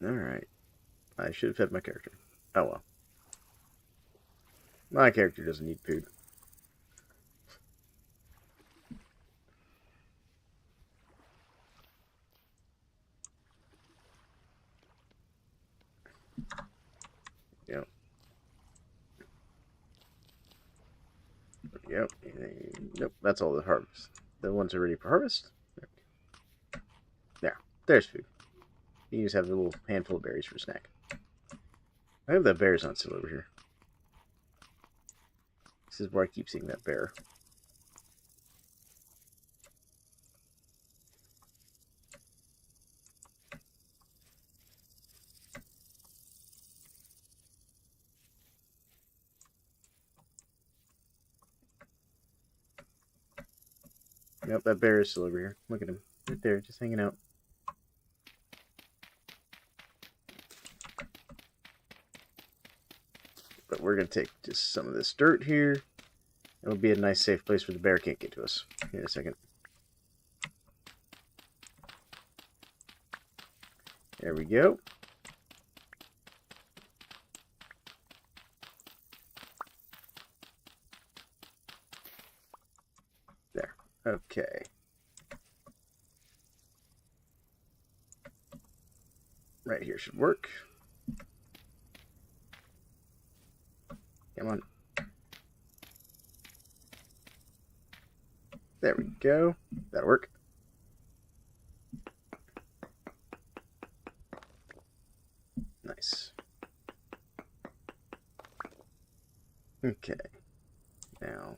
Alright. I should have fed my character. Oh well. My character doesn't need food. Yep. Yep. Nope, that's all the harvest. The ones are ready for harvest. There. There's food. You just have a little handful of berries for a snack. I hope that bear's not still over here. This is where I keep seeing that bear. Yep, that bear is still over here. Look at him. Right there, just hanging out. But we're going to take just some of this dirt here. It'll be a nice safe place where the bear can't get to us. In a second. There we go. There. Okay. Right here should work. Come on. There we go. That'll work. Nice. Okay. Now.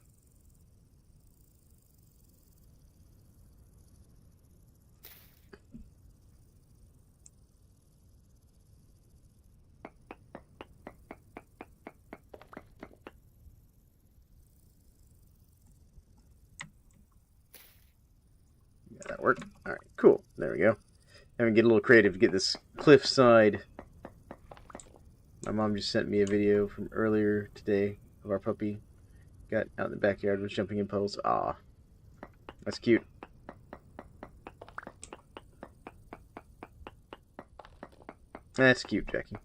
Yeah, that'll work. Alright, cool. There we go. Now we get a little creative to get this cliffside. My mom just sent me a video from earlier today of our puppy. Got out in the backyard, was jumping in puddles. Ah, that's cute. That's cute, Jackie.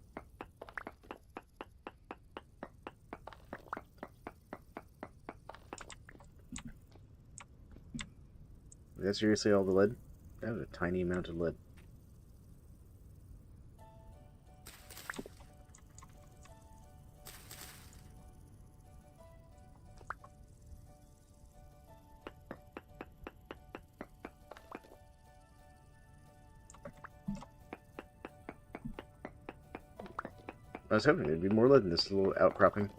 Is that seriously all the lead? That was a tiny amount of lead. I was hoping there'd be more lead in this little outcropping.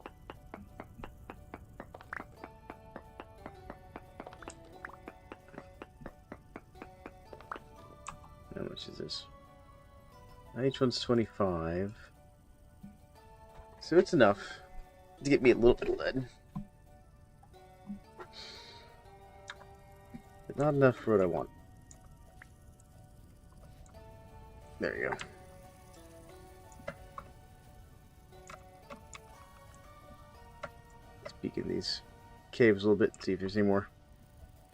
How much is this? Each one's 25. So it's enough. to get me a little bit of lead. But not enough for what I want. There you go. Let's peek in these caves a little bit, see if there's any more.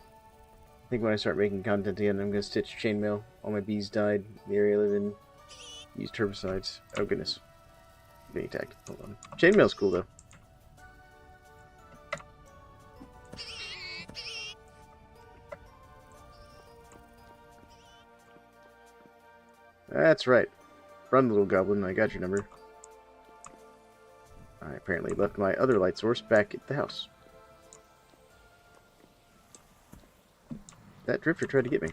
I think when I start making content again, I'm going to stitch chainmail. All my bees died. The area I live in used herbicides. Oh goodness. Being attacked. Hold on. Chainmail's cool though. That's right. Run, little goblin. I got your number. I apparently left my other light source back at the house. That drifter tried to get me.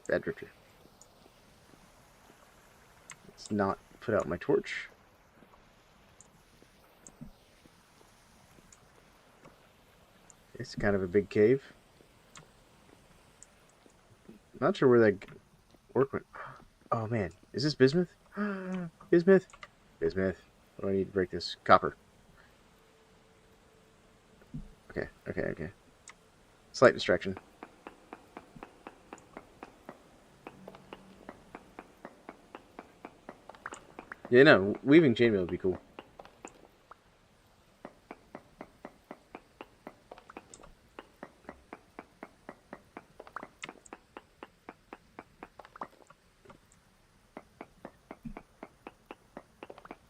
Bad drifter. Let's not put out my torch. It's kind of a big cave. Not sure where that work went. Oh man, is this bismuth? Bismuth? Bismuth. What do I need to break this? Copper. Okay. Slight distraction. Yeah, no, weaving chainmail would be cool.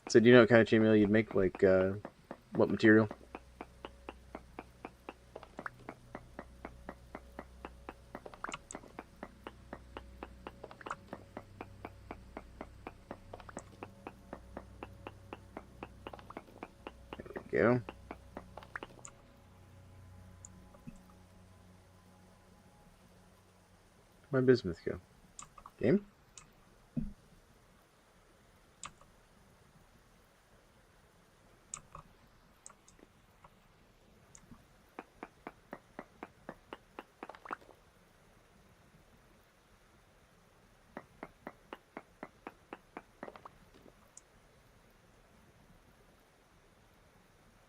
So do you know what kind of chainmail you'd make? Like, what material? There we go. Where'd my bismuth go? Game?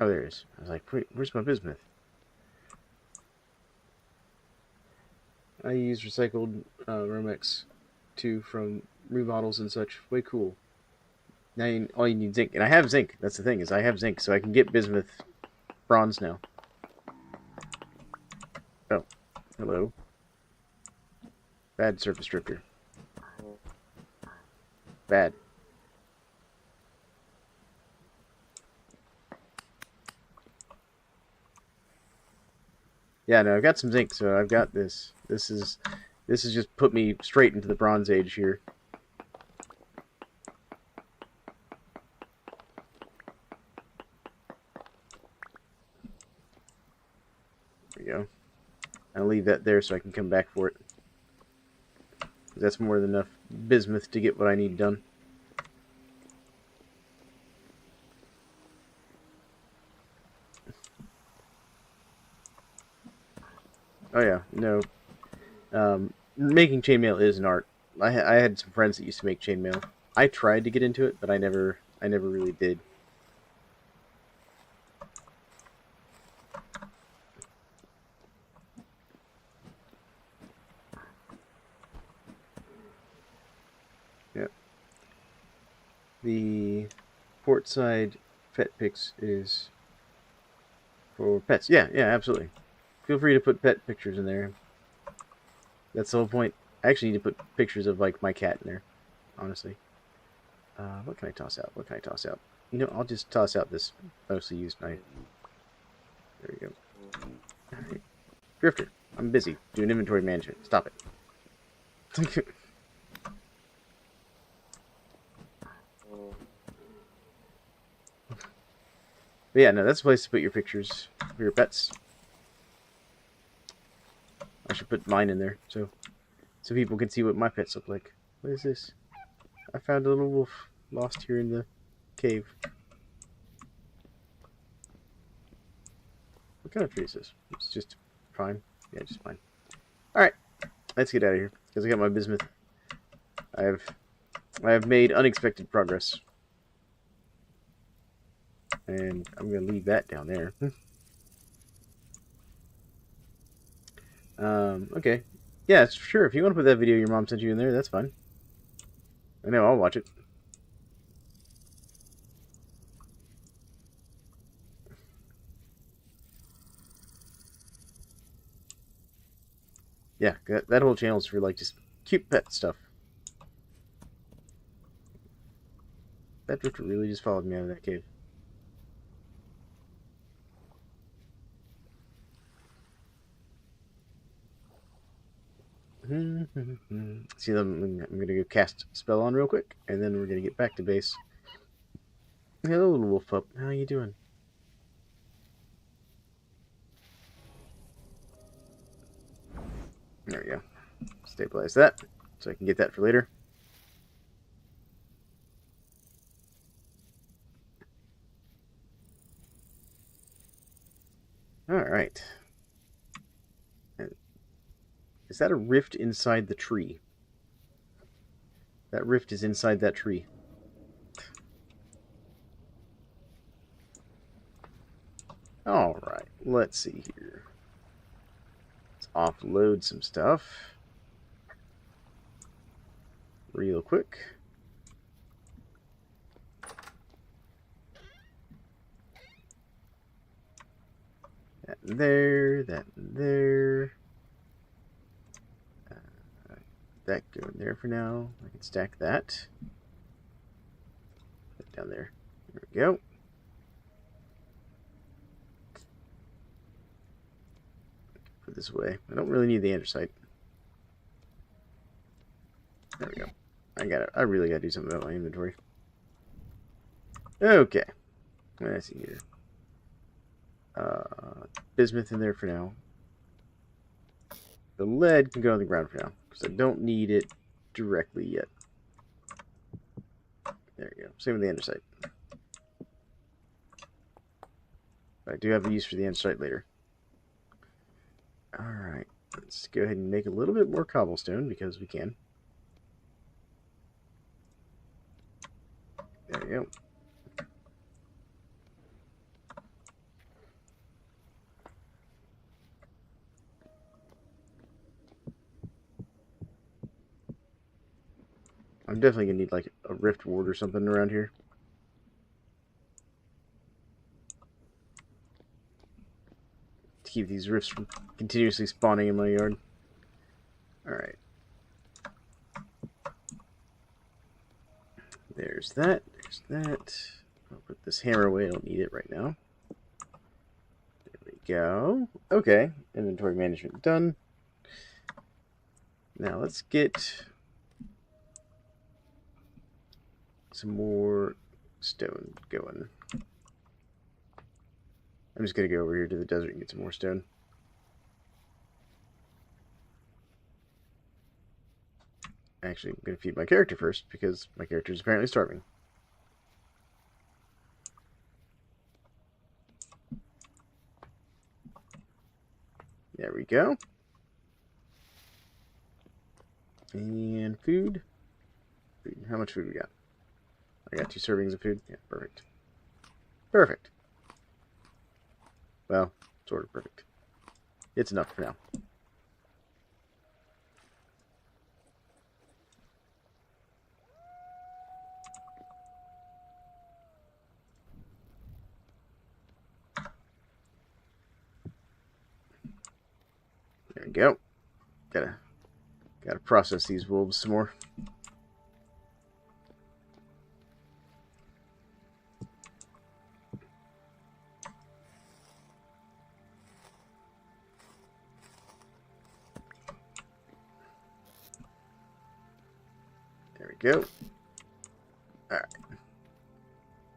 Oh, there it is. I was like, wait, where's my bismuth? I use recycled Romex 2 from remodels and such. Way cool. Now all you need zinc. And I have zinc. That's the thing, is I have zinc, so I can get bismuth bronze now. Oh, hello. Bad surface drifter. Bad. Yeah, no, I've got some zinc, so I've got this. This is just put me straight into the Bronze Age here. There we go. I'll leave that there so I can come back for it. That's more than enough bismuth to get what I need done. Oh yeah, no. Making chainmail is an art. I had some friends that used to make chainmail. I tried to get into it, but I never really did. Yep. The port side pet pics is for pets. Yeah, absolutely. Feel free to put pet pictures in there. That's the whole point. I actually need to put pictures of, like, my cat in there, honestly. What can I toss out? You know, I'll just toss out this mostly used knife. There we go. Alright. Drifter, I'm busy doing inventory management. Stop it. But yeah, no, that's a place to put your pictures for your pets. I should put mine in there so people can see what my pets look like. What is this? I found a little wolf lost here in the cave. What kind of tree is this? It's just pine. Yeah, just pine. Alright, let's get out of here because I got my bismuth. I have I have made unexpected progress. And I'm going to leave that down there. Okay. Yeah, sure. If you want to put that video your mom sent you in there, that's fine. I know, I'll watch it. Yeah, that whole channel is for, like, just cute pet stuff. That drifter really just followed me out of that cave. See, I'm going to go cast spell on real quick, and then we're going to get back to base. Hello, little wolf pup. How you doing? There we go. Stabilize that, so I can get that for later. Alright. Is that a rift inside the tree? That rift is inside that tree. Alright, let's see here. Let's offload some stuff. Real quick. That there, that there. That go in there for now. I can stack that. Put it down there. There we go. Put this away. I don't really need the andesite. There we go. I really gotta do something about my inventory. Okay. Let's see here. Bismuth in there for now. The lead can go on the ground for now, because I don't need it directly yet. There we go. Same with the andesite. But I do have a use for the andesite later. Alright. Let's go ahead and make a little bit more cobblestone, because we can. There we go. I'm definitely going to need like a rift ward or something around here. To keep these rifts from continuously spawning in my yard. Alright. There's that. There's that. I'll put this hammer away. I don't need it right now. There we go. Okay. Inventory management done. Now let's get some more stone going. I'm just going to go over here to the desert and get some more stone. Actually, I'm going to feed my character first, because my character is apparently starving. There we go. And food. Food. How much food we got? I got 2 servings of food. Yeah, perfect. Perfect. Well, sort of perfect. It's enough for now. There we go. Gotta process these wolves some more. There we go. Alright.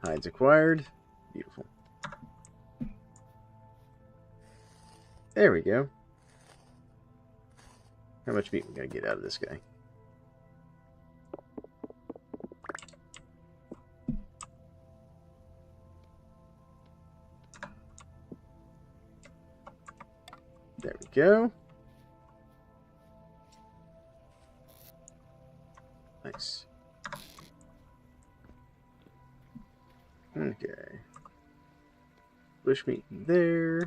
Hides acquired. Beautiful. There we go. How much meat we gotta get out of this guy? There we go. Nice. bushmeat there.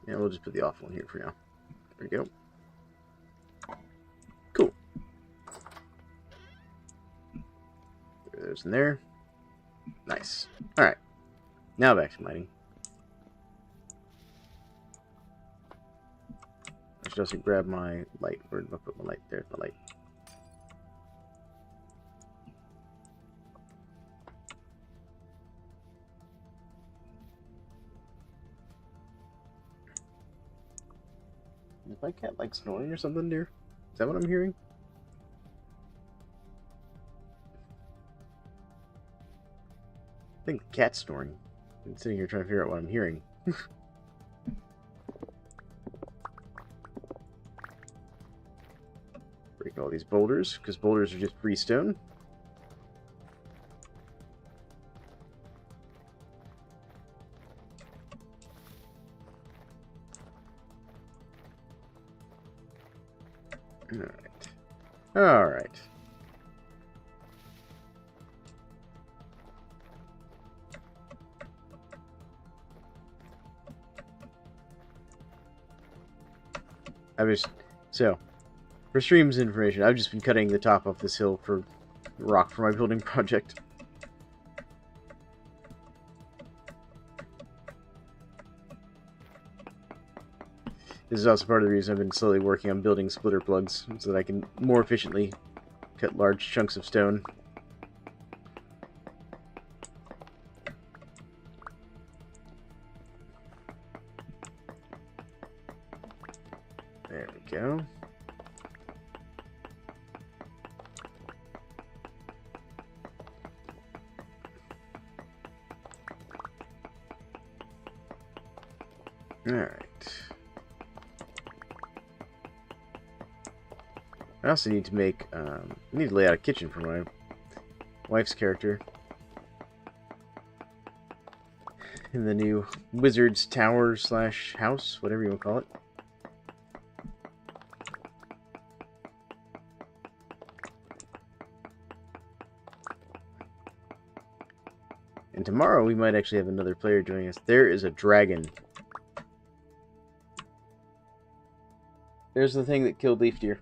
Yeah, we'll just put the offal in here for now. There we go. Cool. Throw those in there. Nice. Alright. Now back to mining. I should also grab my light. Where did I put my light? There's my light. Is my cat like snoring or something, dear? Is that what I'm hearing? I think the cat's snoring. I'm sitting here trying to figure out what I'm hearing. Break all these boulders, because boulders are just free stone. Alright. Alright. So, for streams information, I've just been cutting the top off this hill for rock for my building project. This is also part of the reason I've been slowly working on building splitter plugs, so that I can more efficiently cut large chunks of stone. There we go. Alright. I also need to make, I need to lay out a kitchen for my wife's character. In the new Wizard's Tower / house, whatever you want to call it. And tomorrow we might actually have another player joining us. There is a dragon. There's the thing that killed Leaf Deer.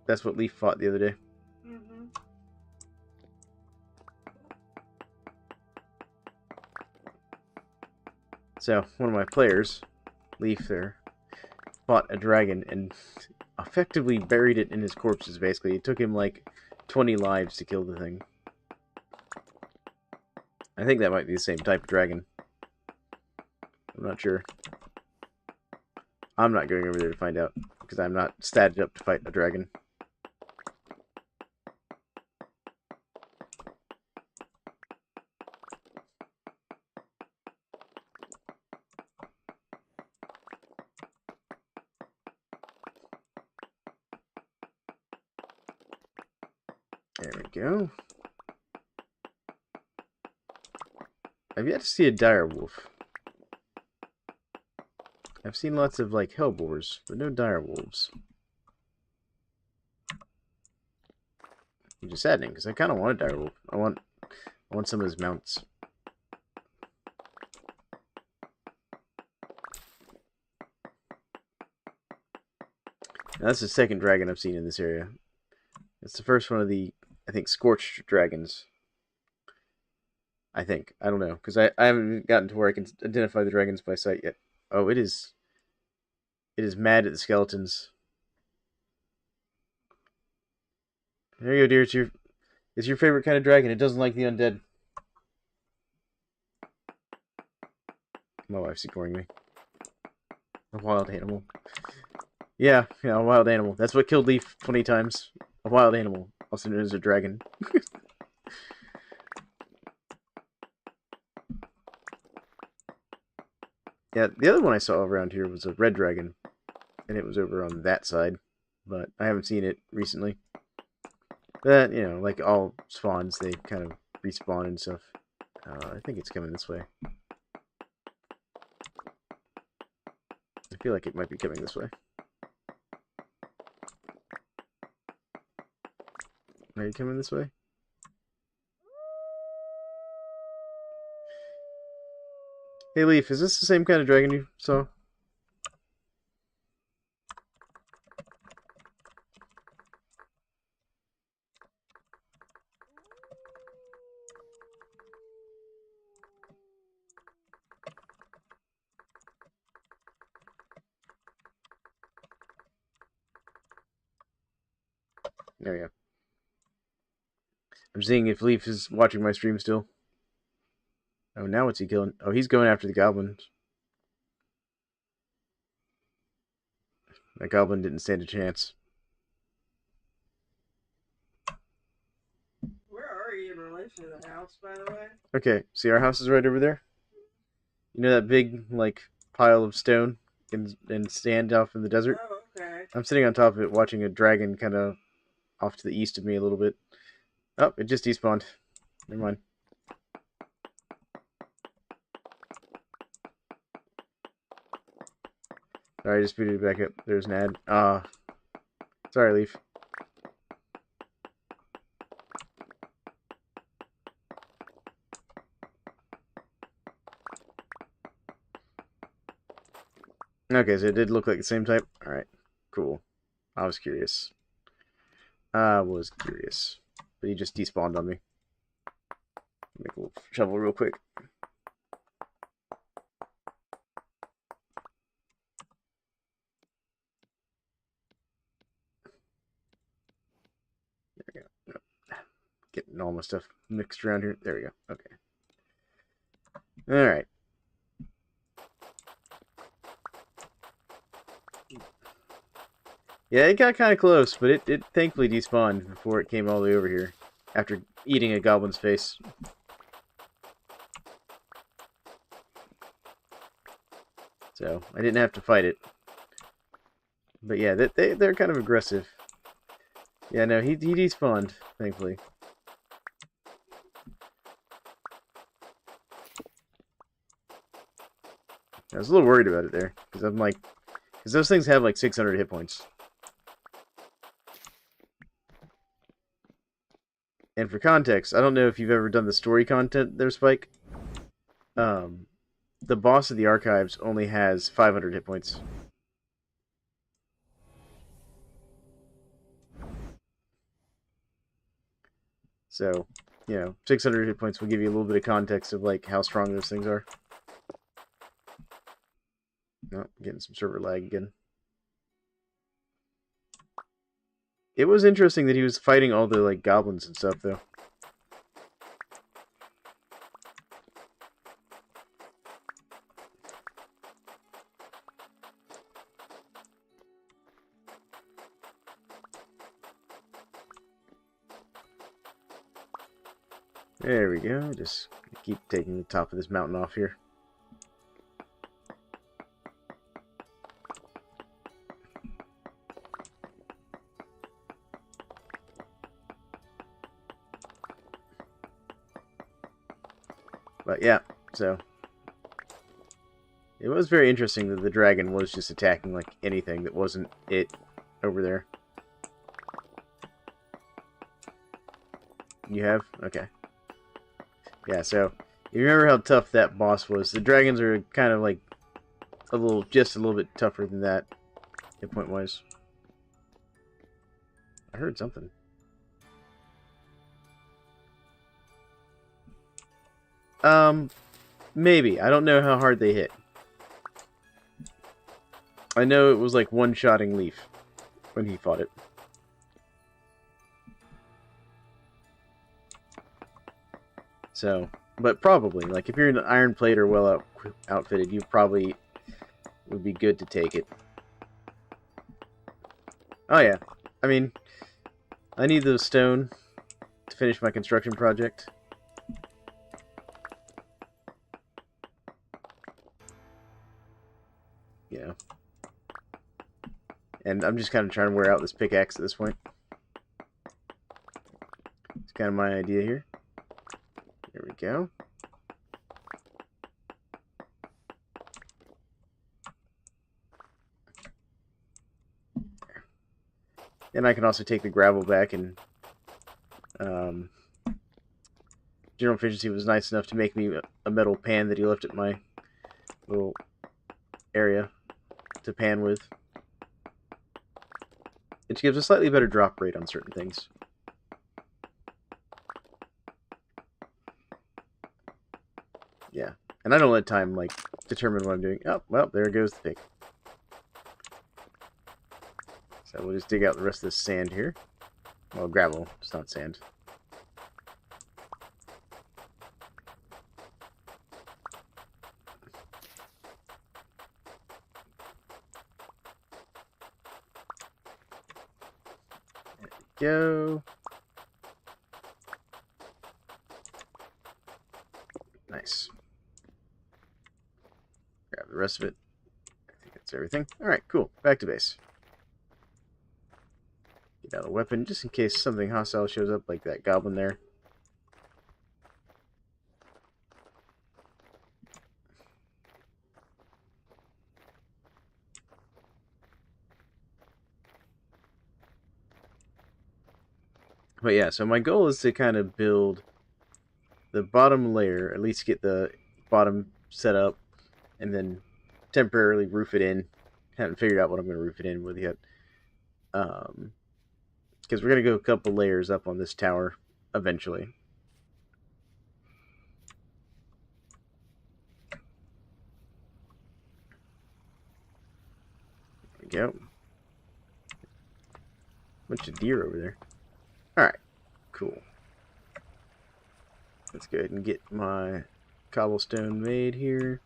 That's what Leaf fought the other day. Mm-hmm. So, one of my players, Leaf there, fought a dragon and effectively buried it in his corpses, basically. It took him like 20 lives to kill the thing. I think that might be the same type of dragon. I'm not sure. I'm not going over there to find out, because I'm not statted up to fight a dragon. There we go. I've yet to see a dire wolf. I've seen lots of, like, hellboars, but no dire wolves. Which is saddening, because I kind of want a dire wolf. I want some of his mounts. Now, that's the second dragon I've seen in this area. It's the first one of the, I think, scorched dragons. I think. I don't know, because I haven't gotten to where I can identify the dragons by sight yet. Oh, it is mad at the skeletons. There you go, dear. It's your favorite kind of dragon. It doesn't like the undead. My wife's ignoring me. A wild animal. Yeah, a wild animal. That's what killed Leaf 20 times. A wild animal, also known as a dragon. Yeah, the other one I saw around here was a red dragon, and it was over on that side, but I haven't seen it recently. But, you know, like all spawns, they kind of respawn and stuff. I think it's coming this way. I feel like it might be coming this way. Are you coming this way? Hey, Leaf, is this the same kind of dragon you saw? There we go. I'm seeing if Leaf is watching my stream still. Oh, now what's he killing? Oh, he's going after the goblins. That goblin didn't stand a chance. Where are you in relation to the house, by the way? Okay, see our house is right over there? You know that big, like, pile of stone and sand off in the desert? Oh, okay. I'm sitting on top of it watching a dragon kind of off to the east of me a little bit. Oh, it just despawned. Never mind. Sorry, I just booted it back up. There's an ad. Sorry, Leaf. Okay, so it did look like the same type. Alright, cool. I was curious. But he just despawned on me. Make a little shovel real quick. There we go. Getting all my stuff mixed around here. There we go. Okay. Alright. Yeah, it got kind of close, but it thankfully despawned before it came all the way over here. After eating a goblin's face. So, I didn't have to fight it. But yeah, they're kind of aggressive. Yeah, no, he despawned, thankfully. I was a little worried about it there, because I'm like... Because those things have like 600 hit points. And for context, I don't know if you've ever done the story content there, Spike. The boss of the archives only has 500 hit points. So, 600 hit points will give you a little bit of context of like how strong those things are. Oh, getting some server lag again. It was interesting that he was fighting all the like goblins and stuff, though. There we go. Just keep taking the top of this mountain off here. But yeah, so it was very interesting that the dragon was just attacking like anything that wasn't it over there. You have? Okay. Yeah, so you remember how tough that boss was. The dragons are kind of like just a little bit tougher than that, hit point wise. I heard something. Maybe. I don't know how hard they hit. I know it was like one-shotting Leaf when he fought it. So, but probably, like, if you're an iron plate or well outfitted, you probably would be good to take it. Oh yeah, I mean, I need the stone to finish my construction project. And I'm just kind of trying to wear out this pickaxe at this point. It's kind of my idea here. There we go. And I can also take the gravel back and Um, General Efficiency was nice enough to make me a metal pan that he left at my little area to pan with. It gives a slightly better drop rate on certain things. Yeah. And I don't let time, like, determine what I'm doing. Oh, well, there goes the pig. So we'll just dig out the rest of this sand here. Well, gravel, it's not sand. There we go. Nice. Grab the rest of it. I think that's everything. Alright, cool. Back to base. Get out a weapon just in case something hostile shows up, like that goblin there. But yeah, so my goal is to kind of build the bottom layer, at least get the bottom set up, and then temporarily roof it in. Haven't figured out what I'm going to roof it in with yet. Because we're going to go a couple layers up on this tower eventually. There we go. Bunch of deer over there. Alright, cool. Let's go ahead and get my cobblestone made here.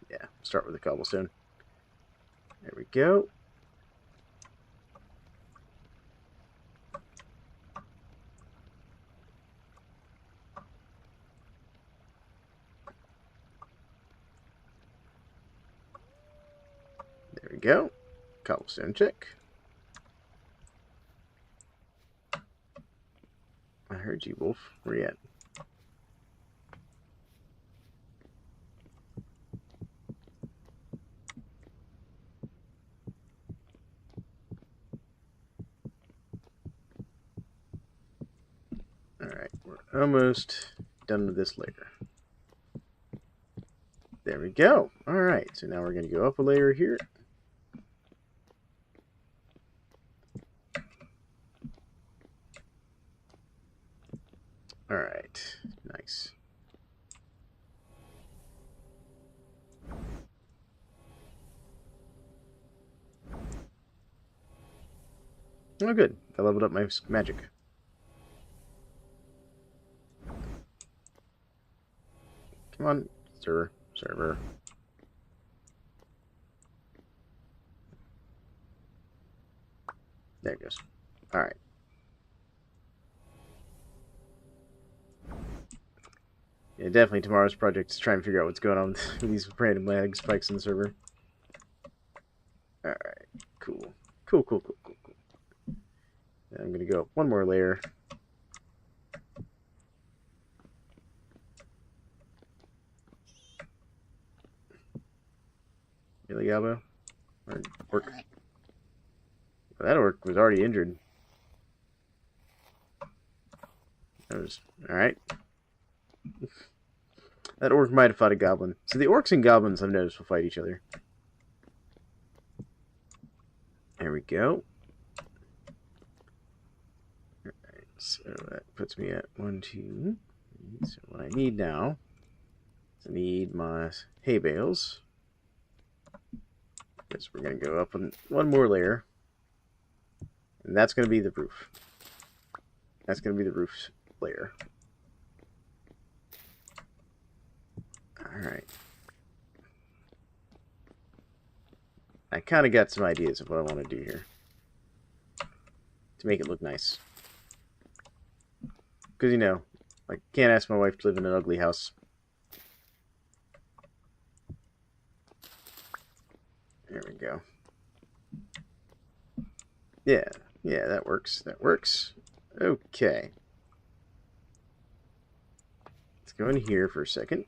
Yeah, start with the cobblestone. There we go. There we go. Cobblestone check. I heard you, Wolf. Where you at? Alright, we're almost done with this layer. There we go. Alright, so now we're going to go up a layer here. Alright, nice. Oh, good. I leveled up my magic. Come on, server. There it goes. Alright. Yeah, definitely tomorrow's project is trying to figure out what's going on with these random lag spikes in the server. Alright, cool. Cool. And I'm going to go up one more layer. Really, Gabo? Or orc? Well, that orc was already injured. That was... Alright. That orc might have fought a goblin. So the orcs and goblins, I've noticed, will fight each other. There we go. Alright, so that puts me at 1, 2. So what I need now is I need my hay bales. Because we're going to go up one more layer. And that's going to be the roof. That's going to be the roof layer. Alright. I kind of got some ideas of what I want to do here. To make it look nice. Because, you know, I can't ask my wife to live in an ugly house. There we go. Yeah, that works. That works. Okay. Let's go in here for a second.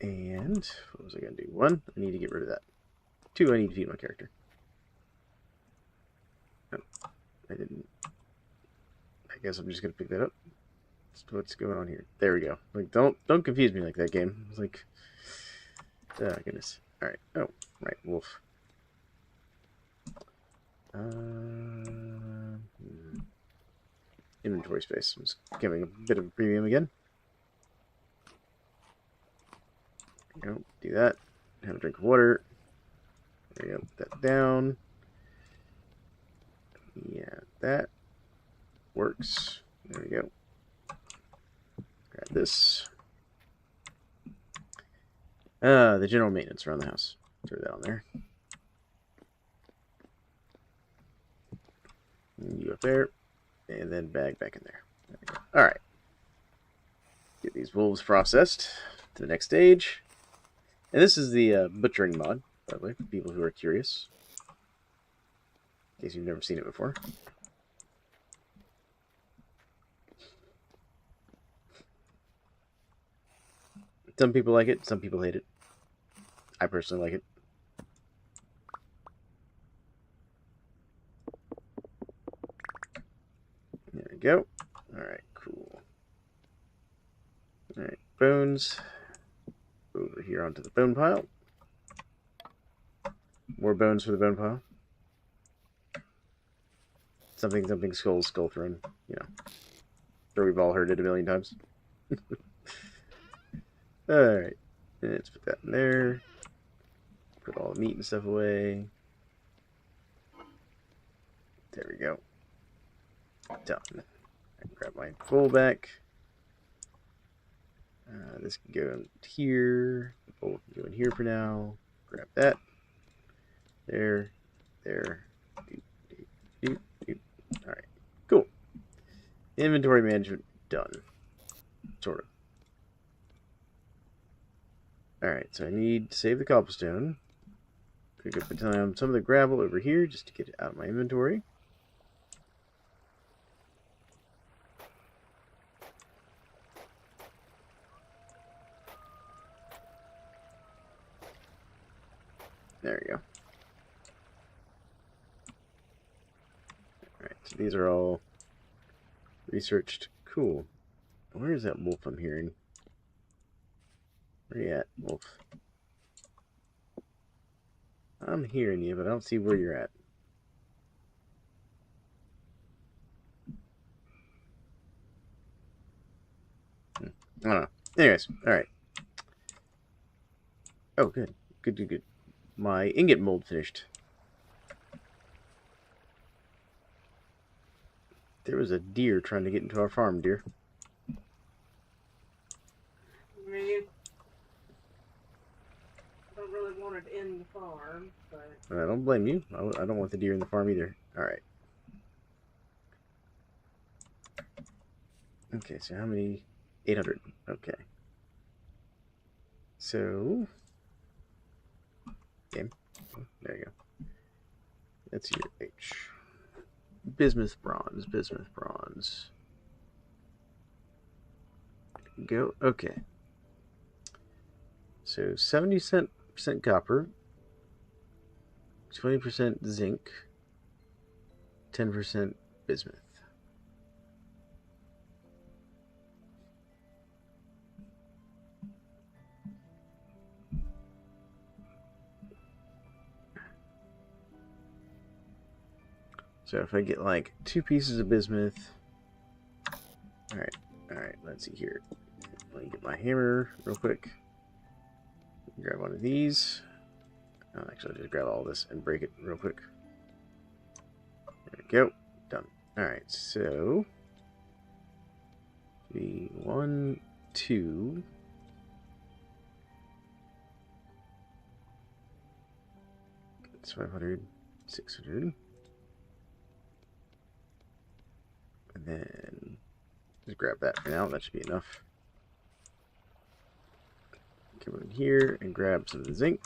And what was I going to do? 1, I need to get rid of that. 2, I need to feed my character. I didn't. I guess I'm just gonna pick that up. What's going on here? There we go. Like, don't confuse me like that, game. It's like, oh goodness. All right. Oh, right, wolf. Inventory space. I'm just giving a bit of a premium again. There we go. Do that. Have a drink of water. There we go. Put that down. Yeah, that works. There we go. Grab this. The general maintenance around the house. Throw that on there. And you up there. And then bag back in there. There we go. Alright. Get these wolves processed to the next stage. And this is the butchering mod, by the way, for people who are curious. In case you've never seen it before. Some people like it, some people hate it. I personally like it. There we go. Alright, cool. Alright, bones. Over here onto the bone pile. More bones for the bone pile. Something, skull throne. You know. Sure, we've all heard it a million times. Alright. Let's put that in there. Put all the meat and stuff away. There we go. Done. I can grab my bowl back. This can go in here. The bowl can go in here for now. Grab that. There. There. Doop, doop, doop, doop. Alright. Cool. Inventory management done. Sort of. Alright, so I need to save the cobblestone. Pick up some of the gravel over here just to get it out of my inventory. There we go. Alright, so these are all researched. Cool. Where is that wolf I'm hearing? Where you at, wolf? I'm hearing you, but I don't see where you're at. I don't know. Anyways, alright. Oh, good. Good. My ingot mold finished. There was a deer trying to get into our farm, deer. I mean, I don't really want it in the farm, but... I don't blame you. I don't want the deer in the farm either. Alright. Okay, so how many? 800. Okay. So... Game. Oh, there you go. That's your H. Bismuth bronze. Go. Okay. So 70% copper, 20% zinc, 10% bismuth. So if I get like 2 pieces of bismuth. Alright, let's see here. Let me get my hammer real quick. Grab one of these. Oh, actually, I'll just grab all this and break it real quick. There we go. Done. Alright, so... 3, 1, 2... It's 500, 600... And then just grab that for now. That should be enough. Come in here and grab some of the zinc.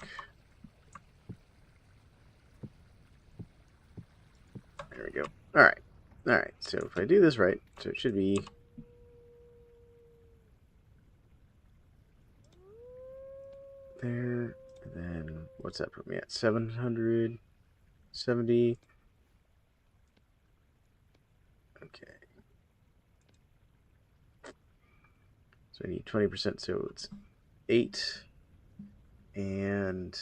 There we go. Alright. So if I do this right, so it should be there. And then what's that put me at? 770. Okay. So I need 20%, so it's 8 and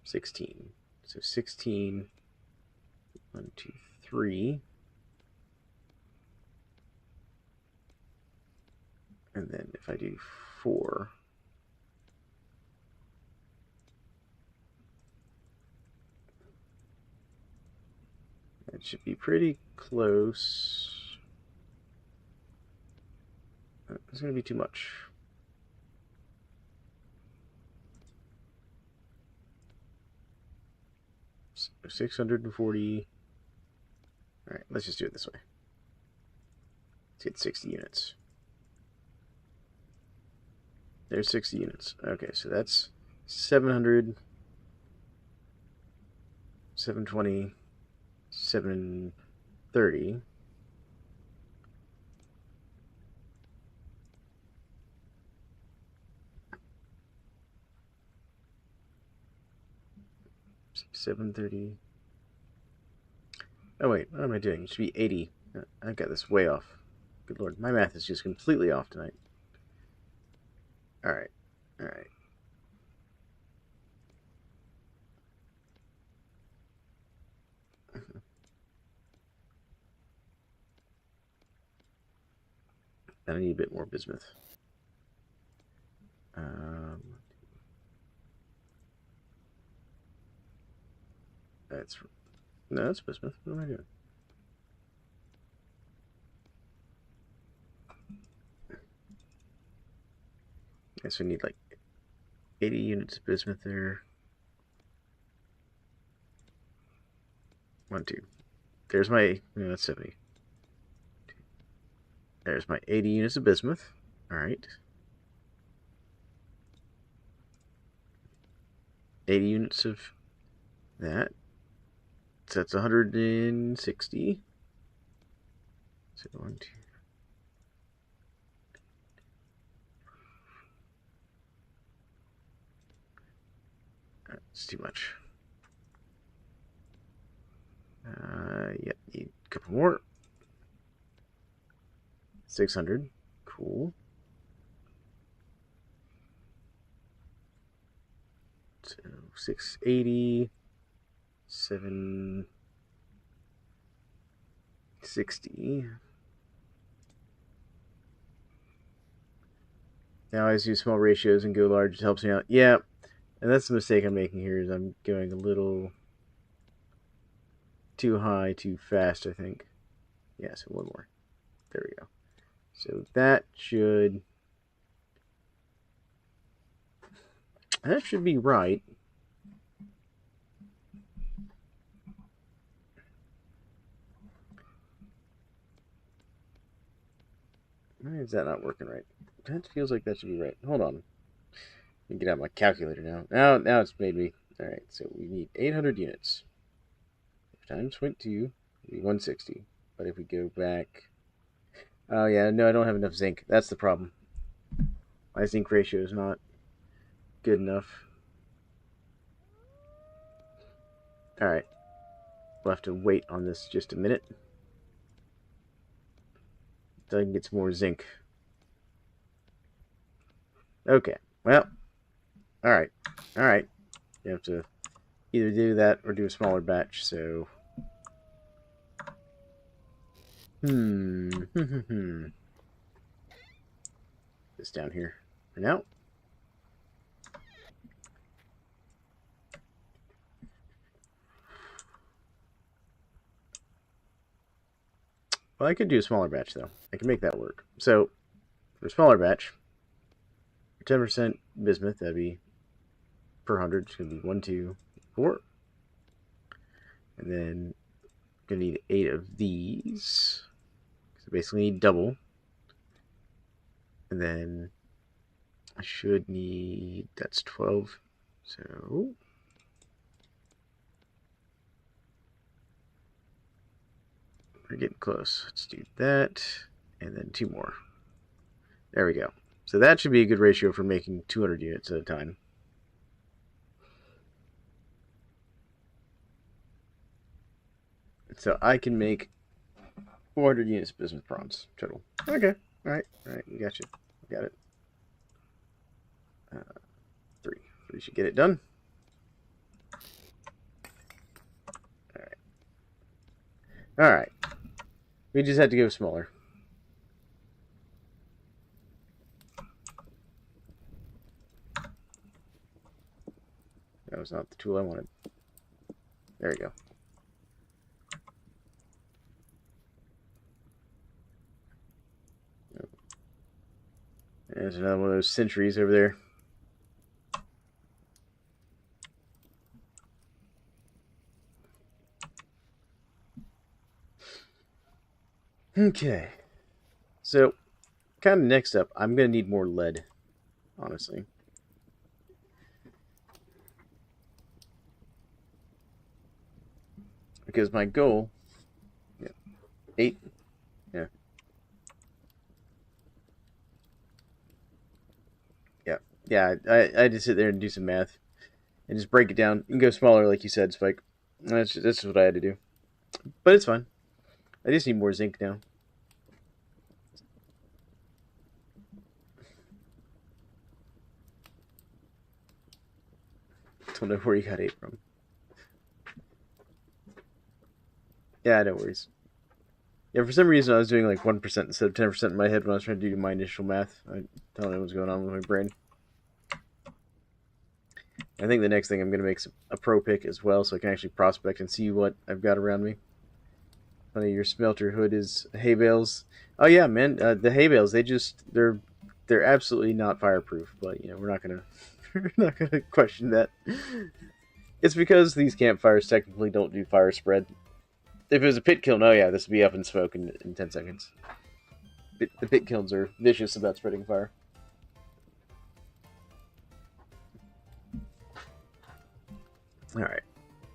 16. So 16, 1, 2, 3. And then if I do 4, that should be pretty close. It's going to be too much. So 640. All right, let's just do it this way. Let's get 60 units. There's 60 units. Okay, so that's 700, 720, 730. $730. Oh wait, what am I doing? It should be 80. I got this way off. Good lord, my math is just completely off tonight. All right, all right. I need a bit more bismuth. That's no, that's bismuth. What am I doing? I guess we need like 80 units of bismuth there. 1, 2. There's my, no, that's 70. There's my 80 units of bismuth. All right. 80 units of that. So that's 160. So 1, 2. It's too much. Yeah, need a couple more. 600. Cool. So 680. 760. Now I always use small ratios and go large. It helps me out. Yeah, and that's the mistake I'm making here is I'm going a little too high, too fast, I think. Yeah, so one more. There we go. So that should be right. Why is that not working right? That feels like that should be right. Hold on. Let me get out my calculator now. Now it's made me. All right, so we need 800 units. Times 0.2 would be 160. But if we go back, oh yeah, no, I don't have enough zinc. That's the problem. My zinc ratio is not good enough. All right, we'll have to wait on this just a minute. So I can get some more zinc. Okay, well, all right. You have to either do that or do a smaller batch. So, this down here for now. Well, I could do a smaller batch though. I can make that work. So, for a smaller batch, 10% bismuth, that'd be per 100. It's gonna be 1, 2, 4, and then gonna need 8 of these. So basically, need double, and then I should need, that's 12. So we're getting close. Let's do that, and then 2 more. There we go. So that should be a good ratio for making 200 units at a time. So I can make 400 units of bismuth bronze total. Okay. Alright. Alright. We got you. We got it. 3. 3 should get it done. Alright. Alright. We just had to go smaller. That was not the tool I wanted. There we go. There's another one of those sentries over there. Okay. So, kind of next up, I'm going to need more lead, honestly. Because my goal... Yeah, 8... Yeah. Yeah, I had to sit there and do some math. And just break it down. And go smaller, like you said, Spike. That's just what I had to do. But it's fine. I just need more zinc now. Don't know where you got 8 from. Yeah, no worries. Yeah, for some reason I was doing like 1% instead of 10% in my head when I was trying to do my initial math. I don't know what's going on with my brain. I think the next thing I'm going to make a pro pick as well, so I can actually prospect and see what I've got around me. Funny, your smelter hood is hay bales. Oh yeah, man, the hay bales, they're absolutely not fireproof, but you know, we're not gonna question that. It's because these campfires technically don't do fire spread. If it was a pit kiln, oh yeah, this would be up in smoke in 10 seconds. The pit kilns are vicious about spreading fire. Alright.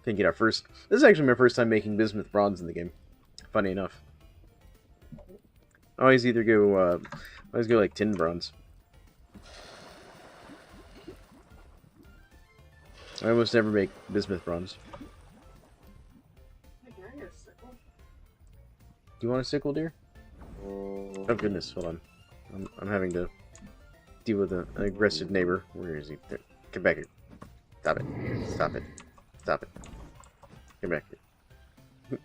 Can get our first... This is actually my first time making bismuth bronze in the game. Funny enough. I always either go... always go like tin bronze. I almost never make bismuth bronze. Do you want a sickle, dear? Oh goodness, hold on. I'm having to deal with an aggressive neighbor. Where is he? There. Get back here. Stop it. Stop it. Stop it. Get back here.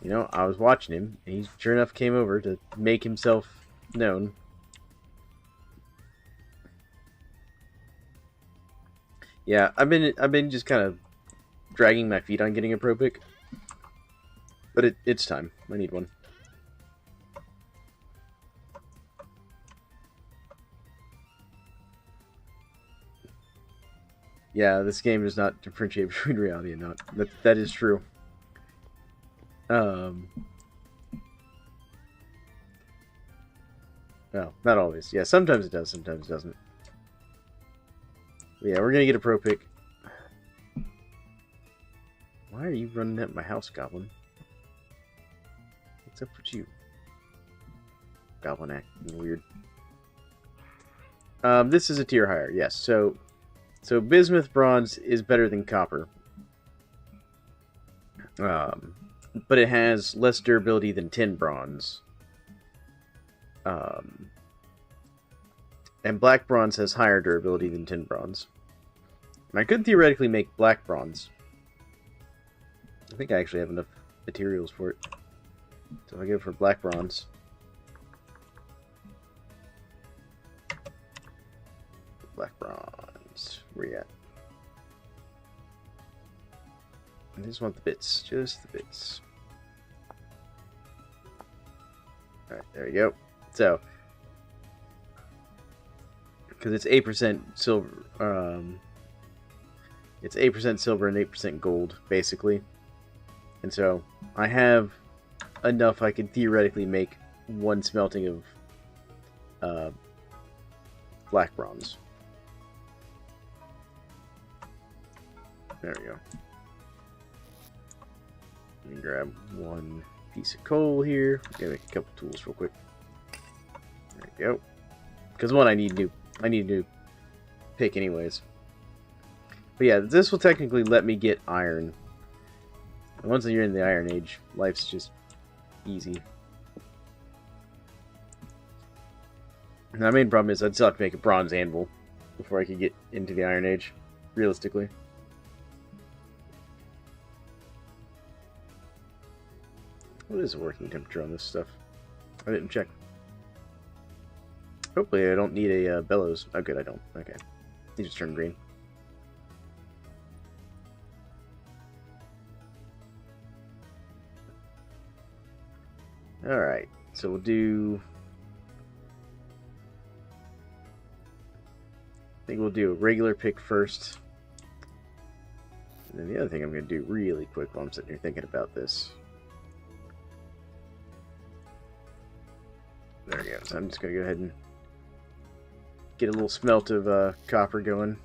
You know, I was watching him, and he sure enough came over to make himself known. Yeah, I've been just kind of dragging my feet on getting a pro pick, but it's time. I need one. Yeah, this game does not differentiate between reality and not. That is true. Well, not always. Yeah, sometimes it does, sometimes it doesn't. Yeah, we're gonna get a pro pick. Why are you running at my house, Goblin? What's up with you? Goblin acting weird. This is a tier higher, yes. So bismuth bronze is better than copper. But it has less durability than tin bronze. And black bronze has higher durability than tin bronze. And I could theoretically make black bronze. I think I actually have enough materials for it. So I go for black bronze. Black bronze. Where you at? I just want the bits. Just the bits. Alright, there we go. So, because it's 8% silver, it's 8% silver and 8% gold, basically. And so, I have enough I can theoretically make one smelting of black bronze. There we go. Let me grab one piece of coal here. I'm gonna make a couple tools real quick. There we go. Because one, I need a new pick anyways. But yeah, this will technically let me get iron. And once you're in the Iron Age, life's just easy. And my main problem is I'd still have to make a bronze anvil before I could get into the Iron Age, realistically. What is the working temperature on this stuff? I didn't check. Hopefully I don't need a bellows. Oh good, I don't. Okay. They just turn green. Alright, so we'll do... I think we'll do a regular pick first. And then the other thing I'm going to do really quick while I'm sitting here thinking about this. There we go. So I'm just going to go ahead and get a little smelt of copper going.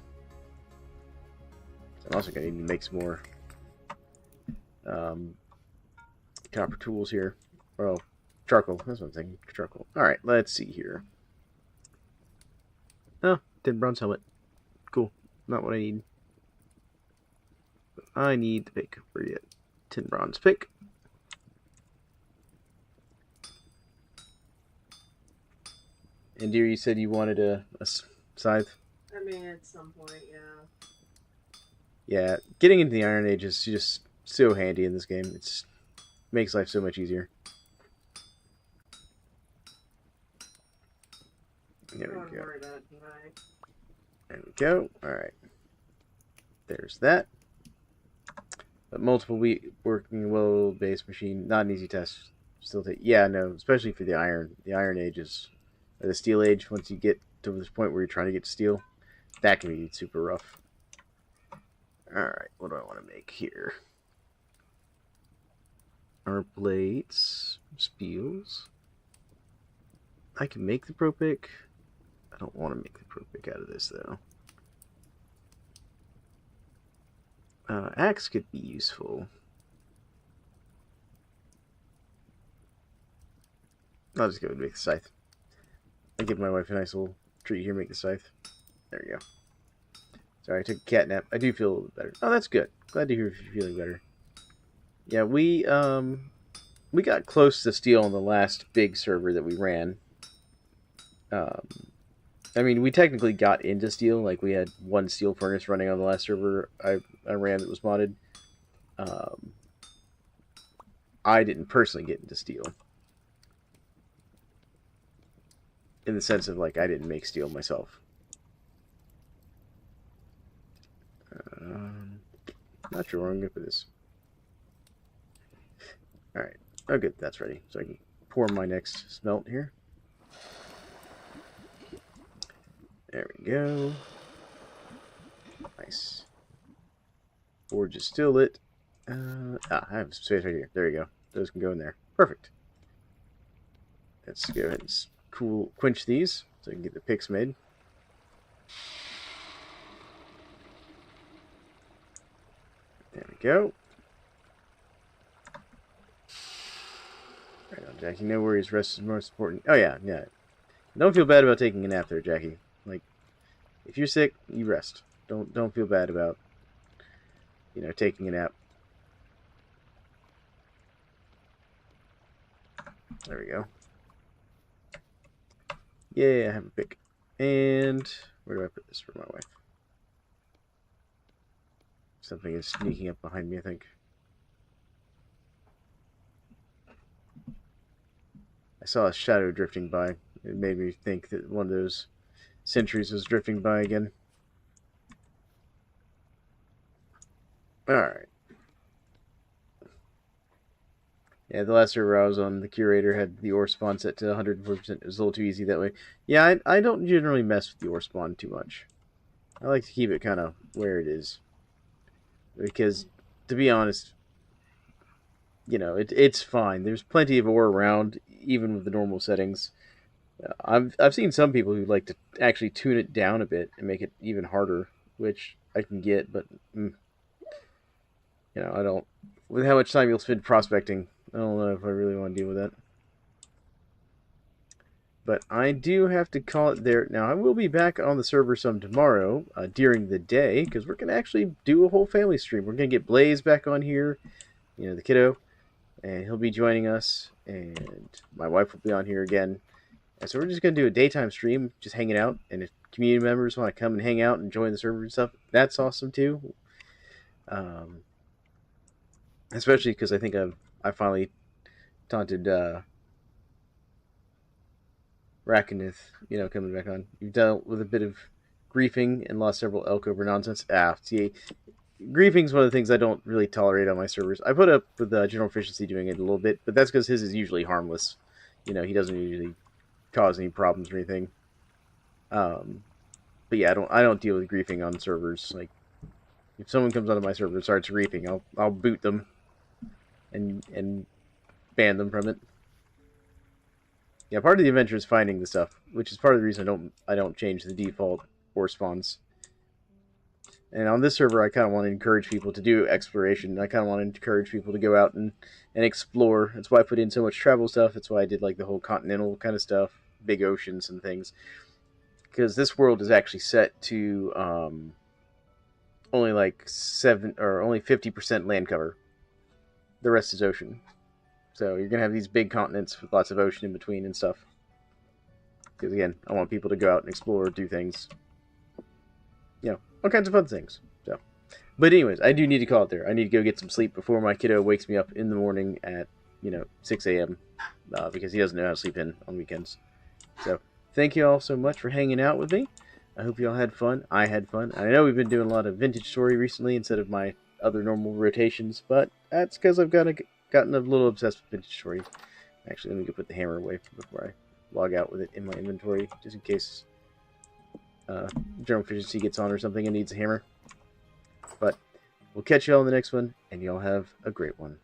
I'm also going to need to make some more copper tools here. Oh, charcoal. That's what I'm thinking. Charcoal. Alright, let's see here. Oh, tin bronze helmet. Cool. Not what I need. I need the pick. Where are you at? Tin bronze pick. And dear, you said you wanted a scythe? I mean, at some point, yeah. Yeah, getting into the Iron Age is just so handy in this game. It makes life so much easier. There we go. There we go. Alright. There's that. But multiple working well-based machine, not an easy test. Still take, yeah, no, especially for the Iron Age is, or the Steel Age. Once you get to this point where you're trying to get to steel, that can be super rough. Alright, what do I want to make here? Our blades, spiels. I can make the pro pick. I don't want to make the pro pick out of this though. Axe could be useful. I'll just go and make the scythe. I'll give my wife a nice little treat here, make the scythe. There we go. Sorry, I took a cat nap. I do feel a little bit better. Oh, that's good. Glad to hear you're feeling better. Yeah, we got close to steel on the last big server that we ran. I mean, we technically got into steel. Like, we had one steel furnace running on the last server I ran that was modded. I didn't personally get into steel. In the sense of, like, I didn't make steel myself. Not sure where I'm going to put this. Alright. Oh, good. That's ready. So I can pour my next smelt here. There we go. Nice. Forge is still lit. I have some space right here. There you go. Those can go in there. Perfect. Let's go ahead and quench these so I can get the picks made. There we go. Right on, Jackie. No worries. Rest is most important. Oh, yeah. Yeah. Don't feel bad about taking a nap there, Jackie. Like, if you're sick, you rest. Don't feel bad about, you know, taking a nap. There we go. Yeah, I have a pick. And where do I put this for my wife? Something is sneaking up behind me, I think. I saw a shadow drifting by. It made me think that one of those sentries was drifting by again. Alright. Yeah, the last server I was on, the curator had the ore spawn set to 104%. It was a little too easy that way. Yeah, I don't generally mess with the ore spawn too much. I like to keep it kind of where it is. Because, to be honest, you know, it's fine. There's plenty of ore around, even with the normal settings. I've seen some people who like to actually tune it down a bit and make it even harder, which I can get, but you know, I don't. With how much time you'll spend prospecting, I don't know if I really want to deal with that. But I do have to call it there. Now, I will be back on the server some tomorrow during the day because we're going to actually do a whole family stream. We're going to get Blaze back on here, the kiddo, and he'll be joining us. And my wife will be on here again. And so we're just going to do a daytime stream, just hanging out. And if community members want to come and hang out and join the server and stuff, that's awesome too. Especially because I think I finally taunted Rakanith, coming back on. You've dealt with a bit of griefing and lost several elk over nonsense. See, griefing's one of the things I don't really tolerate on my servers. I put up with General Efficiency doing it a little bit, but that's because his is usually harmless. He doesn't usually cause any problems or anything. But yeah, I don't deal with griefing on servers. Like, if someone comes onto my server and starts griefing, I'll boot them and ban them from it. Yeah, part of the adventure is finding the stuff, which is part of the reason I don't change the default or spawns. And on this server, I kind of want to encourage people to do exploration. I kind of want to encourage people to go out and explore. That's why I put in so much travel stuff. That's why I did like the whole continental kind of stuff, big oceans and things. Because this world is actually set to only like 50% land cover. The rest is ocean. So you're going to have these big continents with lots of ocean in between and stuff. Because again, I want people to go out and explore, do things. All kinds of fun things. So, but anyways, I do need to call it there. I need to go get some sleep before my kiddo wakes me up in the morning at 6 a.m. Because he doesn't know how to sleep in on weekends. So thank you all so much for hanging out with me. I hope you all had fun. I had fun. I know we've been doing a lot of vintage story recently instead of my other normal rotations, but that's because I've gotten a little obsessed with vintage story. Actually, let me go put the hammer away before I log out with it in my inventory, just in case General Efficiency gets on or something and needs a hammer. But we'll catch you all in the next one, and y'all have a great one.